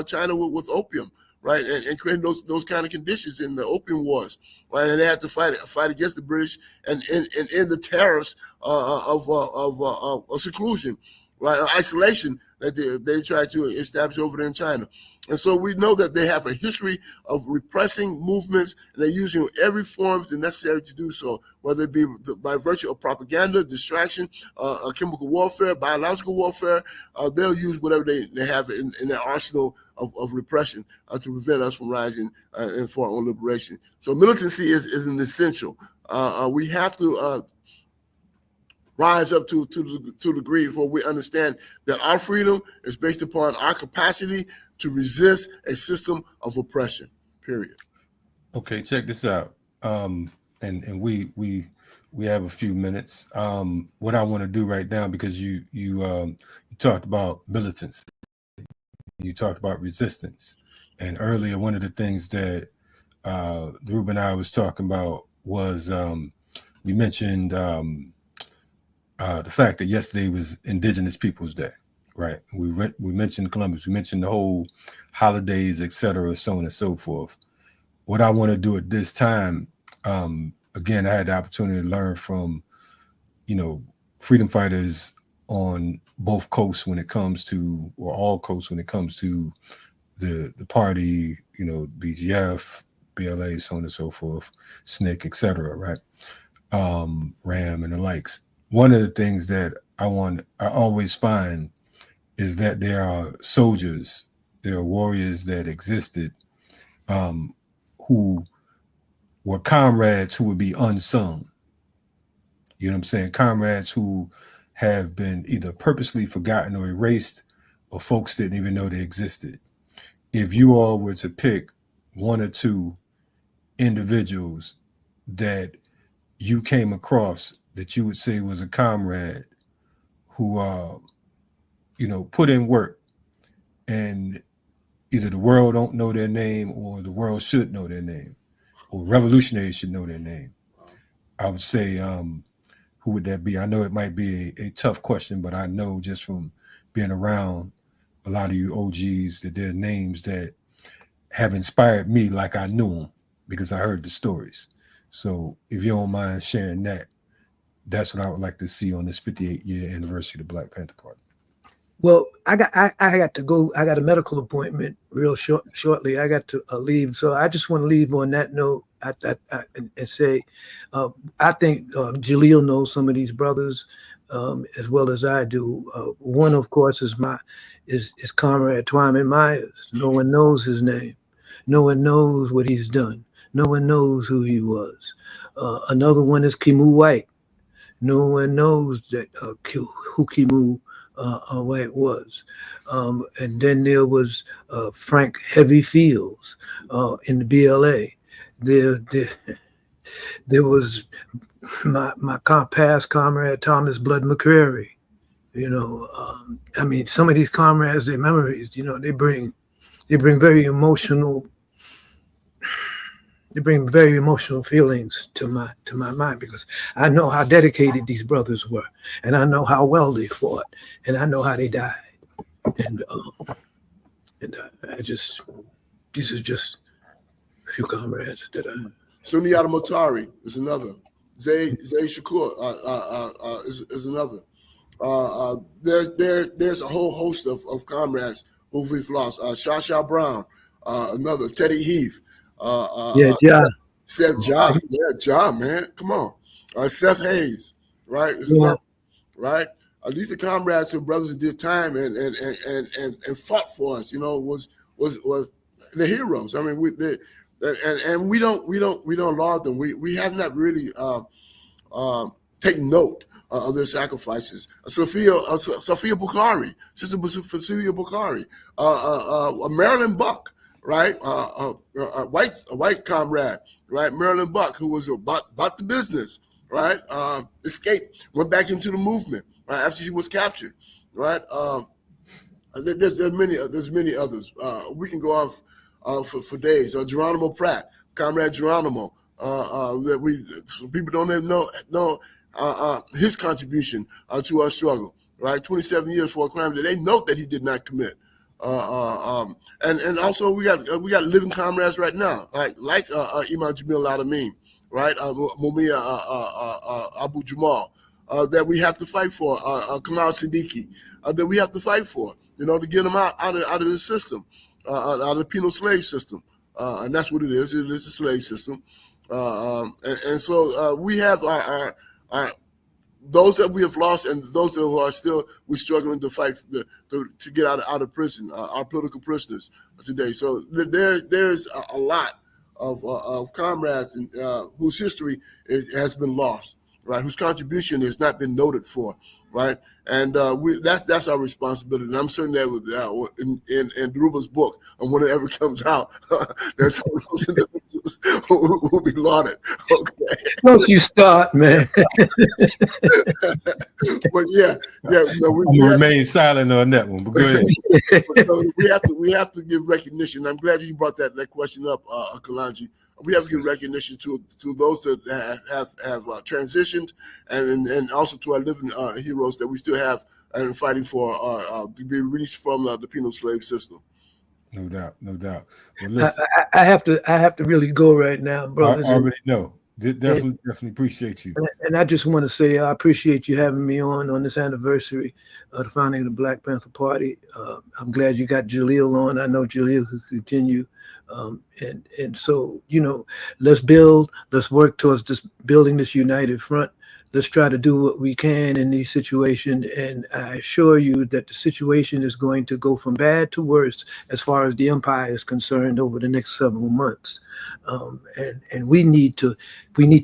China with opium, right, and creating those kind of conditions in the Opium Wars, right? And they had to fight against the British and end the tariffs of seclusion, right, or isolation that they tried to establish over there in China. And so we know that they have a history of repressing movements, and they're using every form necessary to do so, whether it be by virtue of propaganda, distraction, chemical warfare, biological warfare. They'll use whatever they have in their arsenal of repression to prevent us from rising and for our own liberation. So militancy is an essential. We have to rise up to the degree where we understand that our freedom is based upon our capacity to resist a system of oppression, period. Okay, check this out. And we have a few minutes. What I want to do right now, because you talked about militants, you talked about resistance, and earlier one of the things that Dhoruba and I was talking about was we mentioned the fact that yesterday was Indigenous Peoples Day, right? We mentioned Columbus, we mentioned the whole holidays, etc., so on and so forth. What I want to do at this time, again, I had the opportunity to learn from, freedom fighters on both coasts when it comes to, or all coasts when it comes to the party, BGF, BLA, so on and so forth, SNCC, etc., right? RAM and the likes. one of the things that I always find is that there are soldiers, there are warriors that existed who were comrades who would be unsung. You know what I'm saying? Comrades who have been either purposely forgotten or erased, or folks didn't even know they existed. If you all were to pick one or two individuals that you came across that you would say was a comrade who, put in work, and either the world don't know their name or the world should know their name, or revolutionaries should know their name, I would say, who would that be? I know it might be a tough question, but I know just from being around a lot of you OGs that there are names that have inspired me like I knew them because I heard the stories. So if you don't mind sharing that, that's what I would like to see on this 58-year anniversary of the Black Panther Party. Well, I got to go. I got a medical appointment shortly. I got to leave. So I just want to leave on that note and say, I think Jalil knows some of these brothers as well as I do. One, of course, is Comrade Twyman Myers. No one knows his name. No one knows what he's done. No one knows who he was. Another one is Kimu White. No one knows that who Kimu White was. And then there was Frank Heavy Fields in the BLA. There was my past comrade Thomas Blood McCrary. I mean, some of these comrades, their memories, they bring very emotional. They bring very emotional feelings to my mind, because I know how dedicated these brothers were, and I know how well they fought, and I know how they died, and these are just a few comrades that I. Suniyata Motari is another. Zay Shakur is another. There's a whole host of comrades who we've lost. Shasha Brown, another. Teddy Heath. Seth John, man, come on. Seth Hayes, right? Right? These are comrades who brothers who did time and fought for us. Was the heroes. I mean, we don't laud them. We have not really taken note of their sacrifices. Sophia Bukhari, Sister Sophia Bukhari, Marilyn Buck. Right, a white comrade, right? Marilyn Buck, who was about the business, right? Escaped, went back into the movement, right? After she was captured, right? There's many others. We can go off for days. Geronimo Pratt, Comrade Geronimo, that some people don't even know his contribution to our struggle, right? 27 years for a crime that they know that he did not commit. And also we got living comrades right now, like Imam Jamil Al-Amin, right? Mumia Abu Jamal, that we have to fight for. Kamal Siddiqui, that we have to fight for, to get them out of the system, out of the penal slave system, and that's what it is. It is a slave system, and so we have our those that we have lost, and those that are still we're struggling to fight to get out of prison, our political prisoners today. So there's a lot of comrades whose history has been lost, right? Whose contribution has not been noted for, right? And that's our responsibility. And I'm certain that in Dhoruba's book, and when it ever comes out, there's some of those individuals who will be lauded. Okay. Don't you start, man. But yeah. We remain silent on that one. But go ahead. we have to give recognition. I'm glad you brought that question up, Kalonji. We have to give recognition to those that have transitioned, and also to our living heroes that we still have and fighting for to be released from the penal slave system. No doubt. Well, listen, I have to really go right now, brother. I already know. Definitely appreciate you. And I just want to say I appreciate you having me on this anniversary of the founding of the Black Panther Party. I'm glad you got Jalil on. I know Jalil will continue. And so, let's work towards building this united front. let's try to do what we can in these situations. And I assure you that the situation is going to go from bad to worse as far as the empire is concerned over the next several months. And we need to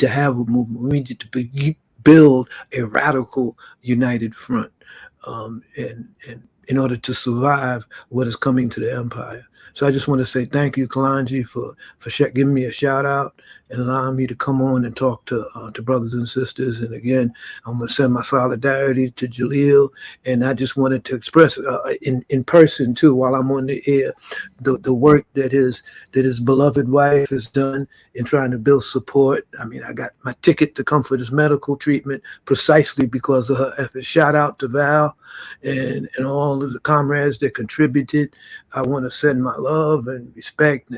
have a movement. We need to build a radical united front, and in order to survive what is coming to the empire. So I just want to say thank you, Kalonji, for giving me a shout out and allowing me to come on and talk to brothers and sisters. And again, I'm going to send my solidarity to Jalil. And I just wanted to express in person too, while I'm on the air, the work that his beloved wife has done in trying to build support. I mean, I got my ticket to come for this medical treatment precisely because of her efforts. Shout out to Val and all of the comrades that contributed. I want to send my love and respect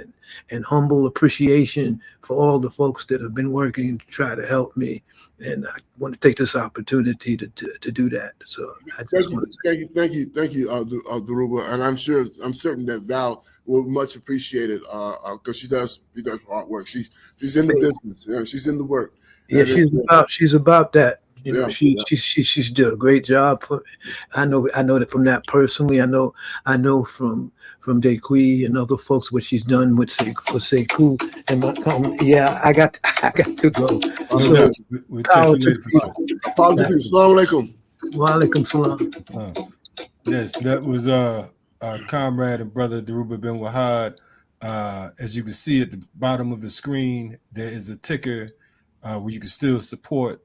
and humble appreciation for all the folks that have been working to try to help me. And I want to take this opportunity to do that. So I just thank you, Dhoruba. And I'm certain that Val will much appreciate it because she does hard work. She's in the business. She's in the work. Yeah, she's about that. You know, she's did a great job. I know that from that personally. I know from Dequi and other folks what she's done with Sekou and I got to go. So, we'll check you later for sure. Assalamu alaikum. Wa alaikum salam. Yes, that was our comrade and brother Dhoruba bin Wahad. As you can see at the bottom of the screen, there is a ticker where you can still support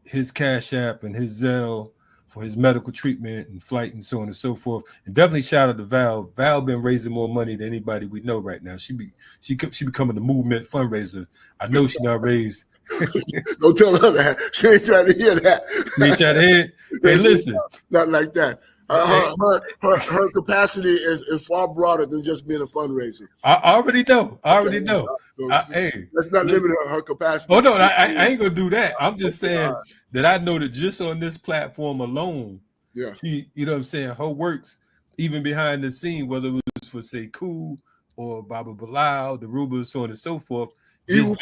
his Cash App and his Zelle for his medical treatment and flight and so on and so forth. And definitely shout out to Val. Val been raising more money than anybody we know right now. She becoming a movement fundraiser. I know she not raised. Don't tell her that. She ain't trying to hear that. You ain't trying to hear it? Hey, listen. Not like that. Her capacity is far broader than just being a fundraiser. I already know. Hey, let's not limit her capacity. Oh no, I ain't gonna do that. I'm just saying that I know that just on this platform alone, she, you know what I'm saying, her works even behind the scene, whether it was for Sekou or Baba Bilal, Dhoruba, so on and so forth. Even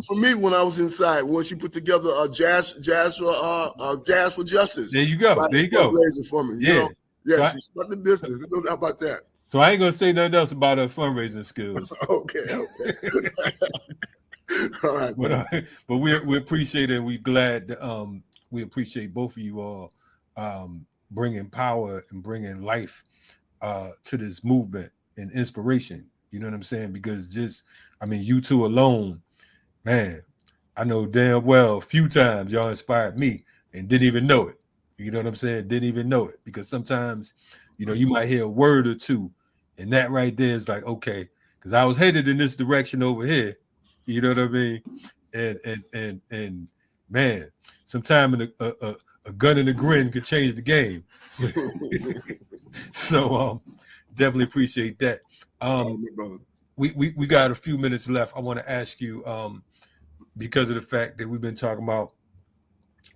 for me, when I was inside, when she put together Jazz for Justice. There you go. There you go. For me. Yeah. So she's not the business. There's no doubt about that. So I ain't gonna say nothing else about her fundraising skills. Okay. All right. But we appreciate it. We glad that, we appreciate both of you all bringing power and bringing life to this movement and inspiration. You know what I'm saying? Because you two alone, man, I know damn well a few times y'all inspired me and didn't even know it. You know what I'm saying? Didn't even know it. Because sometimes, you might hear a word or two, and that right there is like, okay, because I was headed in this direction over here. You know what I mean? And man, sometimes a gun and a grin could change the game. So definitely appreciate that. We got a few minutes left. I want to ask you, because of the fact that we've been talking about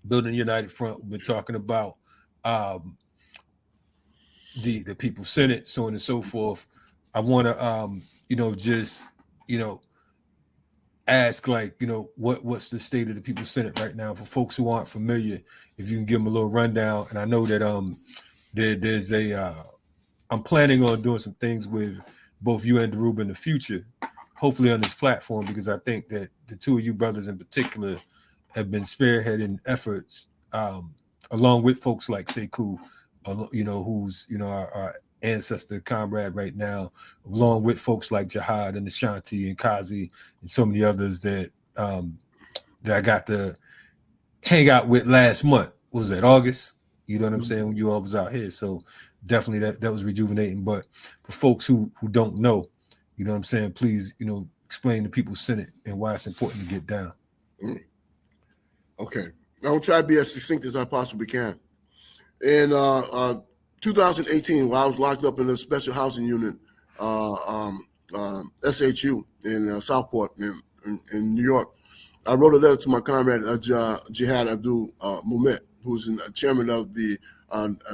building a united front, we've been talking about the People's Senate, so on and so forth. I want to, ask, what's the state of the People's Senate right now for folks who aren't familiar? If you can give them a little rundown. And I know that there's I'm planning on doing some things with both you and Dhoruba in the future, hopefully on this platform, because I think that the two of you brothers in particular have been spearheading efforts, along with folks like Sekou, who's our ancestor comrade right now, along with folks like Jihad and Ashanti and Kazi and so many others that I got to hang out with last month. What was that, August? You know what I'm saying? When you all was out here. So definitely that was rejuvenating. But for folks who don't know, you know what I'm saying, please, explain the People's Senate and why it's important to get down. Okay. I'll try to be as succinct as I possibly can. In 2018, while I was locked up in a special housing unit, SHU in Southport in New York, I wrote a letter to my comrade Jihad Abdul Mumet, who's the chairman of the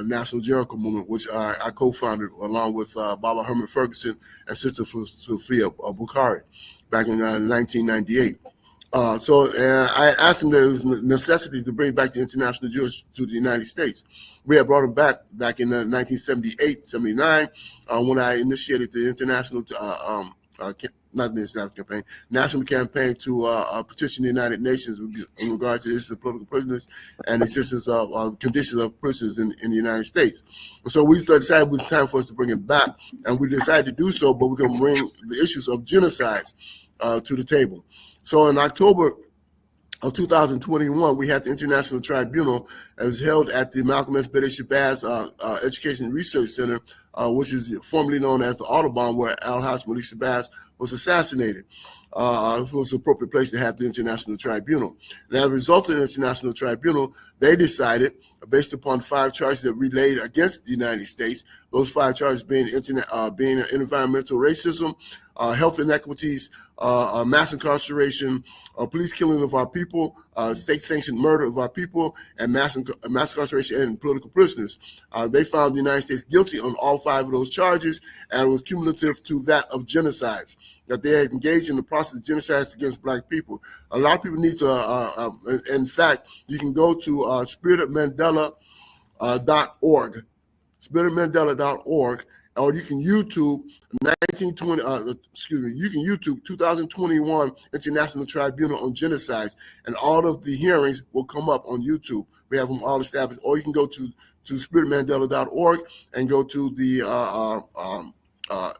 National Jericho Movement, which I co-founded along with Baba Herman Ferguson and Sister Sophia Bukhari back in 1998. So I asked him there was a necessity to bring back the international Jews to the United States. We had brought him back in 1978, 79, when I initiated the international, not the international campaign, national campaign to petition the United Nations in regards to the issue of political prisoners and the existence of conditions of prisoners in the United States. And so we decided it was time for us to bring it back, and we decided to do so, but we're going to bring the issues of genocide to the table. So in October of 2021, we had the International Tribunal that was held at the Malcolm S. Betty Shabazz Education and Research Center, which is formerly known as the Audubon, where Al-Haj Malik Shabazz was assassinated. It was the appropriate place to have the International Tribunal. And as a result of the International Tribunal, they decided, based upon 5 charges that we laid against the United States, those 5 charges being environmental racism, health inequities, mass incarceration, police killing of our people, state-sanctioned murder of our people, and mass incarceration and political prisoners. They found the United States guilty on all 5 of those charges, and it was cumulative to that of genocides, that they had engaged in the process of genocides against Black people. A lot of people need to, in fact, you can go to spiritofmandela.org, spiritofmandela.org, or you can YouTube 2021 International Tribunal on Genocides, and all of the hearings will come up on YouTube. We have them all established. Or you can go to spiritofmandela.org and go to the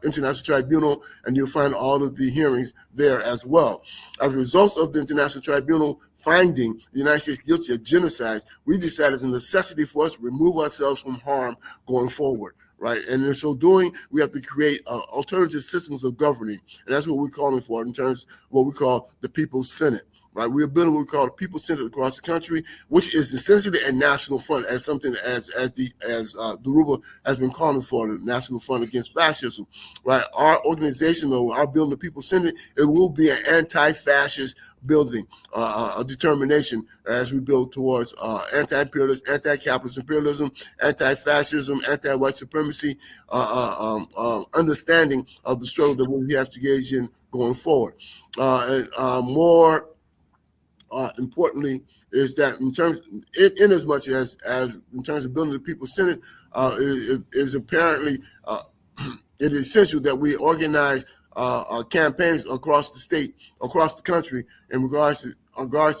International Tribunal, and you'll find all of the hearings there as well. As a result of the International Tribunal finding the United States guilty of genocide, we decided the necessity for us to remove ourselves from harm going forward. Right, and in so doing, we have to create alternative systems of governing, and that's what we're calling for in terms of what we call the People's Senate. Right, we're building what we call the People's Senate across the country, which is essentially a national front, as something as Dhoruba has been calling for, the National Front Against Fascism. Right, our organization, though, our building the People's Senate, it will be an anti-fascist building, a determination as we build towards anti-imperialist, anti-capitalist imperialism, anti-fascism, anti-white supremacy, understanding of the struggle that we have to engage in going forward. More importantly, is that in terms, in as much as in terms of building the People's Senate, it is apparently it is essential that we organize campaigns across the state, across the country, in regards to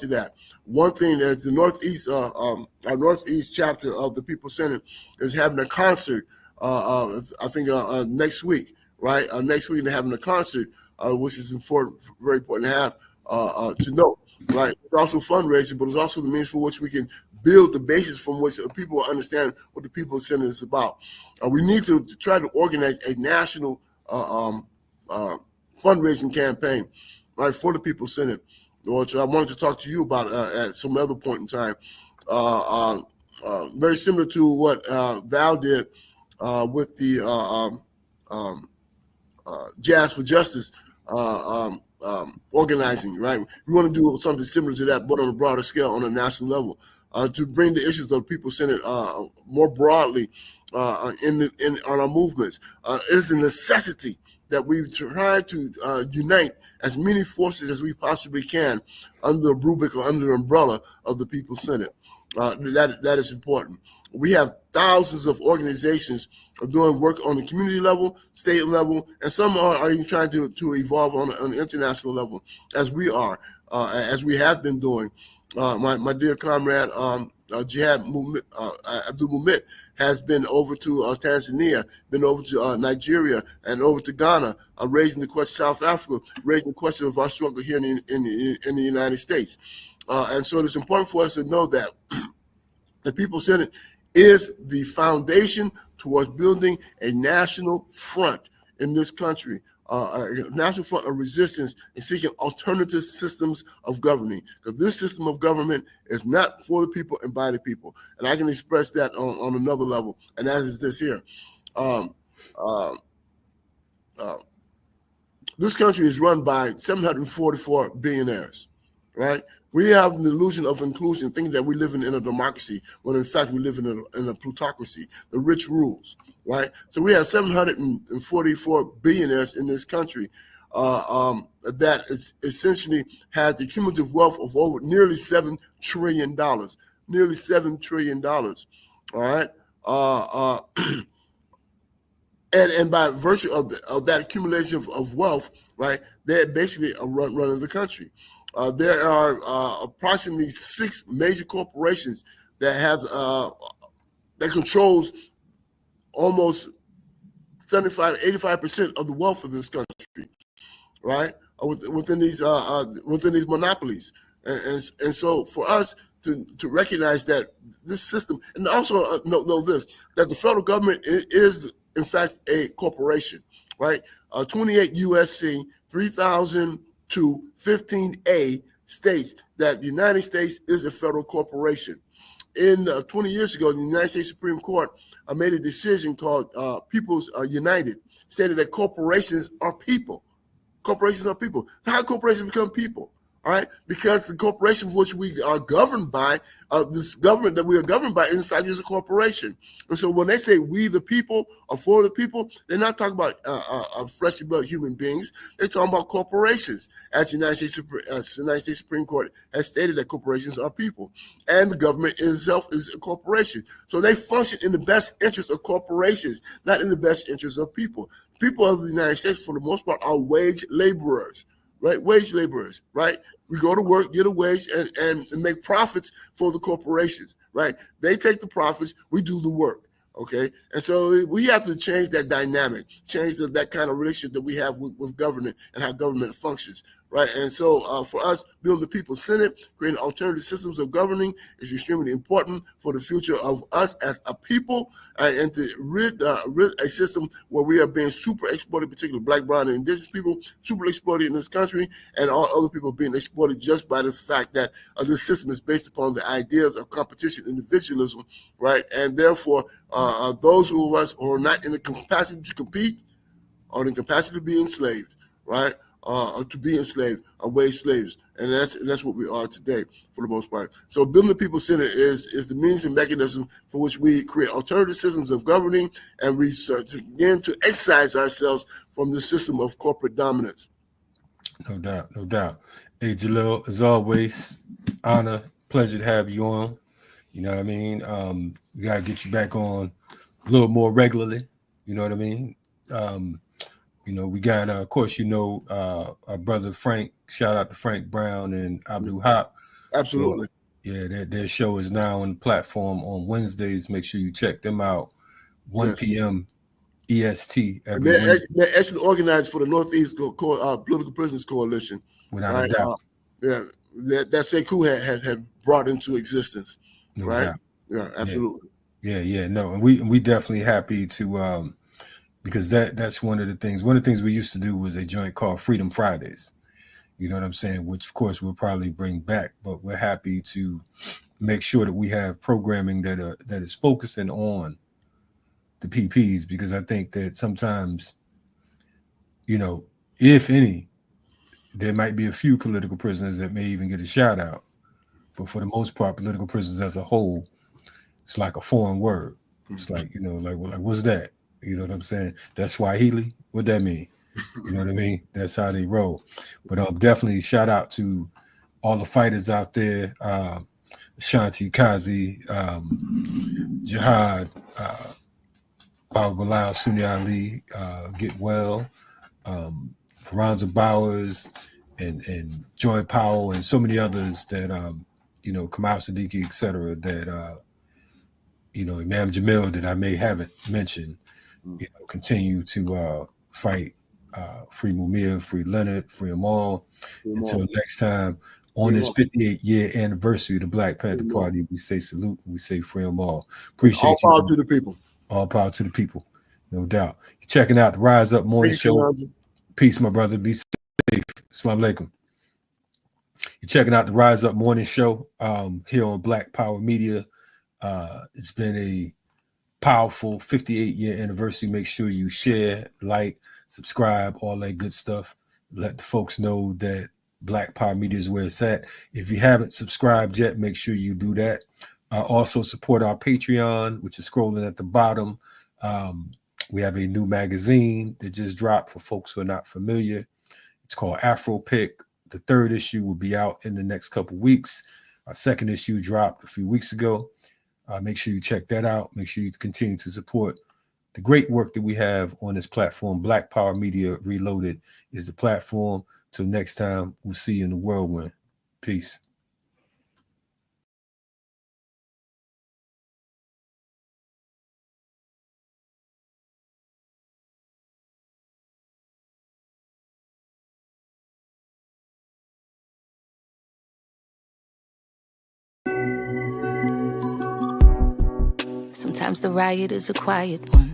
that. One thing that the Northeast, our Northeast chapter of the People's Senate is having a concert. I think next week, right? Next week they're having a concert, which is important, very important to have to note. Right, it's also fundraising, but it's also the means for which we can build the basis from which people will understand what the People's Senate is about. We need to try to organize a national fundraising campaign, right, for the People's Senate, which I wanted to talk to you about at some other point in time. Very similar to what Val did with the Jazz for Justice organizing, right? We want to do something similar to that, but on a broader scale, on a national level, to bring the issues of the People's Senate more broadly on our movements. It is a necessity that we try to unite as many forces as we possibly can under the rubric or under the umbrella of the People's Senate. That is important. We have thousands of organizations doing work on the community level, state level, and some are even trying to evolve on the international level, as we are, as we have been doing. My dear comrade Jihad Abdul Mumit has been over to Tanzania, been over to Nigeria, and over to Ghana, raising the question, South Africa, raising the question of our struggle here in the United States. And so it's important for us to know that the People's Senate is the foundation towards building a national front in this country, a national front of resistance and seeking alternative systems of governing. Because this system of government is not for the people and by the people. And I can express that on another level, and that is this here. This country is run by 744 billionaires, right? We have the illusion of inclusion, thinking that we live in a democracy, when in fact we live in a plutocracy. The rich rules, right? So we have 744 billionaires in this country. that is essentially has the cumulative wealth of over nearly $7 trillion. Nearly $7 trillion. All right. And by virtue of that accumulation of wealth, right, they're basically running the country. There are approximately 6 major corporations that have that controls almost 85% of the wealth of this country, right? Within these monopolies, and so for us to recognize that this system, and also know this, that the federal government is in fact a corporation, right? 28 USC 3002 15A states that the United States is a federal corporation. In 20 years ago, the United States Supreme Court made a decision called People's United, stated that corporations are people. Corporations are people. So how corporations become people? All right, because the corporation which we are governed by, this government that we are governed by, in fact, is a corporation. And so when they say we the people or for the people, they're not talking about flesh and blood human beings. They're talking about corporations. As the United States Supreme Court has stated that corporations are people, and the government itself is a corporation. So they function in the best interest of corporations, not in the best interest of people. People of the United States, for the most part, are wage laborers. Right, wage laborers, right? We go to work, get a wage, and make profits for the corporations, right? They take the profits, we do the work, okay? And so we have to change that dynamic, change that kind of relationship that we have with government and how government functions, right? And so for us, building the People's Senate, creating alternative systems of governing is extremely important for the future of us as a people, and to rid a system where we are being super exploited, particularly Black, brown, and indigenous people, super exploited in this country, and all other people being exploited just by the fact that this system is based upon the ideas of competition, individualism, right? And therefore, those of us who are not in the capacity to compete or in the capacity to be enslaved, right? To be enslaved, wage slaves, and that's what we are today for the most part. So building the People's Center is the means and mechanism for which we create alternative systems of governing and research again to excise ourselves from the system of corporate dominance. No doubt, no doubt. Hey Jalil, as always, honor, pleasure to have you on. You know what I mean? We gotta get you back on a little more regularly. You know what I mean? You know, we got, of course, our brother Frank. Shout out to Frank Brown and Abdul Haq. Absolutely. So, yeah, their show is now on the platform on Wednesdays. Make sure you check them out. 1 p.m. EST every Wednesday. They're actually organized for the Northeast Political Prisoners Coalition. Without a doubt. That Sekou had brought into existence. No right? doubt. Yeah, absolutely. Yeah. No, and we definitely happy to because that's one of the things. One of the things we used to do was a joint called Freedom Fridays. You know what I'm saying? Which of course we'll probably bring back, but we're happy to make sure that we have programming that is focusing on the PPs, because I think that sometimes, if any, there might be a few political prisoners that may even get a shout out, but for the most part, political prisoners as a whole, it's like a foreign word. It's like, like what's that? You know what I'm saying? That's Swahili. What that mean? You know what I mean? That's how they roll. But definitely shout out to all the fighters out there. Shanti Kazi, Jihad, Baba Bilal, Sunni Ali, Get Well, Veronza Bowers, and Joy Powell, and so many others that, Kamal Siddiqui, et cetera, that, Imam Jamil, that I may haven't mentioned, continue to fight. Free Mumia, free Leonard, free them all. Until next time, on this 58-year anniversary of the Black Panther Party, we say salute and we say free them all. Appreciate all power to the people. All power to the people, no doubt. You're checking out the Rise Up Morning Show. Peace, my brother. Be safe. Assalamu alaikum. You're checking out the Rise Up Morning Show here on Black Power Media. It's been a powerful 58-year anniversary. Make sure you share, like, subscribe, all that good stuff. Let the folks know that Black Power Media is where it's at. If you haven't subscribed yet, make sure you do that. Also support our Patreon, which is scrolling at the bottom. We have a new magazine that just dropped for folks who are not familiar. It's called Afro Pick. The third issue will be out in the next couple weeks. Our second issue dropped a few weeks ago. Make sure you check that out. Make sure you continue to support the great work that we have on this platform. Black Power Media Reloaded is the platform. Till next time, we'll see you in the whirlwind. Peace. Sometimes the riot is a quiet one,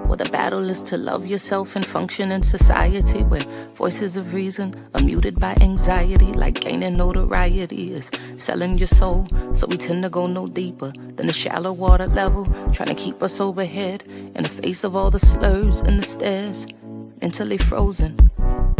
or the battle is to love yourself and function in society where voices of reason are muted by anxiety, like gaining notoriety is selling your soul. So we tend to go no deeper than the shallow water level, trying to keep us overhead in the face of all the slurs and the stares, mentally frozen,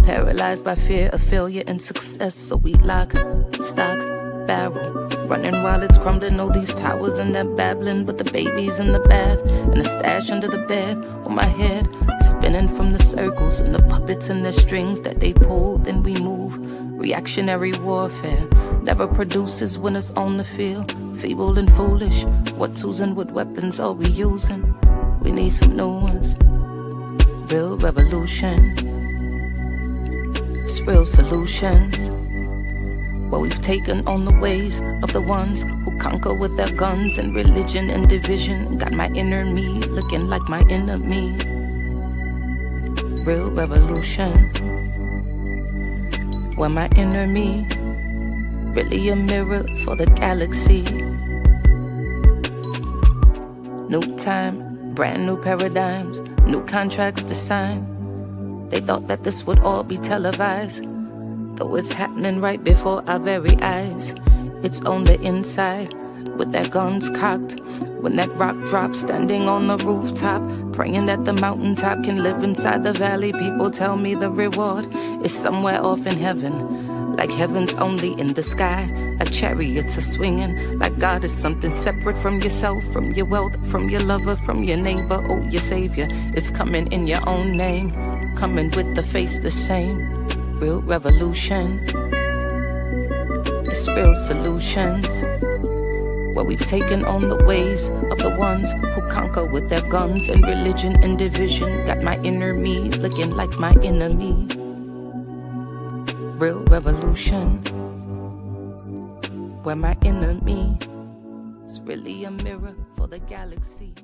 paralyzed by fear of failure and success. So we lock, stock, barrel, running while it's crumbling. All these towers and they're babbling, but the baby's in the bath and the stash under the bed on my head, spinning from the circles and the puppets and the strings that they pull. Then we move. Reactionary warfare never produces when it's on the field. Feeble and foolish. What tools and what weapons are we using? We need some new ones. Real revolution. It's real solutions. Well, we've taken on the ways of the ones who conquer with their guns and religion and division. Got my inner me looking like my enemy. Real revolution. Well, my inner me, really a mirror for the galaxy. New time, brand new paradigms, new contracts to sign. They thought that this would all be televised, though it's happening right before our very eyes. It's on the inside, with their guns cocked. When that rock drops, standing on the rooftop, praying that the mountaintop can live inside the valley. People tell me the reward is somewhere off in heaven, like heaven's only in the sky. Like chariots are swinging, like God is something separate from yourself, from your wealth, from your lover, from your neighbor. Oh, your savior is coming in your own name, coming with the face the same. Real revolution, it's real solutions. Well, we've taken on the ways of the ones who conquer with their guns and religion and division. Got my inner me looking like my enemy. Real revolution, where my enemy is really a mirror for the galaxy.